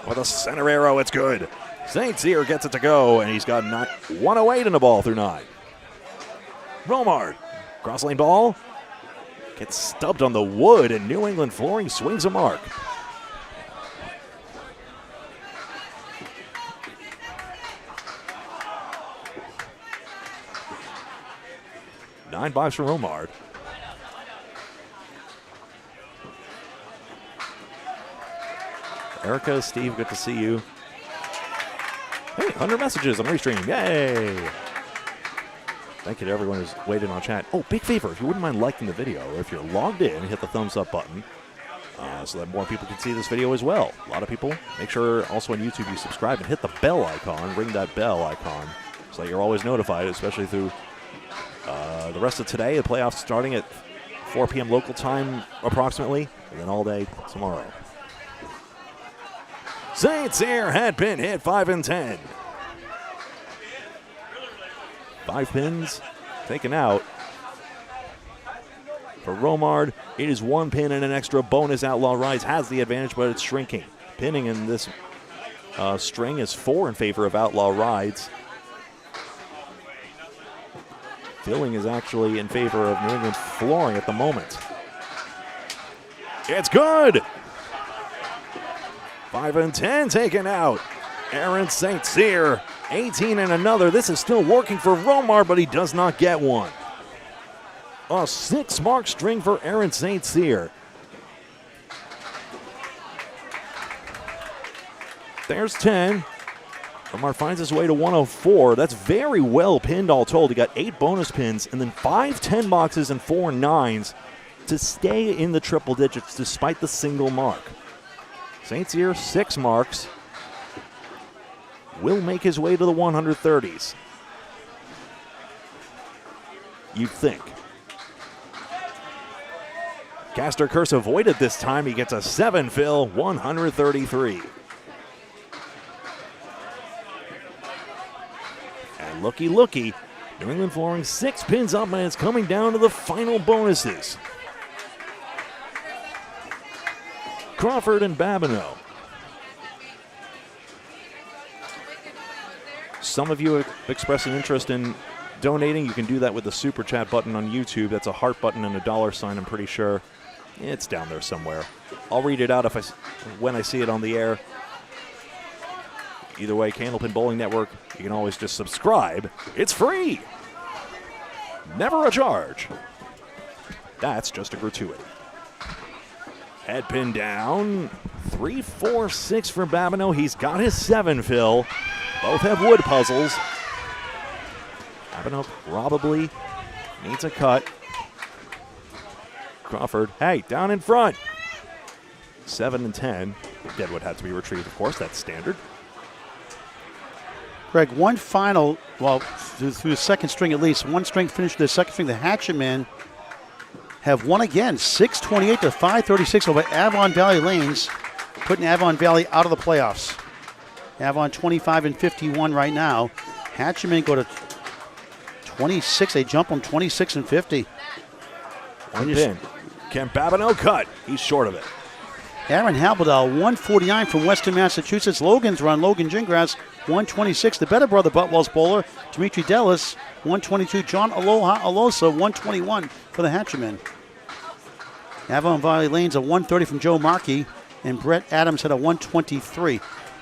With a center arrow, it's good. St. Cyr gets it to go, and he's got 108 in the ball through 9. Romar, cross lane ball, gets stubbed on the wood, and New England flooring swings a mark. Nine box for Romar. Erica, Steve, good to see you. Hey, 100 messages on Restream. Yay! Thank you to everyone who's waited on chat. Oh, big favor, if you wouldn't mind liking the video, or if you're logged in, hit the thumbs up button so that more people can see this video as well. A lot of people. Make sure also on YouTube you subscribe and hit the bell icon, ring that bell icon, so that you're always notified, especially through the rest of today. The playoffs starting at 4 p.m. local time approximately, and then all day tomorrow. St. Cyr had been hit 5 and 10. 5 pins taken out. For Romard, it is 1 pin and an extra bonus. Outlaw Rides has the advantage, but it's shrinking. Pinning in this string is 4 in favor of Outlaw Rides. Filling is actually in favor of New England flooring at the moment. It's good! 5 and 10 taken out. Aaron St. Cyr, 18 and another. This is still working for Romar, but he does not get one. A 6-mark string for Aaron St. Cyr. There's 10. Romar finds his way to 104. That's very well pinned all told. He got 8 bonus pins and then 5 10 boxes and 4 9s to stay in the triple digits despite the single mark. St. Cyr, 6 marks, will make his way to the 130s. You'd think. Caster curse avoided this time. He gets a 7 fill, 133. And looky, looky, New England flooring 6 pins up, and it's coming down to the final bonuses. Crawford and Babineau. Some of you have expressed an interest in donating. You can do that with the super chat button on YouTube. That's a heart button and a $sign, I'm pretty sure. It's down there somewhere. I'll read it out when I see it on the air. Either way, Candlepin Bowling Network, you can always just subscribe. It's free. Never a charge. That's just a gratuity. Head pin down. 3, 4, 6 for Babineau. He's got his 7 fill. Both have wood puzzles. Babineau probably needs a cut. Crawford, hey, down in front. 7 and 10. Deadwood had to be retrieved, of course. That's standard. Greg, one final, well, through the second string at least, one string finished the second string. The Hatchetmen have won again, 628 to 536 over Avon Valley Lanes, putting Avon Valley out of the playoffs. Avon 25 and 51 right now. Hatchetmen go to 26. They jump them 26 and 50. One pin. Can Babineau cut? He's short of it. Aaron Halberdahl, 149 from Western Massachusetts. Logan's run, Logan Gingras, 126. The better brother Butwell's bowler, Dimitri Dellis, 122. John Aloha Alosa, 121 for the Hatchetmen. Avon Valley Lanes, a 130 from Joe Markey, and Brett Adams had a 123.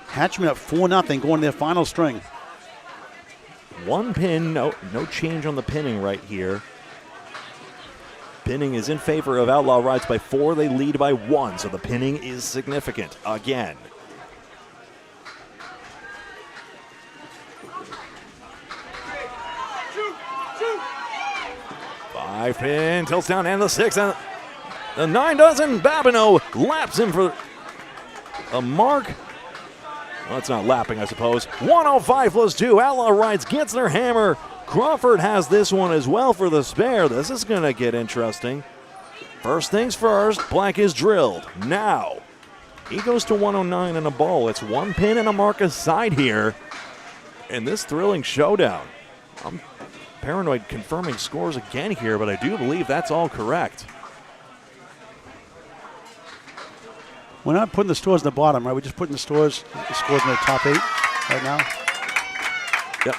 Hatchetmen up 4-0 going to their final string. One pin, no change on the pinning right here. Pinning is in favor of Outlaw Rides by 4. They lead by 1, so the pinning is significant again. Five pin, tilts down, and the 6. And the 9 doesn't. Babineau laps him for a mark. Well, that's not lapping, I suppose. 105 plus 2. Outlaw Rides gets their hammer. Crawford has this one as well for the spare. This is going to get interesting. First things first, black is drilled. Now, he goes to 109 and a bowl. It's one pin and a mark aside here in this thrilling showdown. I'm paranoid confirming scores again here, but I do believe that's all correct. We're not putting the scores in the bottom, right? We're just putting the scores in the top 8 right now. Yep.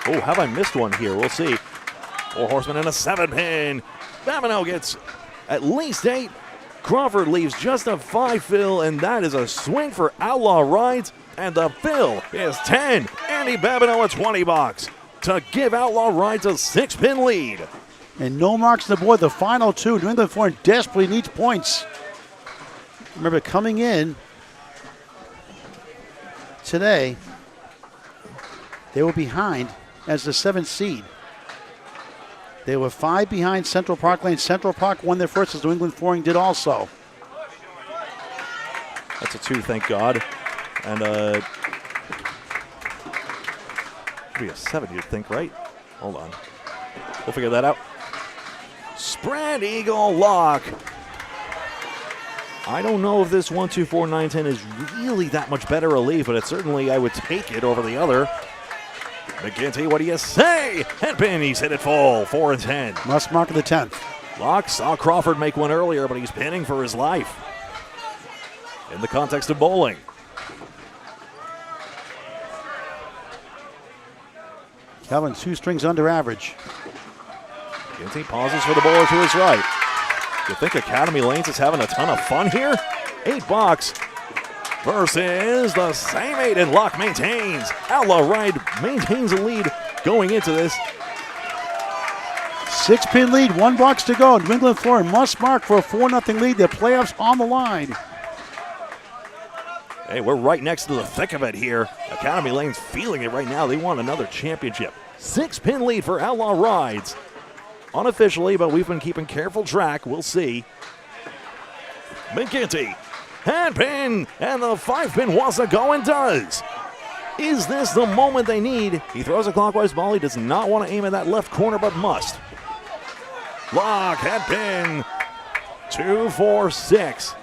Oh, have I missed one here? We'll see. 4 horsemen and a 7 pin. Babineau gets at least 8. Crawford leaves just a 5 fill, and that is a swing for Outlaw Rides. And the fill is 10. Andy Babineau at $20 to give Outlaw Rides a 6-pin lead. And no marks on the board. The final 2. New England Foreign desperately needs points. Remember, coming in today, they were behind as the 7th seed. They were 5 behind Central Park Lane. Central Park won their first, as New England Flooring did also. That's a 2, thank God. And should be a 7, you'd think, right? Hold on. We'll figure that out. Spread eagle lock. I don't know if this 1, 2, 4, 9, 10 is really that much better a lead, but it certainly, I would take it over the other. McGinty, what do you say? Headpin, he's hit it full, 4 and 10. Must mark of the 10th. Locke saw Crawford make one earlier, but he's pinning for his life in the context of bowling. Kevin, 2 strings under average. McGinty pauses for the bowler to his right. You think Academy Lanes is having a ton of fun here? $8 versus the same 8, and Locke maintains. Outlaw Ride maintains a lead going into this. 6-pin lead, $1 to go. New England Flooring must mark for a 4-0 lead. Their playoffs on the line. Hey, we're right next to the thick of it here. Academy Lane's feeling it right now. They want another championship. 6-pin lead for Outlaw Rides. Unofficially, but we've been keeping careful track. We'll see. McGinty, handpin, and the 5-pin Wassa go and does. Is this the moment they need? He throws a clockwise ball. He does not want to aim at that left corner, but must. Lock, handpin, 2, 4, 6.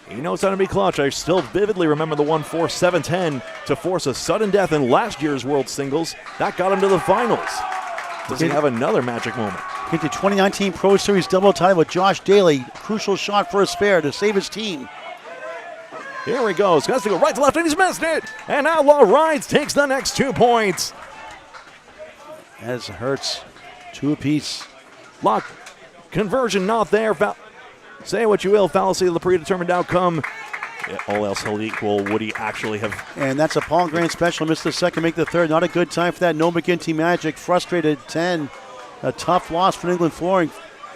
He knows how to be clutch. I still vividly remember the 1, 4, 7, 10 to force a sudden death in last year's World Singles. That got him to the finals. Does he have another magic moment? Get the 2019 Pro Series double tie with Josh Daly. Crucial shot for a spare to save his team. Here he goes. Has to go right to left, and he's missed it. And Outlaw Rides takes the next 2 points. As hurts. 2 apiece. Lock conversion not there. Say what you will. Fallacy of the predetermined outcome. all else held equal, would he actually have? And that's a Paul Grant special. Missed the second, make the third. Not a good time for that. No McGinty Magic. Frustrated 10. A tough loss for New England Flooring.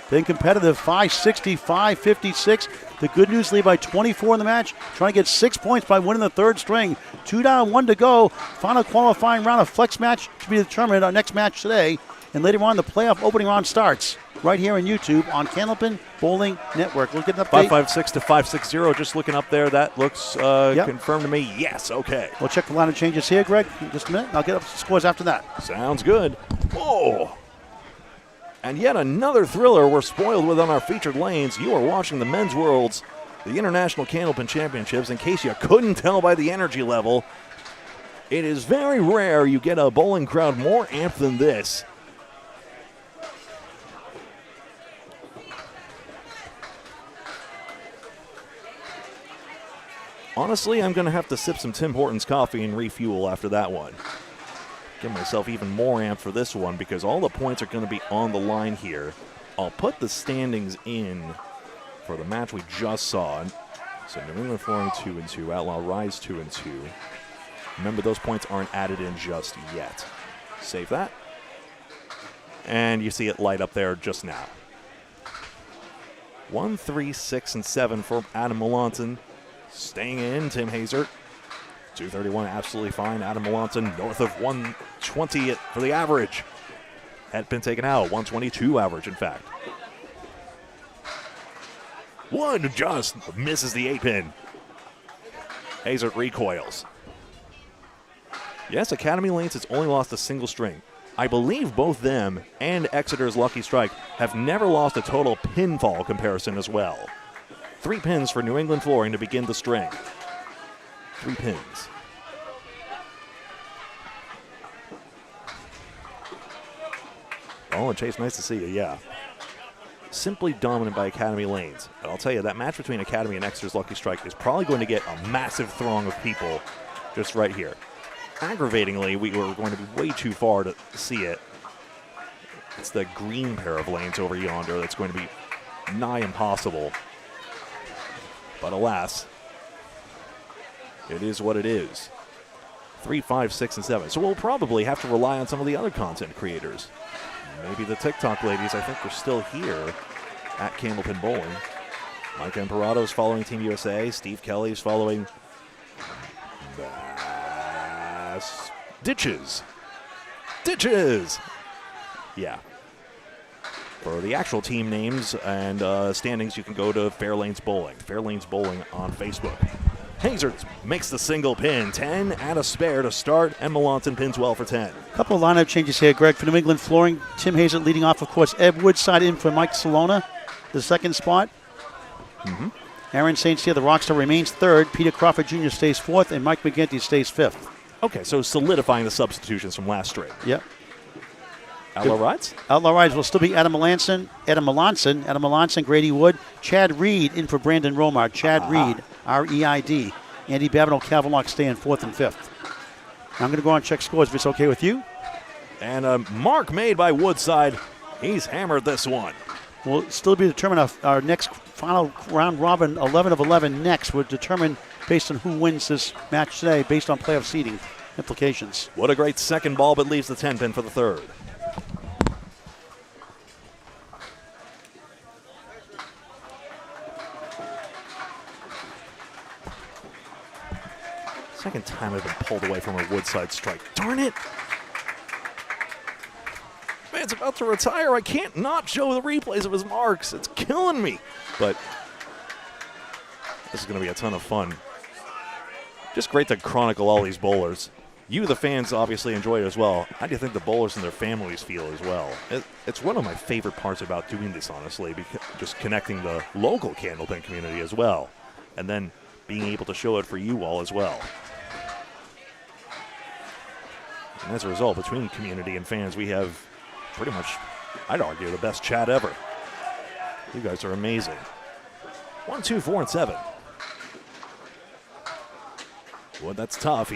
Then competitive 560, 556. The Good News lead by 24 in the match. Trying to get 6 points by winning the third string. 2 down, 1 to go. Final qualifying round of flex match to be determined. Our next match today. And later on, the playoff opening round starts right here on YouTube on Candlepin Bowling Network. We'll get an update. 556 to 560. Just looking up there, that looks confirmed to me. Yes, okay. We'll check the line of changes here, Greg, in just a minute. I'll get up the scores after that. Sounds good. Whoa. And yet another thriller we're spoiled with on our featured lanes. You are watching the Men's Worlds, the International Candlepin Championships. In case you couldn't tell by the energy level, it is very rare you get a bowling crowd more amped than this. Honestly, I'm going to have to sip some Tim Hortons coffee and refuel after that one. Get myself even more amped for this one because all the points are going to be on the line here. I'll put the standings in for the match we just saw. So New England Flooring 2-2, Outlaw Rides 2-2. Remember, those points aren't added in just yet. Save that. And you see it light up there just now. 1, 3, 6, and 7 for Adam Melanson. Staying in, Tim Hazert. 231, absolutely fine. Adam Melanson north of 120 for the average. Had been taken out, 122 average, in fact. One just misses the 8-pin. Hazard recoils. Yes, Academy Lanes has only lost a single string. I believe both them and Exeter's Lucky Strike have never lost a total pinfall comparison as well. 3 pins for New England Flooring to begin the string. 3 pins. Oh, and Chase, nice to see you, yeah. Simply dominant by Academy Lanes. And I'll tell you, that match between Academy and Exeter's Lucky Strike is probably going to get a massive throng of people just right here. Aggravatingly, we were going to be way too far to see it. It's the green pair of lanes over yonder that's going to be nigh impossible. But alas, it is what it is. 3, 5, 6, and 7. So we'll probably have to rely on some of the other content creators. Maybe the TikTok ladies, I think, are still here at Candlepin Bowling. Mike Imperato is following Team USA. Steve Kelly is following Ditches. Yeah. For the actual team names and standings, you can go to Fairlanes Bowling. Fairlanes Bowling on Facebook. Hazard makes the single pin. 10 and a spare to start, and Melanson pins well for 10. A couple of lineup changes here, Greg. For New England Flooring, Tim Hazard leading off, of course. Ed Woodside in for Mike Salona, the second spot. Aaron St. Cyr, the Rockstar, remains third. Peter Crawford Jr. stays fourth, and Mike McGinty stays fifth. Okay, so solidifying the substitutions from last string. Yep. Outlaw Rides? Outlaw Rides will still be Adam Melanson, Grady Wood, Chad Reed in for Brandon Romar. Chad Reed, R-E-I-D. Andy Babineau, Cavallock stay in fourth and fifth. Now I'm going to go on and check scores if it's okay with you. And a mark made by Woodside. He's hammered this one. Will still be determined. Our next final round robin, 11 of 11 next, will determine based on who wins this match today, based on playoff seeding implications. What a great second ball, but leaves the 10 pin for the third. Second time I've been pulled away from a Woodside strike. Darn it! Man's about to retire. I can't not show the replays of his marks. It's killing me. But this is going to be a ton of fun. Just great to chronicle all these bowlers. You, the fans, obviously enjoy it as well. How do you think the bowlers and their families feel as well? It's one of my favorite parts about doing this, honestly, because just connecting the local Candlepin community as well. And then being able to show it for you all as well. And as a result, between community and fans, we have pretty much, I'd argue, the best chat ever. You guys are amazing. 1, 2, 4, and 7. Well, that's tough.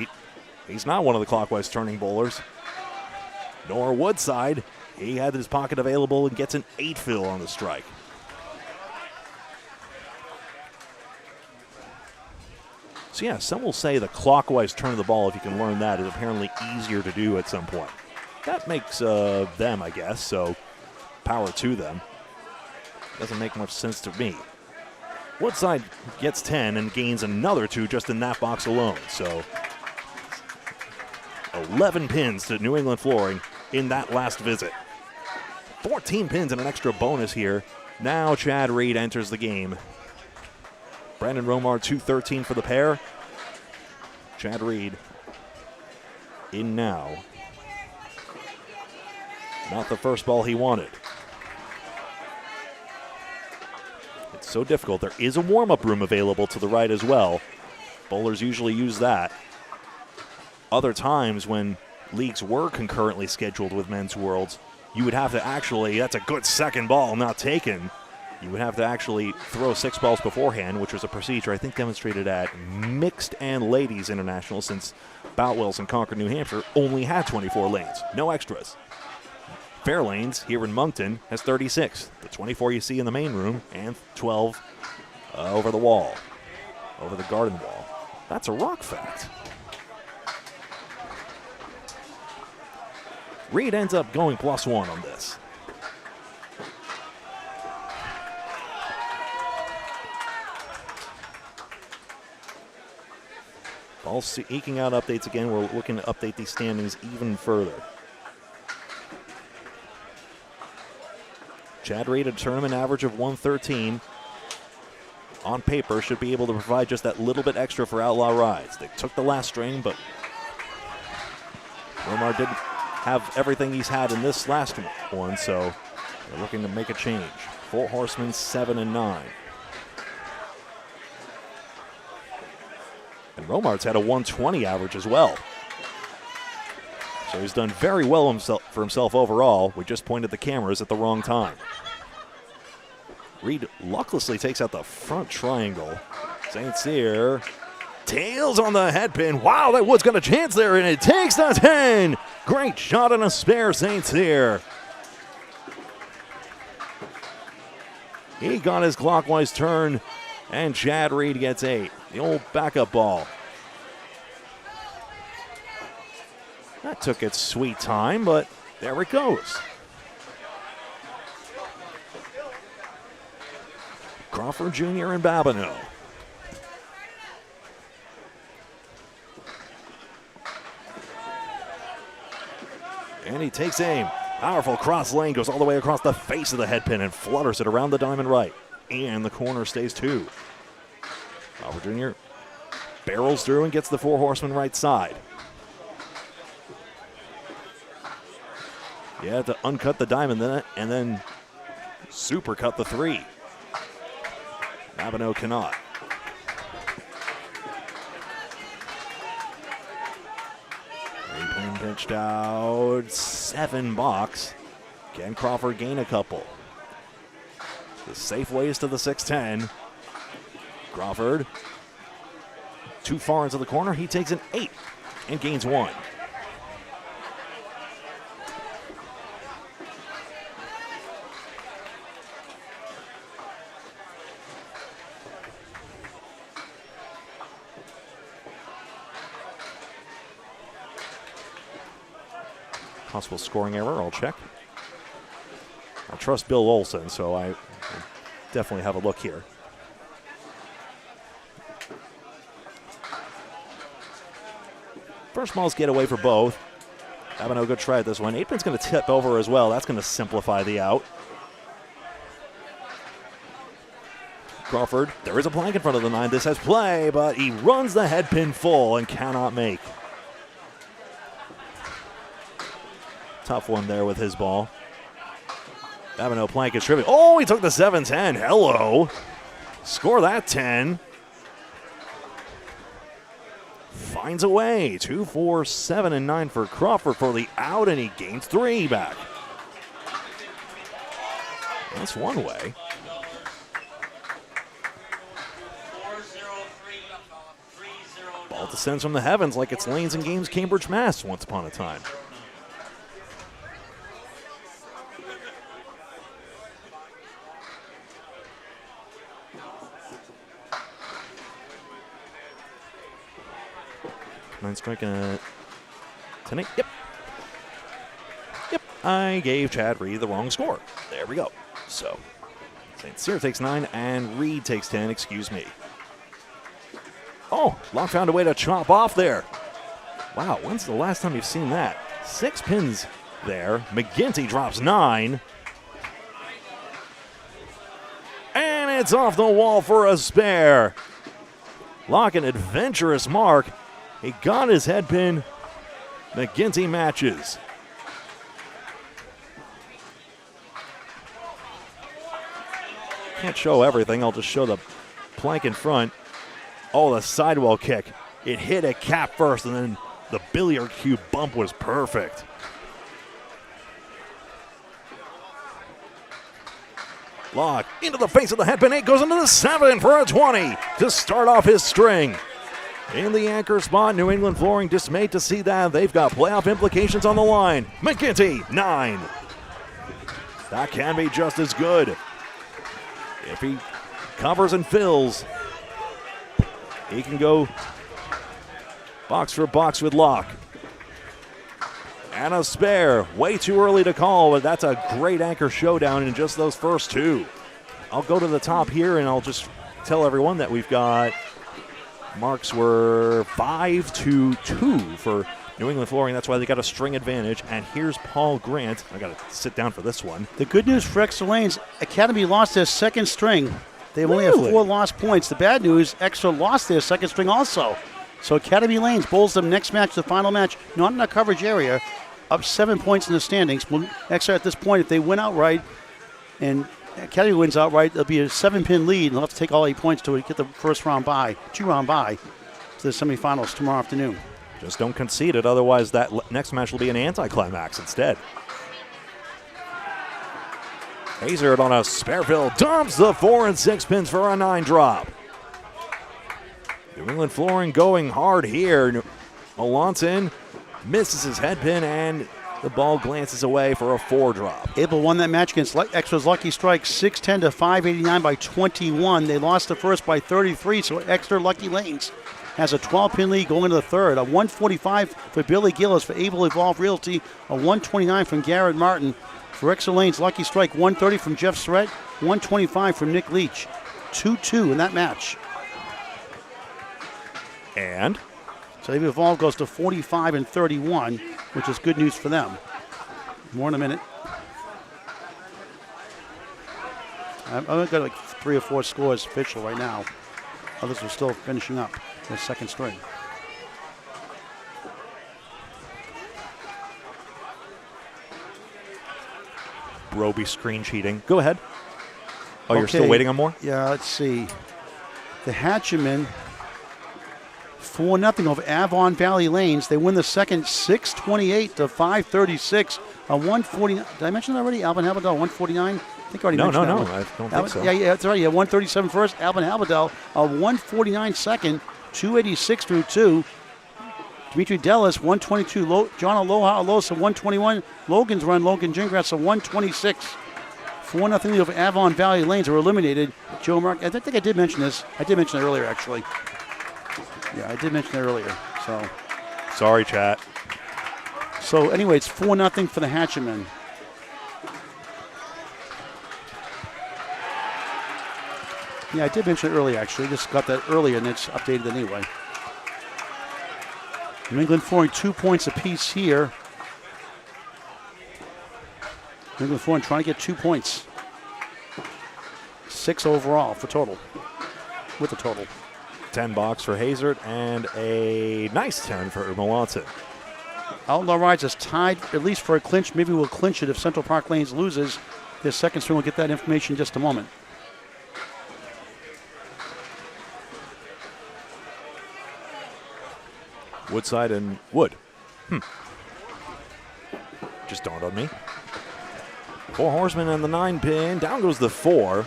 He's not one of the clockwise turning bowlers. Nor Woodside. He had his pocket available and gets an 8 fill on the strike. So yeah, some will say the clockwise turn of the ball, if you can learn that, is apparently easier to do at some point. That makes them, I guess, so power to them. Doesn't make much sense to me. Woodside gets 10 and gains another 2 just in that box alone. So 11 pins to New England Flooring in that last visit. 14 pins and an extra bonus here. Now Chad Reed enters the game. Brandon Romar, 213 for the pair. Chad Reed in now. Not the first ball he wanted. It's so difficult. There is a warm-up room available to the right as well. Bowlers usually use that. Other times when leagues were concurrently scheduled with Men's Worlds, you would have to actually, that's a good second ball not taken. You would have to actually throw 6 balls beforehand, which was a procedure I think demonstrated at Mixed and Ladies International, since Boutwell's in Concord, New Hampshire only had 24 lanes, no extras. Fairlanes here in Moncton has 36, the 24 you see in the main room, and 12 over the wall, over the garden wall. That's a rock fact. Reed ends up going +1 on this. Ball eking out updates again. We're looking to update these standings even further. Chad Reed, a tournament average of 113. On paper, should be able to provide just that little bit extra for Outlaw Rides. They took the last string, but Romar didn't have everything he's had in this last one, so they're looking to make a change. 4 Horsemen, 7 and 9. And Romar's had a 120 average as well. So he's done very well for himself overall. We just pointed the cameras at the wrong time. Reed lucklessly takes out the front triangle. St. Cyr tails on the headpin. Wow, that Wood's got a chance there, and it takes the 10. Great shot on a spare, St. Cyr. He got his clockwise turn, and Chad Reed gets 8. The old backup ball. That took its sweet time, but there it goes. Crawford Jr. and Babineau. And he takes aim. Powerful cross lane, goes all the way across the face of the headpin and flutters it around the diamond right. And the corner stays 2. Crawford Jr. barrels through and gets the 4 Horsemen right side. You have to uncut the diamond and then supercut the 3. Babineau cannot. 3-pin pitched out, 7 box. Can Crawford gain a couple? The safe ways to the 6-10. Crawford, too far into the corner. He takes an 8 and gains 1. Possible scoring error, I'll check. I trust Bill Olson, so I definitely have a look here. First ball's get away for both. Having a good try at this one. 8-pin's going to tip over as well. That's going to simplify the out. Crawford, there is a plank in front of the 9. This has play, but he runs the head pin full and cannot make. Tough one there with his ball. Babineau plank is tripping. Oh, he took the 7-10. Hello. Score that 10. Finds a way. 2, 4, 7, and 9 for Crawford for the out, and he gains 3 back. That's one way. Ball descends from the heavens like it's Lanes and Games Cambridge, Mass. Once upon a time. 9 strike and a 10-8. Yep. I gave Chad Reed the wrong score. There we go. So St. Cyr takes 9 and Reed takes 10. Excuse me. Oh, Locke found a way to chop off there. Wow, when's the last time you've seen that? 6 pins there. McGinty drops 9. And it's off the wall for a spare. Locke, an adventurous mark. He got his head pin. McGinty matches. Can't show everything. I'll just show the plank in front. Oh, the sidewall kick. It hit a cap first, and then the billiard cue bump was perfect. Locke into the face of the headpin. 8 goes into the 7 for a 20 to start off his string. In the anchor spot, New England Flooring dismayed to see that. They've got playoff implications on the line. McGinty, 9. That can be just as good. If he covers and fills, he can go box for box with Locke. And a spare. Way too early to call, but that's a great anchor showdown in just those first 2. I'll go to the top here, and I'll just tell everyone that we've got marks were 5-2 for New England Flooring. That's why they got a string advantage. And here's Paul Grant. I got to sit down for this one. The good news for Exeter Lanes, Academy lost their second string. They only have 4 lost points. The bad news, Exeter lost their second string also. So Academy Lanes bowls them next match, the final match, not in a coverage area, up 7 points in the standings. Well, Exeter at this point, if they win outright and Academy wins outright, there'll be a 7-pin lead, and they'll have to take all 8 points to get the first round bye, 2-round bye to the semifinals tomorrow afternoon. Just don't concede it, otherwise that next match will be an anticlimax instead. Hazard on a spare fill dumps the 4 and 6 pins for a 9 drop. New England Flooring going hard here. Melanson misses his head pin, and the ball glances away for a 4 drop. Abel won that match against Exeter's Lucky Strike 6-10 to 589 by 21. They lost the first by 33, so Exeter Lucky Lanes has a 12-pin lead going into the third. A 145 for Billy Gillis for Able Evolve Realty. A 129 from Garrett Martin. For Exeter Lanes Lucky Strike, 130 from Jeff Surratt. 125 from Nick Leach. 2-2 in that match. And so Able Evolve goes to 45 and 31, which is good news for them. More in a minute. I've got like 3 or 4 scores official right now. Others are still finishing up their second string. Roby screen cheating. Go ahead. Oh, you're still waiting on more? Yeah, let's see. The Hatchemen 4-0 over Avon Valley Lanes. They win the second 628 to 536. A 149. Did I mention that already? Alvin Haberdell, 149. I think I already mentioned that. No, one. I don't think so. Yeah, that's right. Yeah, 137 first. Alvin Haberdell, a 149 second, 286 through 2. Dimitri Dellis, 122. John Aloha Alosa, 121. Logan's run. Logan Gingras, a 126. 4-0 over Avon Valley Lanes are eliminated. Joe Mark, I think I did mention this. I did mention it earlier, actually. Yeah, I did mention it earlier. So, sorry, chat. So anyway, it's 4-0 for the Hatchemen. Yeah, I did mention it earlier, actually. Just got that earlier, and it's updated anyway. New England Flooring 2 points apiece here. New England Flooring trying to get 2 points. 6 overall for total, with the total. 10 box for Hazard and a nice 10 for Melanson. Outlaw Rides is tied at least for a clinch. Maybe we'll clinch it if Central Park Lanes loses. Their second string, we'll get that information in just a moment. Woodside and Wood. Just dawned on me. 4 Horsemen and the 9 pin. Down goes the 4.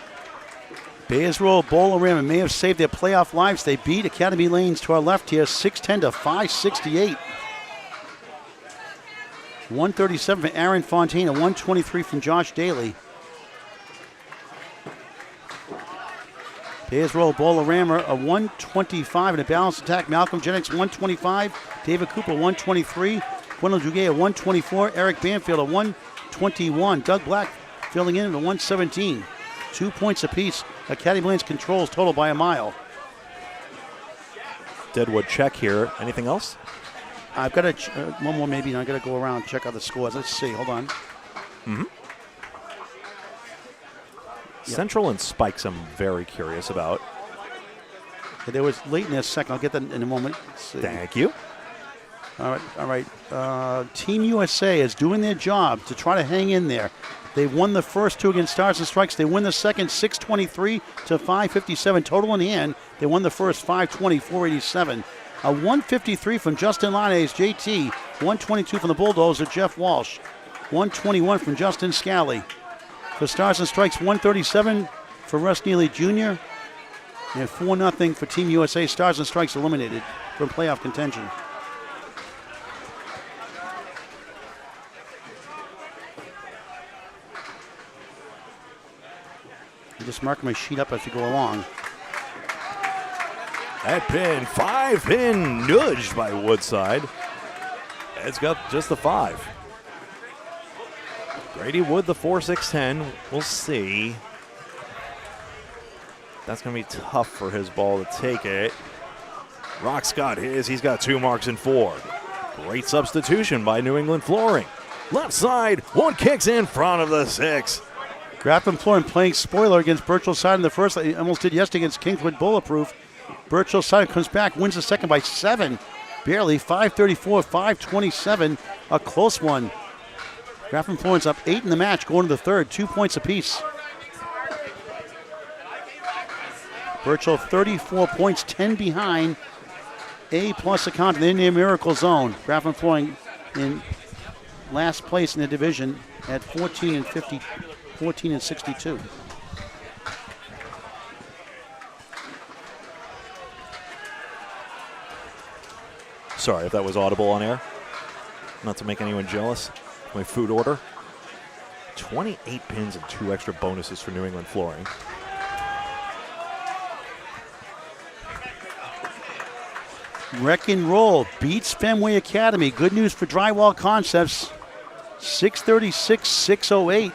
Bayers Roll, Bowler Rim, and may have saved their playoff lives. They beat Academy Lanes to our left here, 610 to 568. 137 for Aaron Fontaine, a 123 from Josh Daly. Payers roll Bolorama a 125 in a balanced attack. Malcolm Jennings 125. David Cooper 123. Quindle Duguay a 124. Eric Banfield a 121. Doug Black filling in at a 117. 2 points apiece. Academy Lanes controls total by a mile. Deadwood check here. Anything else? I've got one more maybe, and I've got to go around and check out the scores. Let's see. Hold on. Central and Spikes I'm very curious about. There was late in their second. I'll get that in a moment. Thank you. All right. Team USA is doing their job to try to hang in there. They won the first two against Stars and Strikes. They win the second 623 to 557 total in hand. They won the first 520, 487. A 153 from Justin Lanes, JT. 122 from the Bulldozer, Jeff Walsh. 121 from Justin Scally. For Stars and Strikes, 137 for Russ Neely Jr. And 4-0 for Team USA. Stars and Strikes eliminated from playoff contention. I'm just marking my sheet up as we go along. That pin, 5-pin nudged by Woodside. It's got just the 5. Grady Wood, the 4-6-10. We'll see. That's going to be tough for his ball to take it. Rock's got his. He's got 2 marks and 4. Great substitution by New England Flooring. Left side, one kicks in front of the 6. Grafton Flooring playing spoiler against Birchall Side in the first. They almost did yesterday against Kingswood Bulletproof. Birchall Side comes back, wins the second by 7. Barely, 534, 527. A close one. Grafton Flooring's up 8 in the match, going to the third, 2 points apiece. Birchall 34 points, 10 behind. A+ account in their miracle zone. Grafton Flooring in last place in the division at 14 and 62. Sorry if that was audible on air. Not to make anyone jealous. My food order. 28 pins and 2 extra bonuses for New England Flooring. Wreck and Roll beats Fenway Academy. Good news for Drywall Concepts. 636-608.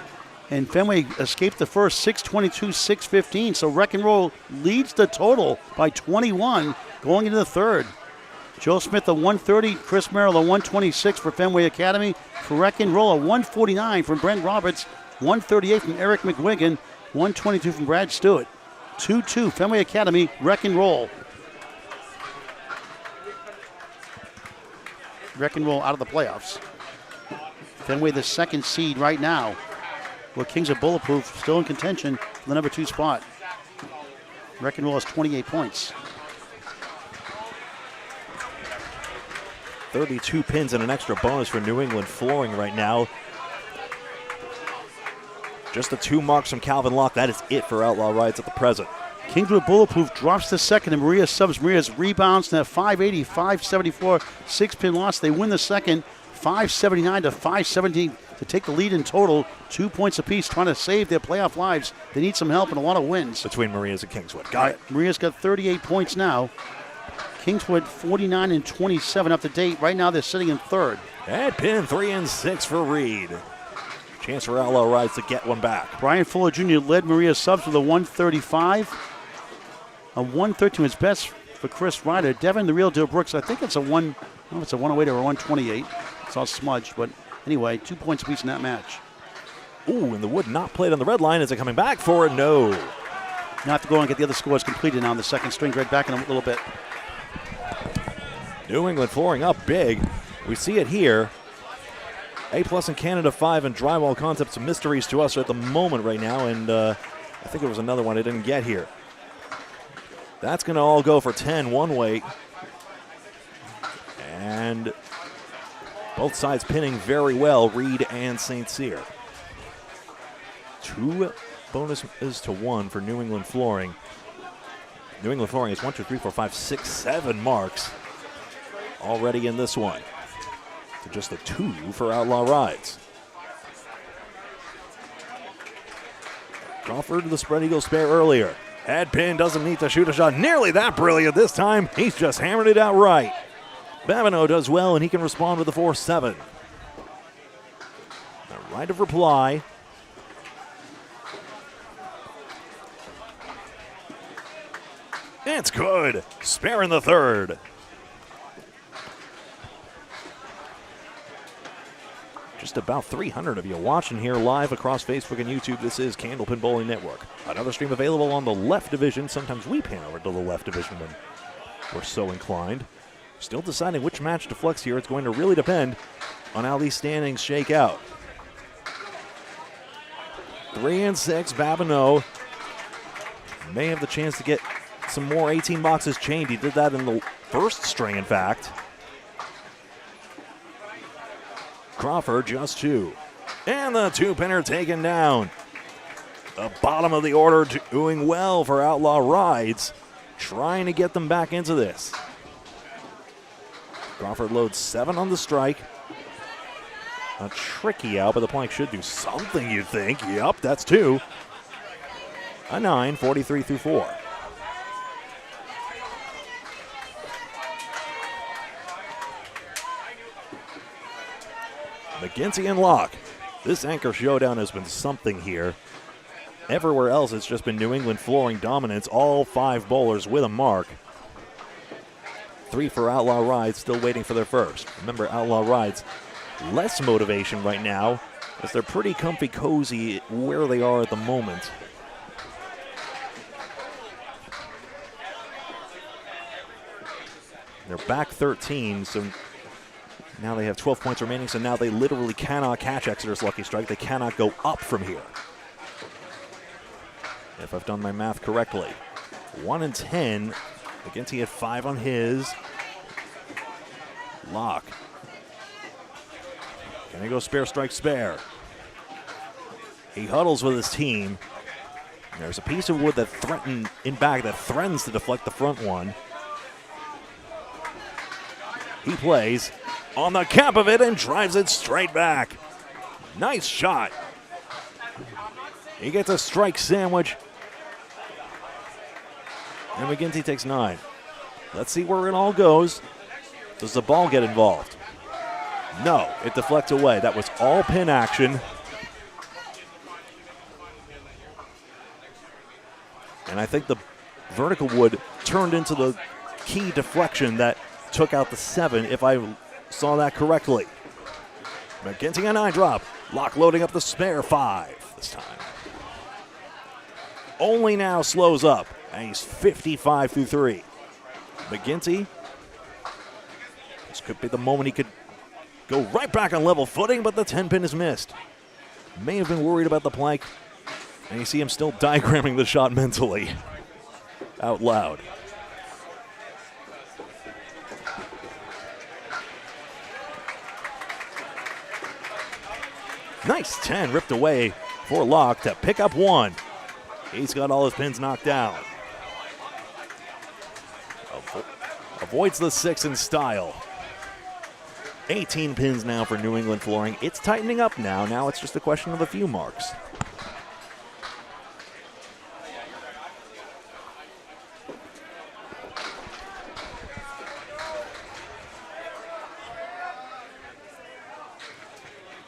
And Fenway escaped the first 622-615. So Wreck and Roll leads the total by 21 going into the third. Joe Smith a 130, Chris Merrill a 126 for Fenway Academy. For Wreck and Roll a 149 from Brent Roberts, 138 from Eric McWigan, 122 from Brad Stewart. 2-2 Fenway Academy, Wreck and Roll. Wreck and Roll out of the playoffs. Fenway the second seed right now. Well, Kings of Bulletproof still in contention for the number 2 spot. Wreck and Roll has 28 points. 32 pins and an extra bonus for New England Flooring right now. Just the 2 marks from Calvin Locke. That is it for Outlaw Rides at the present. Kingswood Bulletproof drops the second, and Maria subs. Maria's rebounds in that 580, 574, 6-pin loss. They win the second, 579 to 517 to take the lead in total. 2 points apiece, trying to save their playoff lives. They need some help and a lot of wins. Between Maria's and Kingswood. Got it. Maria's got 38 points now. Kingswood 49 and 27 up to date. Right now they're sitting in third. And pin 3 and 6 for Reed. Chance for Outlaw Rides to get one back. Brian Fuller Jr. led Maria subs with a 135. A 113 was best for Chris Ryder. Devin the Real Deal Brooks, I think it's a 108 or a 128. It's all smudged, but anyway, 2 points apiece in that match. Ooh, and the Wood not played on the red line. Is it coming back for a no? Now I have to go and get the other scores completed now on the second string. Right back in a little bit. New England Flooring up big. We see it here. A+ in Canada 5 and Drywall Concepts mysteries to us at the moment right now, and I think there was another one I didn't get here. That's going to all go for 10 one way. And both sides pinning very well, Reed and St. Cyr. 2 bonuses to 1 for New England Flooring. New England Flooring has 1, 2, 3, 4, 5, 6, 7 marks already in this one. To just the 2 for Outlaw Rides. Crawford the spread eagle spare earlier. Head pin doesn't need to shoot a shot nearly that brilliant this time. He's just hammered it out right. Babineau does well, and he can respond with the 4-7. The right of reply. It's good. Spare in the third. Just about 300 of you watching here live across Facebook and YouTube. This is Candlepin Bowling Network. Another stream available on the left division. Sometimes we pan over to the left division when we're so inclined. Still deciding which match to flex here. It's going to really depend on how these standings shake out. 3 and 6, Babineau may have the chance to get some more 18 boxes chained. He did that in the first string, in fact. Crawford just 2. And the 2-pinner taken down. The bottom of the order doing well for Outlaw Rides, trying to get them back into this. Crawford loads 7 on the strike. A tricky out, but the plank should do something, you'd think. Yep, that's 2. A 9, 43 through 4. McGinty and Locke. This anchor showdown has been something here. Everywhere else, it's just been New England flooring dominance. All 5 bowlers with a mark. 3 for Outlaw Rides, still waiting for their first. Remember, Outlaw Rides, less motivation right now, as they're pretty comfy, cozy where they are at the moment. They're back 13, so now they have 12 points remaining, so now they literally cannot catch Exeter's lucky strike. They cannot go up from here, if I've done my math correctly. 1 and 10. McGinty had 5 on his. Locke. Can he go spare, strike, spare? He huddles with his team. There's a piece of wood that threatens to deflect the front one. He plays on the cap of it and drives it straight back. Nice shot. He gets a strike sandwich. And McGinty takes 9. Let's see where it all goes. Does the ball get involved? No, it deflects away. That was all pin action. And I think the vertical wood turned into the key deflection that took out the 7, if I saw that correctly. McGinty a 9 drop. Locke loading up the spare 5 this time. Only now slows up, and he's 55 through 3. McGinty, this could be the moment he could go right back on level footing, but the 10-pin is missed. May have been worried about the plank, and you see him still diagramming the shot mentally out loud. Nice 10 ripped away for Locke to pick up 1. He's got all his pins knocked down. Avoids the 6 in style. 18 pins now for New England flooring. It's tightening up now. Now it's just a question of a few marks.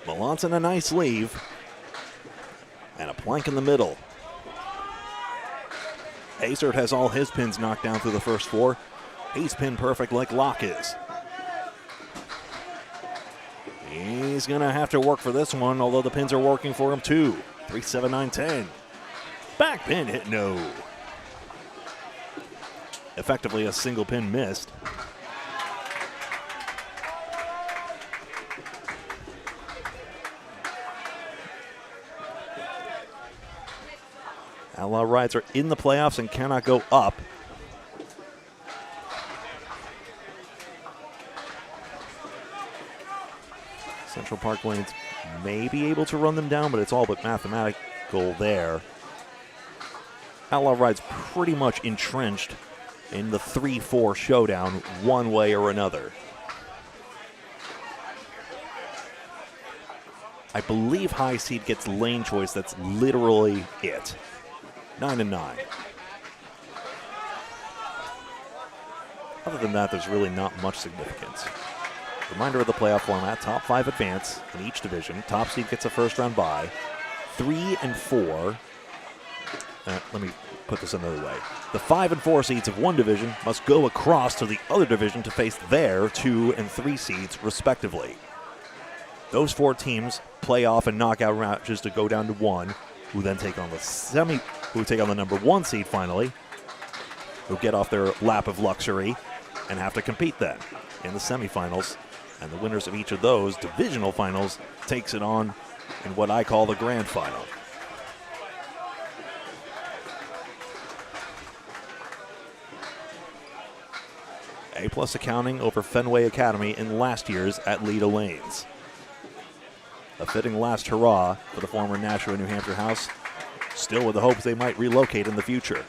Melanson a nice leave. And a plank in the middle. Hazard has all his pins knocked down through the first 4. He's pin perfect like Locke is. He's going to have to work for this one, although the pins are working for him too. 3, 7, 9, 10. Back pin hit no. Effectively a single pin missed. Outlaw Rides are in the playoffs and cannot go up. Central Park Lanes may be able to run them down, but it's all but mathematical there. Outlaw Rides pretty much entrenched in the 3-4 showdown one way or another. I believe high seed gets lane choice. That's literally it. 9 and 9. Other than that, there's really not much significance. Reminder of the playoff format, top 5 advance in each division. Top seed gets a first-round bye. 3 and 4. Let me put this another way. The 5 and 4 seeds of one division must go across to the other division to face their 2 and 3 seeds, respectively. Those 4 teams play off in knockout matches to go down to 1, who then take on the number 1 seed finally, who get off their lap of luxury and have to compete then in the semifinals. And the winners of each of those divisional finals takes it on in what I call the grand final. A+ accounting over Fenway Academy in last year's at Leda Lanes. A fitting last hurrah for the former Nashua, New Hampshire house, still with the hopes they might relocate in the future.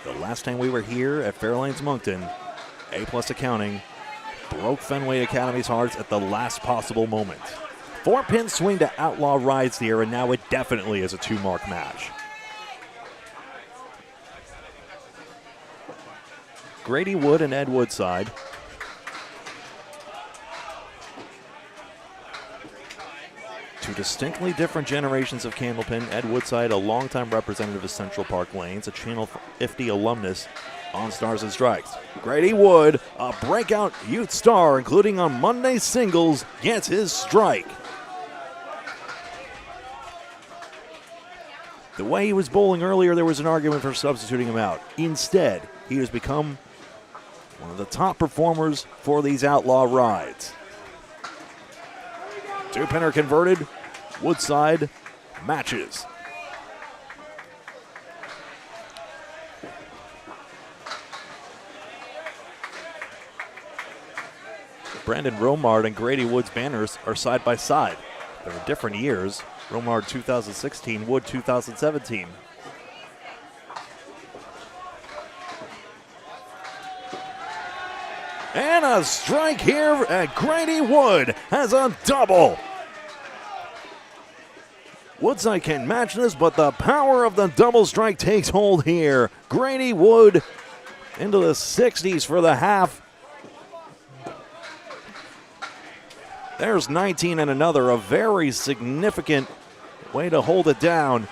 The last time we were here at Fairlanes Moncton, A+ accounting broke Fenway Academy's hearts at the last possible moment. 4-pin swing to Outlaw Rides here, and now it definitely is a 2-mark match. Grady Wood and Ed Woodside. Two distinctly different generations of Candlepin. Ed Woodside, a longtime representative of Central Park Lanes, a Channel 50 alumnus on Stars and Strikes. Grady Wood, a breakout youth star, including on Monday singles, gets his strike. The way he was bowling earlier, there was an argument for substituting him out. Instead, he has become one of the top performers for these Outlaw Rides. 2-pinner converted, Woodside matches. Brandon Romard and Grady Wood's banners are side by side. They're in different years. Romard 2016, Wood 2017. And a strike here at Grady Wood has a double. Woodside can match this, but the power of the double strike takes hold here. Grady Wood into the 60s for the half. There's 19 and another, a very significant way to hold it down.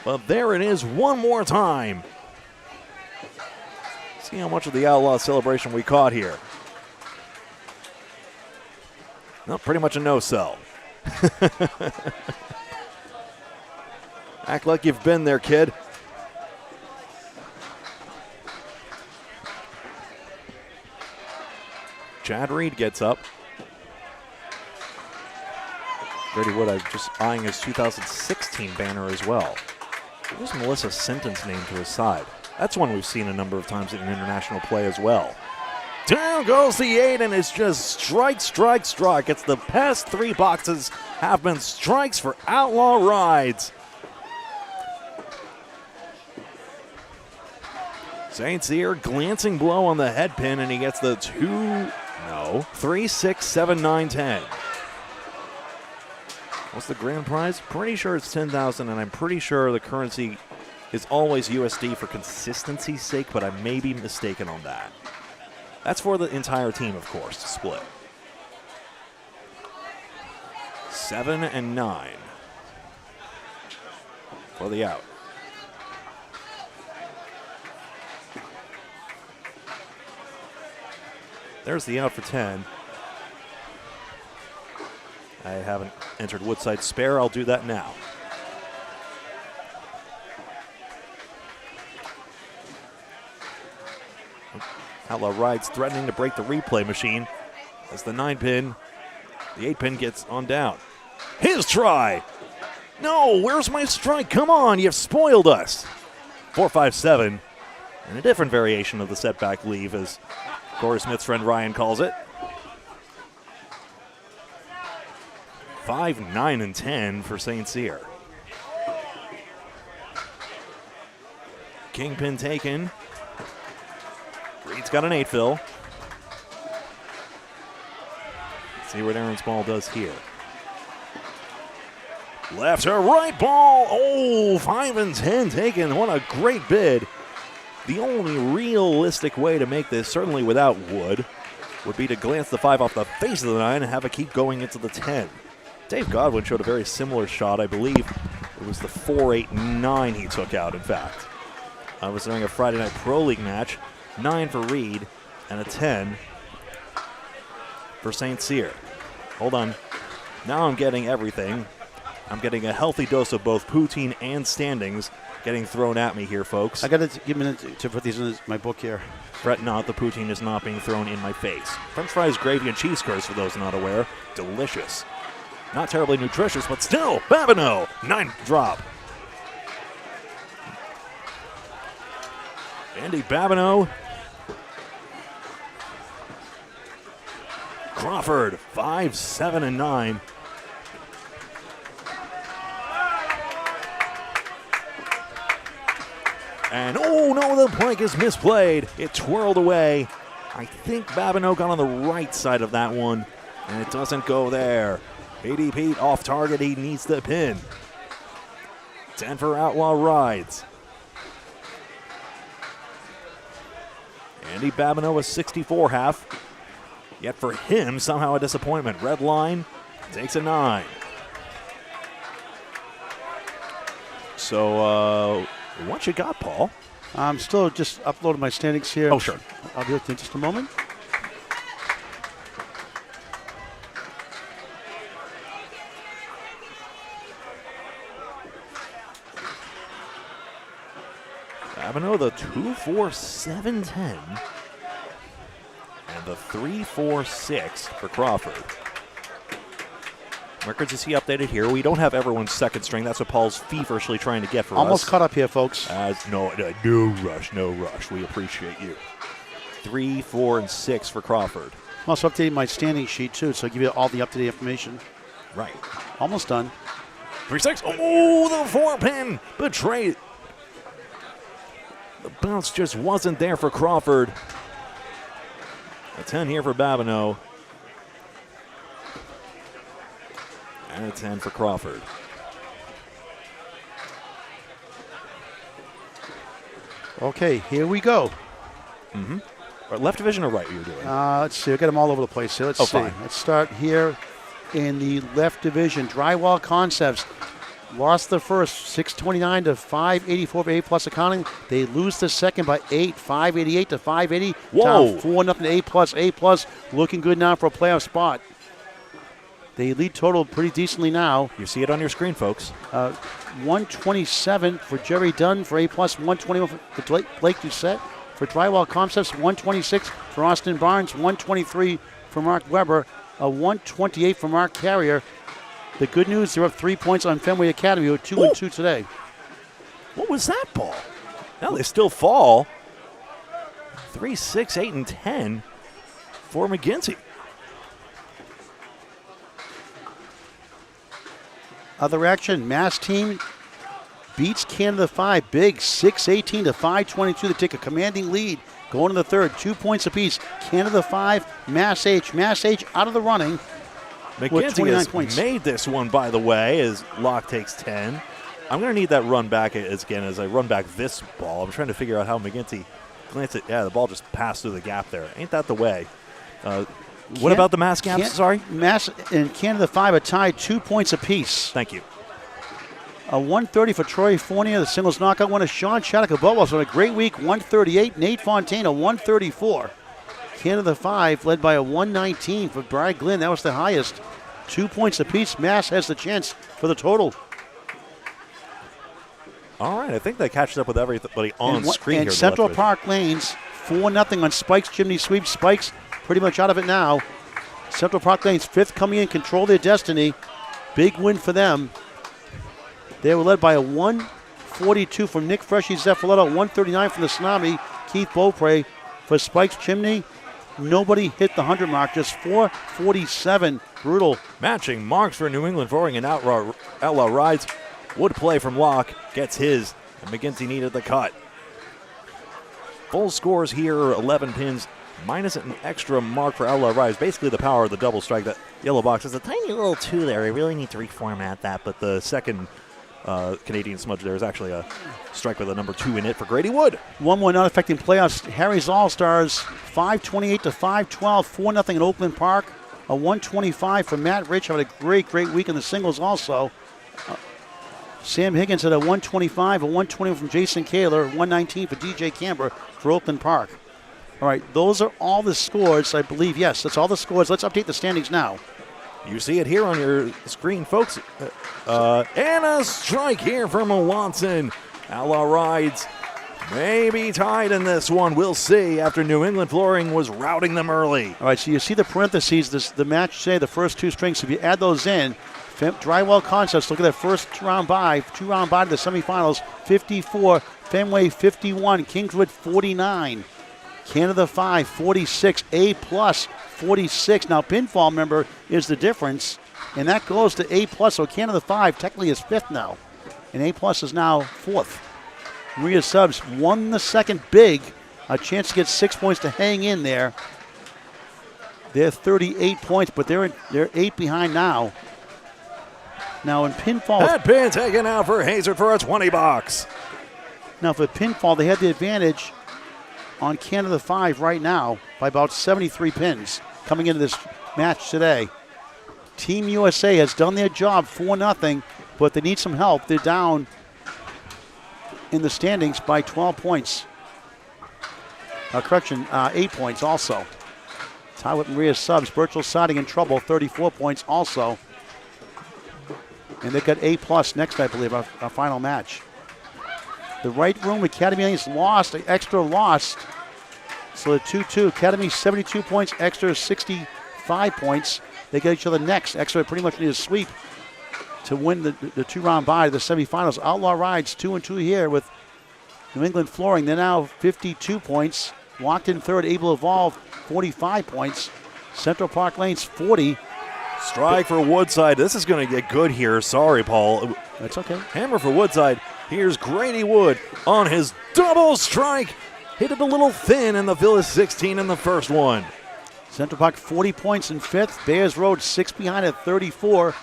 But there it is one more time. See how much of the Outlaw celebration we caught here. No, pretty much a no-sell. Act like you've been there, kid. Chad Reed gets up. Grady Wood, I'm just eyeing his 2016 banner as well. There's Melissa Sinton's name to his side. That's one we've seen a number of times in international play as well. Down goes the 8, and it's just strike, strike, strike. It's the past 3 boxes have been strikes for Outlaw Rides. St. Cyr glancing blow on the head pin, and he gets the 3, 6, 7, 9, 10. What's the grand prize? Pretty sure it's $10,000, and I'm pretty sure the currency is always USD for consistency's sake, but I may be mistaken on that. That's for the entire team, of course, to split. 7 and 9 for the out. There's the out for 10. I haven't entered Woodside spare. I'll do that now. Outlaw Rides threatening to break the replay machine as the 9-pin, the 8-pin gets on down. His try. No, where's my strike? Come on, you've spoiled us. 4-5-7, and a different variation of the setback leave, as Corey Smith's friend Ryan calls it. 5, 9, and 10 for St. Cyr. Kingpin taken. Reed's got an 8-fill. See what Aaron's ball does here. Left to right ball. Oh, 5 and 10 taken. What a great bid. The only realistic way to make this, certainly without Wood, would be to glance the 5 off the face of the 9 and have it keep going into the 10. Dave Godwin showed a very similar shot. I believe it was the 4-8-9 he took out, in fact. I was during a Friday Night Pro League match. 9 for Reed and a 10 for St. Cyr. Hold on. Now I'm getting everything. I'm getting a healthy dose of both poutine and standings getting thrown at me here, folks. I got to give a minute to put these in my book here. Fret not, the poutine is not being thrown in my face. French fries, gravy, and cheese curds, for those not aware. Delicious. Not terribly nutritious, but still, Babineau, 9th drop. Andy Babineau. Crawford, 5, 7, and 9. And oh no, the plank is misplayed. It twirled away. I think Babineau got on the right side of that one, and it doesn't go there. Petey Pete off target. He needs the pin. 10 for Outlaw Rides. Andy Babineau, a 64 half. Yet for him, somehow a disappointment. Red line takes a 9. So, what you got, Paul? I'm still just uploading my standings here. Oh, sure. I'll do it in just a moment. Babineau, the 2-4-7-10. And the 3-4-6 for Crawford. Records you see updated here. We don't have everyone's second string. That's what Paul's feverishly trying to get for us. Almost caught up here, folks. No rush, no rush. We appreciate you. 3, 4, and 6 for Crawford. I'm also updating my standing sheet, too, so I'll give you all the up-to-date information. Right. Almost done. 3-6. Oh, the 4-pin betrayed. The bounce just wasn't there for Crawford. A 10 here for Babineau. And a 10 for Crawford. Okay, here we go. Left division or right you're doing? Let's see. I got them all over the place here. Let's see. Fine. Let's start here in the left division. Drywall Concepts lost the first 629 to 584 for A+ accounting. They lose the second by 8, 588 to 580. Whoa. Down 4-0 A+. Looking good now for a playoff spot. They lead total pretty decently now. You see it on your screen, folks. 127 for Jerry Dunn for A+, 121 for Blake Doucette. For Drywall Concepts, 126 for Austin Barnes, 123 for Mark Weber, a 128 for Mark Carrier. The good news, they're up 3 points on Fenway Academy with 2-2 today. What was that ball? Now they still fall. 3, 6, 8, and 10 for McGinty. Other action, Mass team beats Canada 5 big, 6-18 to 522. They take a commanding lead going to the third, 2 points apiece. Canada 5, Mass H. Mass H out of the running. McGinty has made this one, by the way, as Locke takes 10. I'm going to need that run back again as I run back this ball. I'm trying to figure out how McGinty glanced it. Yeah, the ball just passed through the gap there. Ain't that the way? What about the Mass gaps? Sorry? Mass and Canada 5 are tied 2 points apiece. Thank you. A 130 for Troy Fournier, the singles knockout winner. Sean Shattuck-Bolos on a great week, 138. Nate Fontaine, a 134. Canada 5 led by a 119 for Brad Glynn. That was the highest. 2 points apiece. Mass has the chance for the total. All right, I think that catches up with everybody on screen here. And Central Park Lanes, 4-0 on Spike's chimney sweep. Spike's pretty much out of it now. Central Park Lanes, 5th coming in, control their destiny. Big win for them. They were led by a 142 from Nick Freshy Zeffaletto, 139 from the Tsunami, Keith Beaupre. For Spike's Chimney, nobody hit the 100 mark, just 447. Brutal. Matching marks for New England Forwarding and Outlaw Rides. Wood play from Locke, gets his, and McGinty needed the cut. Full scores here, 11 pins, minus an extra mark for Outlaw Rides. Basically the power of the double strike. That yellow box is a tiny little 2 there. I really need to reformat that, but the second Canadian smudge. There's actually a strike with a number 2 in it for Grady Wood. One more not affecting playoffs. Harry's All-Stars, 528 to 512, 4-0 in Oakland Park. A 125 for Matt Rich, having a great week in the singles also. Sam Higgins at a 125, a 120 from Jason Kaler, 119 for DJ Camber for Oakland Park. All right, those are all the scores, I believe. Yes, that's all the scores. Let's update the standings now. You see it here on your screen, folks. And a strike here from Watson. Outlaw Rides may be tied in this one. We'll see after New England Flooring was routing them early. All right, so you see the parentheses, the match say the first 2 strings. If you add those in, Drywall Concepts, look at that first two-round bye to the semifinals, 54, Fenway 51, Kingswood 49, Canada 5, 46, A+, 46. Now, pinfall, member, is the difference, and that goes to A+, so Canada 5 technically is 5th now, and A+ is now 4th. Maria Subs won the second big, a chance to get 6 points to hang in there. They're 38 points, but they're 8 behind now. Now in pinfall, that pin taken out for Hazard for a 20 bucks. Now for pinfall, they had the advantage on Canada 5 right now by about 73 pins coming into this match today. Team USA has done their job 4-0, but they need some help. They're down in the standings by 12 points. 8 points also. Tie with Maria Subs. Birchall Siding in trouble, 34 points also. And they've got A+ next, I believe, our final match. The Right Room Academy is lost, extra lost. So the 2-2. Academy 72 points, extra 65 points. They get each other next. Extra pretty much need a sweep to win the 2-round bye to the semifinals. Outlaw Rides 2-2 here with New England Flooring. They're now 52 points. Moncton third, Able Evolve 45 points. Central Park Lanes 40. Strike for Woodside. This is going to get good here. Sorry, Paul. That's okay. Hammer for Woodside. Here's Grady Wood on his double strike. Hit it a little thin, and the Phil is 16 in the first one. Central Park 40 points in 5th. Bears Road 6 behind at 34.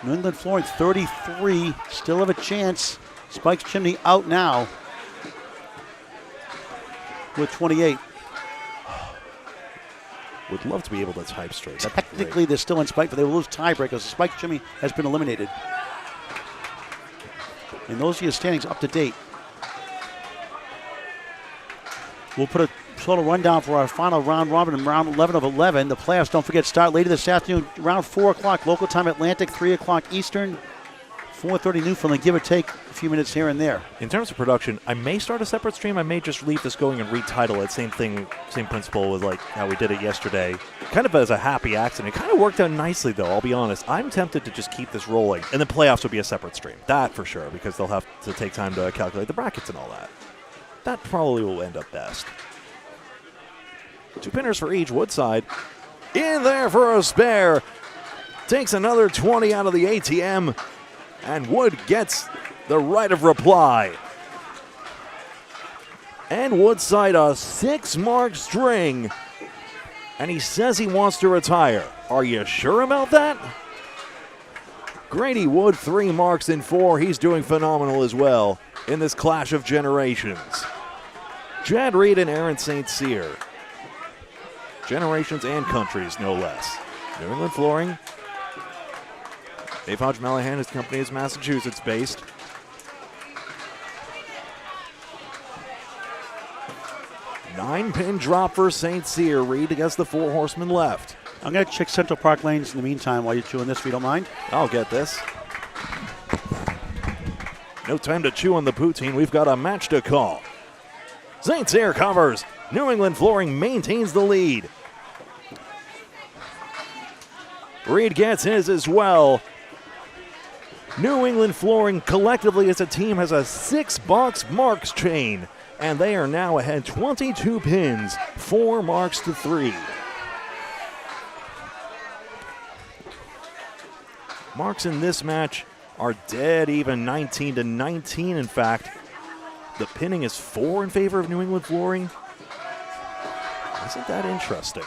New England Flooring 33. Still have a chance. Spike's Chimney out now with 28. Would love to be able to type straight. Technically, they're still in Spike, but they will lose tiebreakers. Spike Chimney has been eliminated. And those are your standings up to date. We'll put a total rundown for our final round robin in round 11 of 11. The playoffs, don't forget, start later this afternoon, around 4 o'clock local time Atlantic, 3 o'clock Eastern, 4:30 Newfoundland, give or take a few minutes here and there. In terms of production, I may start a separate stream. I may just leave this going and retitle it. Same thing, same principle with like how we did it yesterday. Kind of as a happy accident. It kind of worked out nicely, though, I'll be honest. I'm tempted to just keep this rolling. And the playoffs will be a separate stream. That for sure, because they'll have to take time to calculate the brackets and all that. That probably will end up best. 2 pinners for each. Woodside in there for a spare. Takes another 20 out of the ATM. And Wood gets the right of reply. And Woodside a 6-mark string. And he says he wants to retire. Are you sure about that? Grady Wood 3 marks in 4. He's doing phenomenal as well in this clash of generations. Chad Reed and Aaron St. Cyr. Generations and countries, no less. New England Flooring. Dave Hodge Mallahan, his company is Massachusetts-based. Nine-pin drop for St. Cyr. Reed against the 4 horsemen left. I'm going to check Central Park Lanes in the meantime while you're chewing this, if you don't mind. I'll get this. No time to chew on the poutine. We've got a match to call. St. Cyr covers. New England Flooring maintains the lead. Reed gets his as well. New England Flooring collectively as a team has a 6-box marks chain, and they are now ahead 22 pins, 4 marks to 3. Marks in this match are dead even, 19-19 in fact. The pinning is 4 in favor of New England Flooring. Isn't that interesting?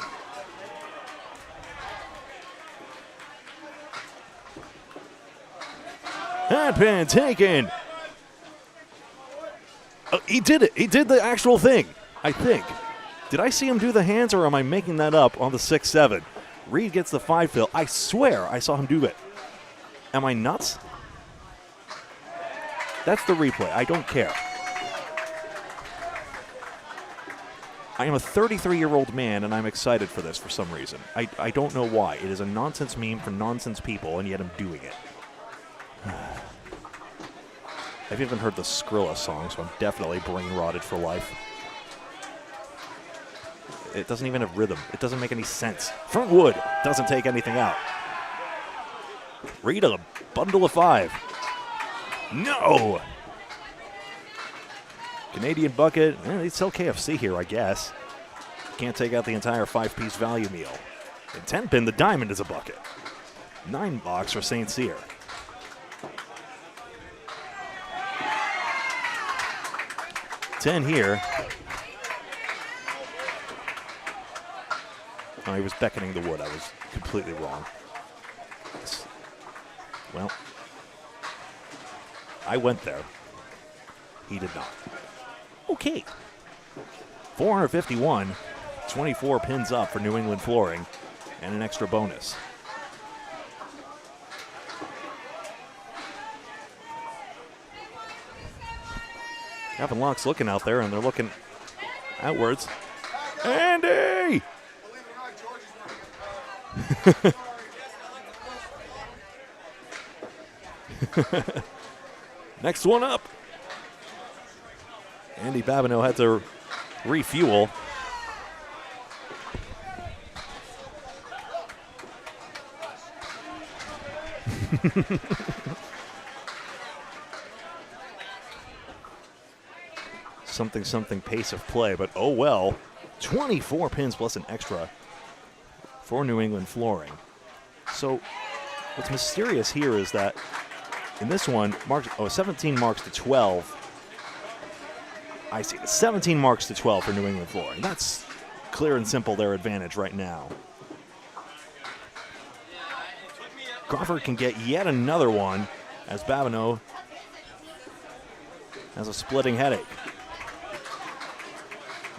Hat-pin taken. He did it. He did the actual thing, I think. Did I see him do the hands, or am I making that up on the 6-7? Reed gets the 5 fill. I swear I saw him do it. Am I nuts? That's the replay. I don't care. I am a 33-year-old man, and I'm excited for this for some reason. I don't know why. It is a nonsense meme for nonsense people, and yet I'm doing it. I've even heard the Skrilla song, so I'm definitely brain-rotted for life. It doesn't even have rhythm. It doesn't make any sense. Front wood doesn't take anything out. Reed a bundle of 5. No! Canadian bucket. They sell KFC here, I guess. Can't take out the entire 5-piece value meal. And 10-pin, the diamond is a bucket. 9 box for St. Cyr. $10 here. Oh, he was beckoning the wood. I was completely wrong. Well, I went there. He did not. Okay. 451. 24 pins up for New England Flooring. And an extra bonus. Gavin Locke's looking out there, and they're looking outwards. Andy! Next one up. Andy Babineau had to refuel. Something pace of play, but oh well. 24 pins plus an extra for New England Flooring. So what's mysterious here is that in this one, 17 marks to 12. I see. 17 marks to 12 for New England Flooring. That's clear and simple their advantage right now. Crawford can get yet another one as Babineau has a splitting headache.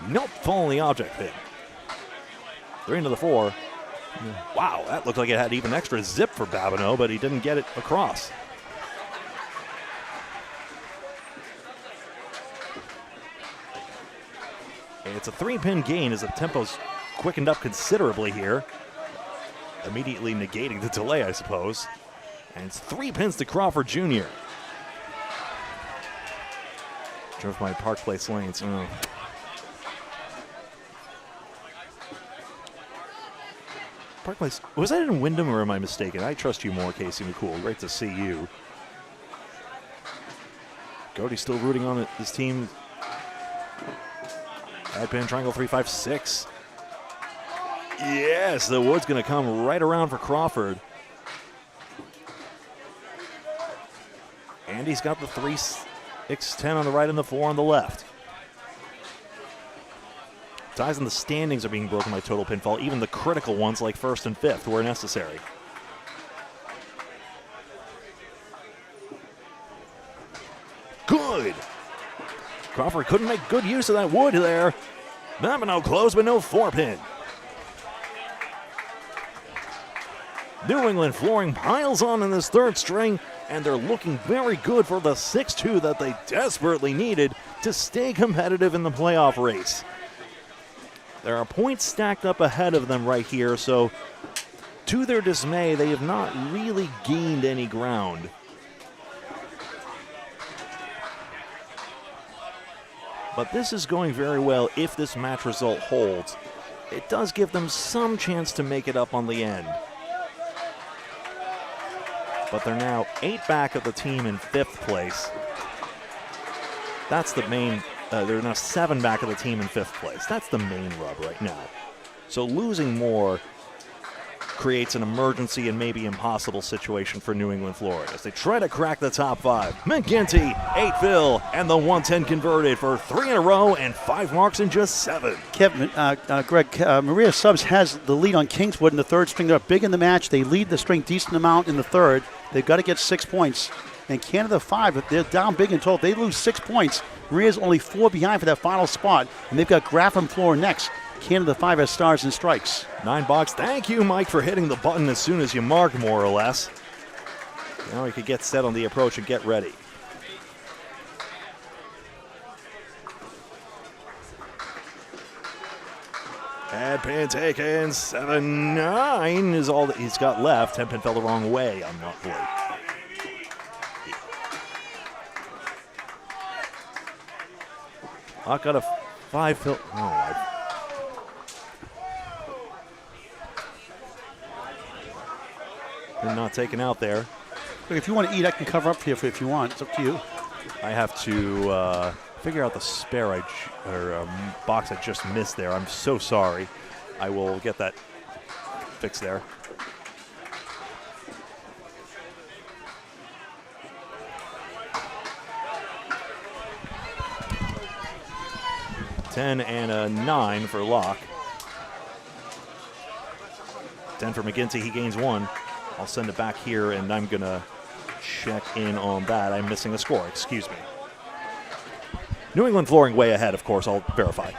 Nope, falling the object pin. 3 into the 4. Wow, that looked like it had even extra zip for Babineau, but he didn't get it across. It's a 3-pin gain as the tempo's quickened up considerably here. Immediately negating the delay, I suppose. And it's 3 pins to Crawford Jr. Drove my Park Place lanes. Park Place, was that in Wyndham or am I mistaken? I trust you more, Casey McCool. Great to see you. Cody's still rooting on his team. High pin, triangle 3-5-6. Yes, the wood's going to come right around for Crawford. Andy's got the 3-6-10 on the right and the 4 on the left. Ties in the standings are being broken by total pinfall, even the critical ones like 1st and 5th where necessary. Good. Crawford couldn't make good use of that wood there. Babineau close, but no 4-pin. New England Flooring piles on in this 3rd string, and they're looking very good for the 6-2 that they desperately needed to stay competitive in the playoff race. There are points stacked up ahead of them right here, so to their dismay, they have not really gained any ground. But this is going very well if this match result holds. It does give them some chance to make it up on the end. But they're now 8 back of the team in 5th place. That's the main, they're now 7 back of the team in 5th place. That's the main rub right now. So losing more creates an emergency and maybe impossible situation for New England Flooring as they try to crack the top 5. McGinty, 8 fill, and the 110 converted for 3 in a row and 5 marks in just 7. Kevin, Greg, Maria Subs has the lead on Kingswood in the 3rd string. They're big in the match. They lead the string decent amount in the 3rd. They've got to get 6 points. and Canada 5. They're down big in total. They lose 6 points. Maria's only 4 behind for that final spot, and they've got Graf and Floor next. Canada 5 has stars and strikes. 9 box. Thank you, Mike, for hitting the button as soon as you mark, more or less. Now we could get set on the approach and get ready. And pin taken. 7-9 is all that he's got left. 10 pin fell the wrong way on that board. I got a 5 fill. Oh, they're not taken out there. Look, if you want to eat, I can cover up for you if you want. It's up to you. I have to figure out the spare box I just missed there. I'm so sorry. I will get that fixed there. $10 and a 9 for Locke. 10 for McGinty. He gains 1. I'll send it back here, and I'm going to check in on that. I'm missing a score. Excuse me. New England flooring way ahead, of course. I'll verify.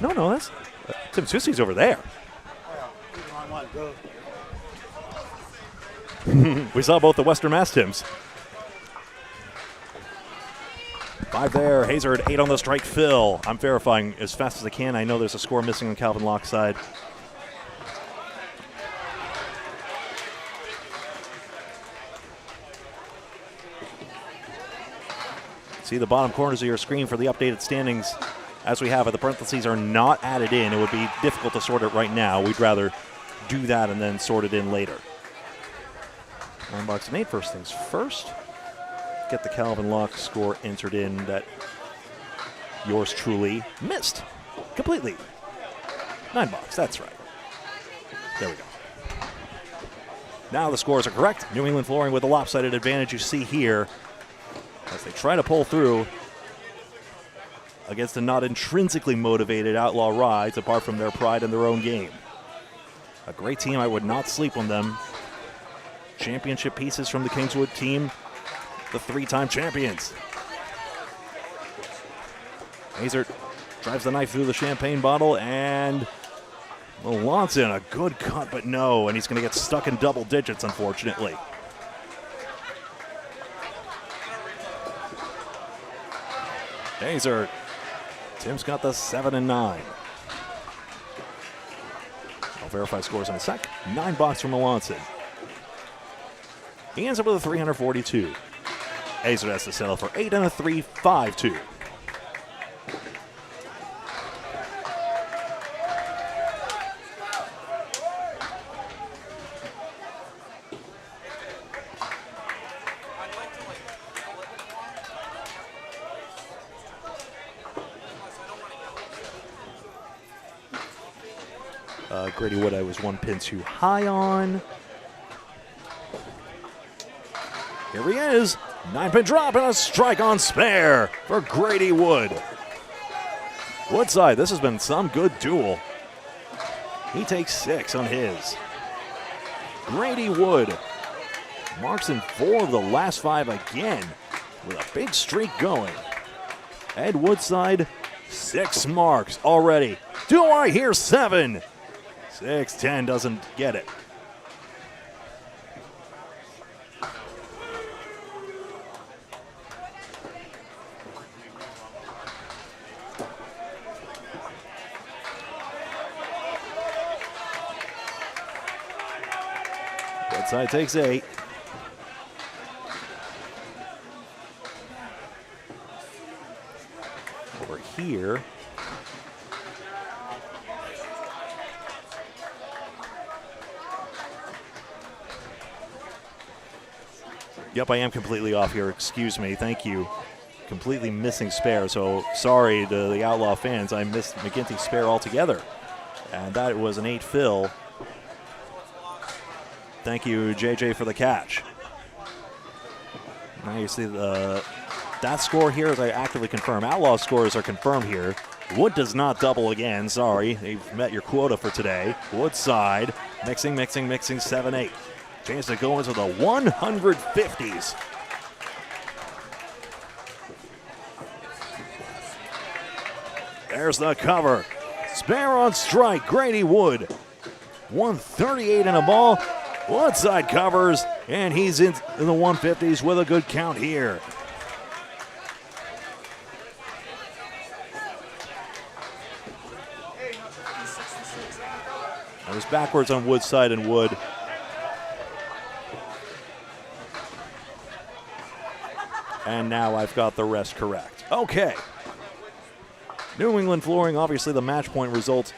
No, that's Tim Susi's over there. We saw both the Western Mass Tims. 5 there. Hazard 8 on the strike. Phil. I'm verifying as fast as I can. I know there's a score missing on Calvin Locke's side. See the bottom corners of your screen for the updated standings as we have it. The parentheses are not added in. It would be difficult to sort it right now. We'd rather do that and then sort it in later. 9 box and 8. First things first. Get the Calvin Locke score entered in that yours truly missed completely. 9 box, that's right. There we go. Now the scores are correct. New England flooring with a lopsided advantage you see here as they try to pull through against a not intrinsically motivated Outlaw Rides apart from their pride in their own game. A great team. I would not sleep on them. Championship pieces from the Kingswood team, the 3-time champions. Hazard drives the knife through the champagne bottle, and Moncton, a good cut, but no, and he's going to get stuck in double digits, unfortunately. Hazard. Tim's got the 7 and 9. I'll verify scores in a sec. 9 box from Moncton. He ends up with a 342. Hazard has to settle for 8 and a 3.52. Grady Wood, I was 1 pin too high on. Here he is. 9-pin drop and a strike on spare for Grady Wood. Woodside, this has been some good duel. He takes 6 on his. Grady Wood marks in 4 of the last 5 again with a big streak going. Ed Woodside, 6 marks already. Do I hear 7? 6-10 doesn't get it. Woodside takes 8. Over here. Yep, I am completely off here. Excuse me. Thank you. Completely missing spare. So sorry to the Outlaw fans. I missed McGinty's spare altogether. And that was an 8 fill. Thank you, JJ, for the catch. Now you see that score here is I actively confirm. Outlaw scores are confirmed here. Wood does not double again. Sorry, you've met your quota for today. Woodside mixing, 7-8. Chance to go into the 150s. There's the cover. Spare on strike. Grady Wood. 138 in a ball. Woodside covers, and he's in the 150s with a good count here. I was backwards on Woodside and Wood. And now I've got the rest correct. Okay. New England Flooring, obviously the match point result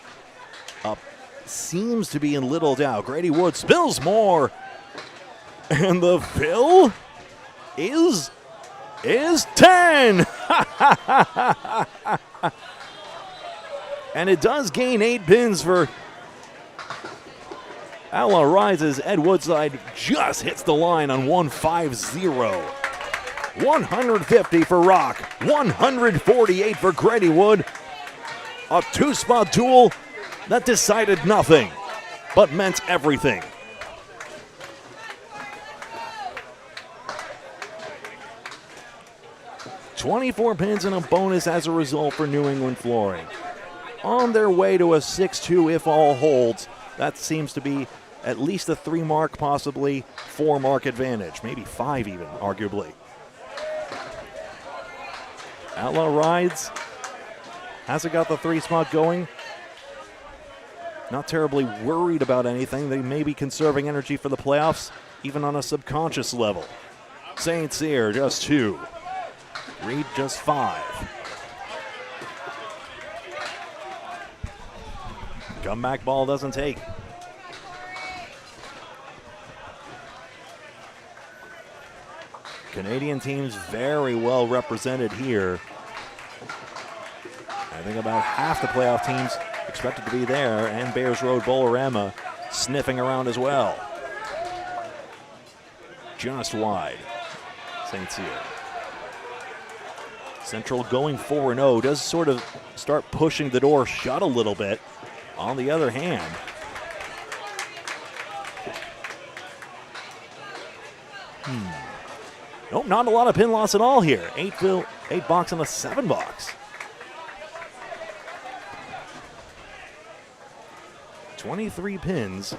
seems to be in little doubt. Grady Wood spills more. And the fill is 10. And it does gain 8 pins for Outlaw Rides as Ed Woodside just hits the line on 150. 150 for Rock, 148 for Grady Wood. A 2-spot duel that decided nothing, but meant everything. $24 pins and a bonus as a result for New England Flooring. On their way to a 6-2 if all holds. That seems to be at least a 3-mark, possibly 4-mark advantage. Maybe 5 even, arguably. Outlaw Rides hasn't got the 3-spot going. Not terribly worried about anything. They may be conserving energy for the playoffs, even on a subconscious level. St. Cyr, just 2. Reed, just 5. Comeback ball doesn't take. Canadian teams very well represented here. I think about half the playoff teams expected to be there, and Bears Road Bolorama sniffing around as well. Just wide. St. Cyr. Central going 4-0 does sort of start pushing the door shut a little bit. On the other hand, nope, not a lot of pin loss at all here. 8 box and a 7 box. 23 pins.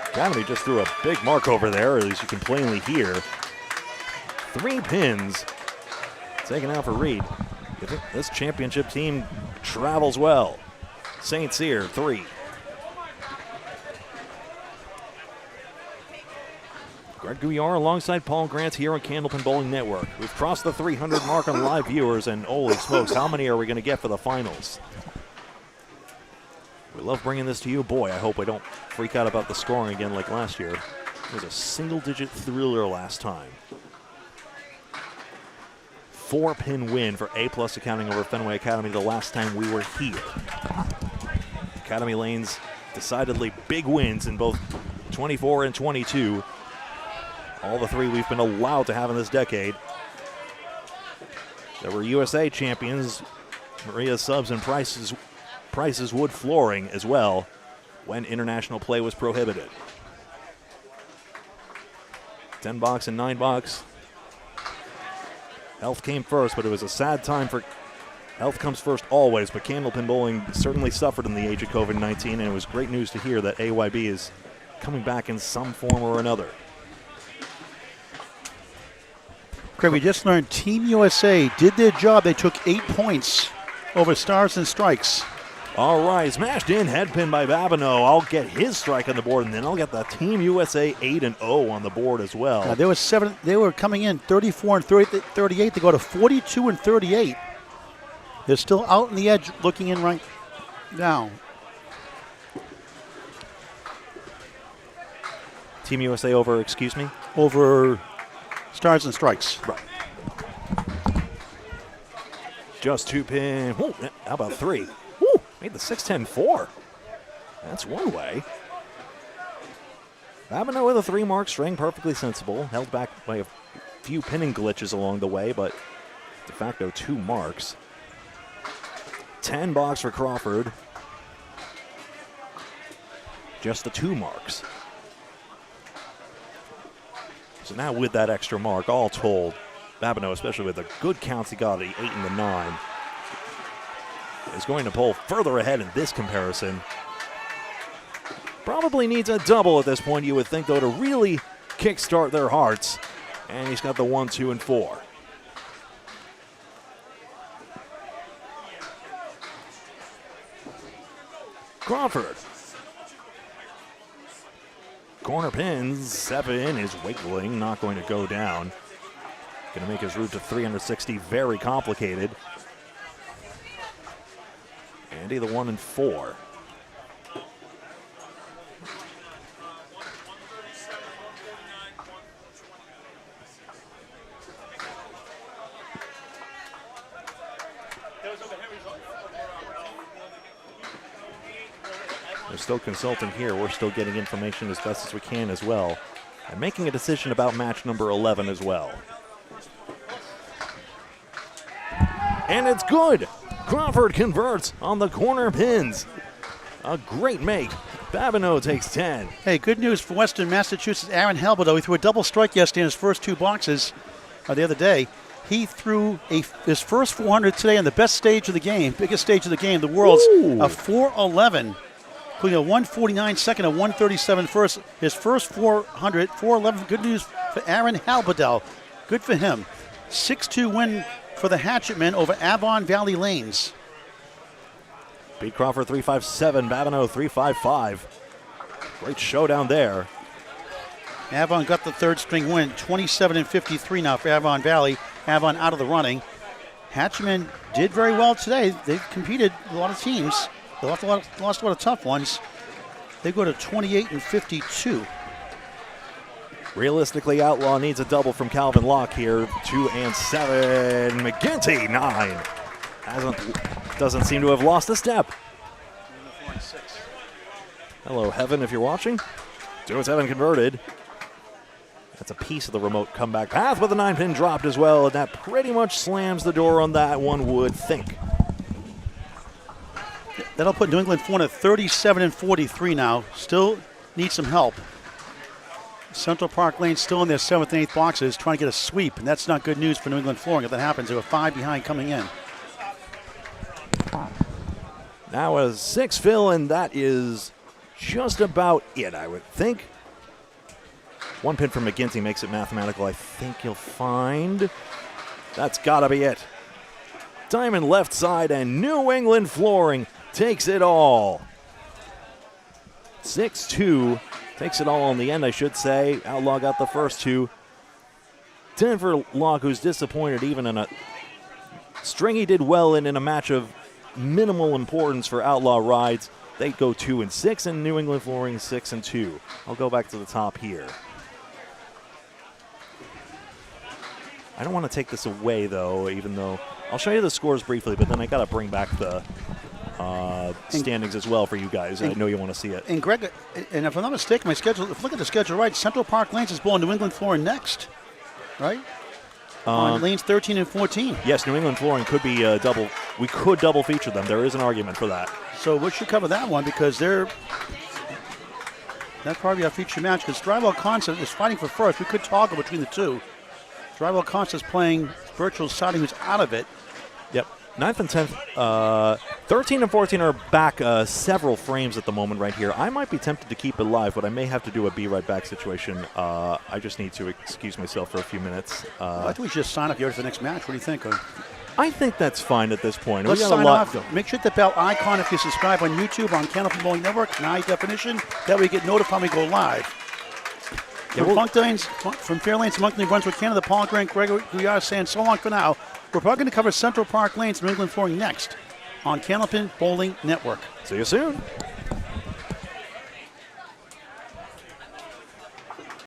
Academy just threw a big mark over there, or at least you can plainly hear. 3 pins taken out for Reed. This championship team travels well. St. Cyr, 3. Greg Gouillart alongside Paul Grant here on Candlepin Bowling Network. We've crossed the 300 mark on live viewers, and holy smokes, how many are we going to get for the finals? We love bringing this to you. Boy, I hope I don't freak out about the scoring again like last year. It was a single-digit thriller last time. 4-pin win for A+ Accounting over Fenway Academy the last time we were here. Academy Lanes decidedly big wins in both 24 and 22. All the 3 we've been allowed to have in this decade. There were USA champions, Maria Subs and Price's Wood Flooring as well, when international play was prohibited. 10 box and 9 box. Health came first, but it was a sad time for health comes first always, but Candlepin Bowling certainly suffered in the age of COVID-19, and it was great news to hear that AYB is coming back in some form or another. Craig, we just learned Team USA did their job. They took 8 points over Stars and Strikes. All right, smashed in, head pin by Babineau. I'll get his strike on the board, and then I'll get the Team USA 8-0 on the board as well. They were coming in 34 and 38. They go to 42 and 38. They're still out on the edge looking in right now. Team USA over, excuse me? Over Stars and Strikes. Right. Just 2 pin. Ooh, how about 3? Ooh, made the 6-10-4. That's one way. Babineau with a 3-mark string, perfectly sensible. Held back by a few pinning glitches along the way, but de facto 2 marks. 10 box for Crawford. Just the 2 marks. So now with that extra mark, all told, Babineau, especially with the good counts he got, the 8 and the 9, is going to pull further ahead in this comparison. Probably needs a double at this point, you would think, though, to really kickstart their hearts. And he's got the 1, 2, and 4. Crawford. Corner pins, 7 is wiggling, not going to go down. Going to make his route to 360 very complicated. Andy the 1 and 4. We're still consulting here. We're still getting information as best as we can as well. And making a decision about match number 11 as well. And it's good. Crawford converts on the corner pins. A great make. Babineau takes 10. Hey, good news for Western Massachusetts. Aaron Halberto, he threw a double strike yesterday in his first 2 boxes the other day. He threw his first 400 today on the best stage of the game, biggest stage of the game, the world's a 411. Including a 149 second, a 137 first. His first 400, 411. Good news for Aaron Halberto. Good for him. 6-2 win for the Hatchetmen over Avon Valley Lanes. Beat Crawford 3-5-7, Babineau 3-5-5. Great showdown there. Avon got the 3rd string win, 27-53 now for Avon Valley. Avon out of the running. Hatchetmen did very well today. They've competed with a lot of teams. They lost a lot of tough ones. They go to 28-52. Realistically, Outlaw needs a double from Calvin Locke here. 2 and 7. McGinty, 9. Doesn't seem to have lost a step. Hello, Heaven, if you're watching. 2 and 7 converted. That's a piece of the remote comeback path with a 9-pin dropped as well, and that pretty much slams the door on that, one would think. That'll put New England Flooring at 37-43 now. Still need some help. Central Park Lane still in their 7th and 8th boxes, trying to get a sweep, and that's not good news for New England Flooring. If that happens, they were 5 behind coming in. Now a 6 fill, and that is just about it, I would think. 1 pin from McGinty makes it mathematical. I think you'll find that's got to be it. Diamond left side, and New England Flooring takes it all. 6-2 takes it all in the end, I should say. Outlaw got the first 2. 10 for Locke, who's disappointed even in a string he did well in a match of minimal importance for Outlaw Rides. They go 2 and 6, and New England Flooring 6 and 2. I'll go back to the top here. I don't want to take this away, though, even though I'll show you the scores briefly, but then I got to bring back the standings as well for you guys. I know you want to see it. And Greg, and if I'm not mistaken, my schedule, if you look at the schedule right, Central Park Lanes is bowling New England Flooring next, right? On lanes 13 and 14. Yes, New England Flooring could be double. We could double feature them. There is an argument for that. So we should cover that one because that's probably our feature match because Drywall Concept is fighting for first. We could toggle between the two. Drywall Concept is playing Virtual Siding, who's out of it. Yep. 9th and 10th, 13 and 14 are back several frames at the moment right here. I might be tempted to keep it live, but I may have to do a be right back situation. I just need to excuse myself for a few minutes. I think we should just sign up here for the next match. What do you think? I think that's fine at this point. Let's sign off. Make sure to hit the bell icon if you subscribe on YouTube, on Candlepin Bowling Network, in high definition. That way you get notified when we go live. From Fairlanes, Moncton, New Brunswick, Canada, Paul Grant, Gregory Gouillart saying so long for now. We're probably going to cover Central Park Lanes, New England Flooring next on Candlepin Bowling Network. See you soon.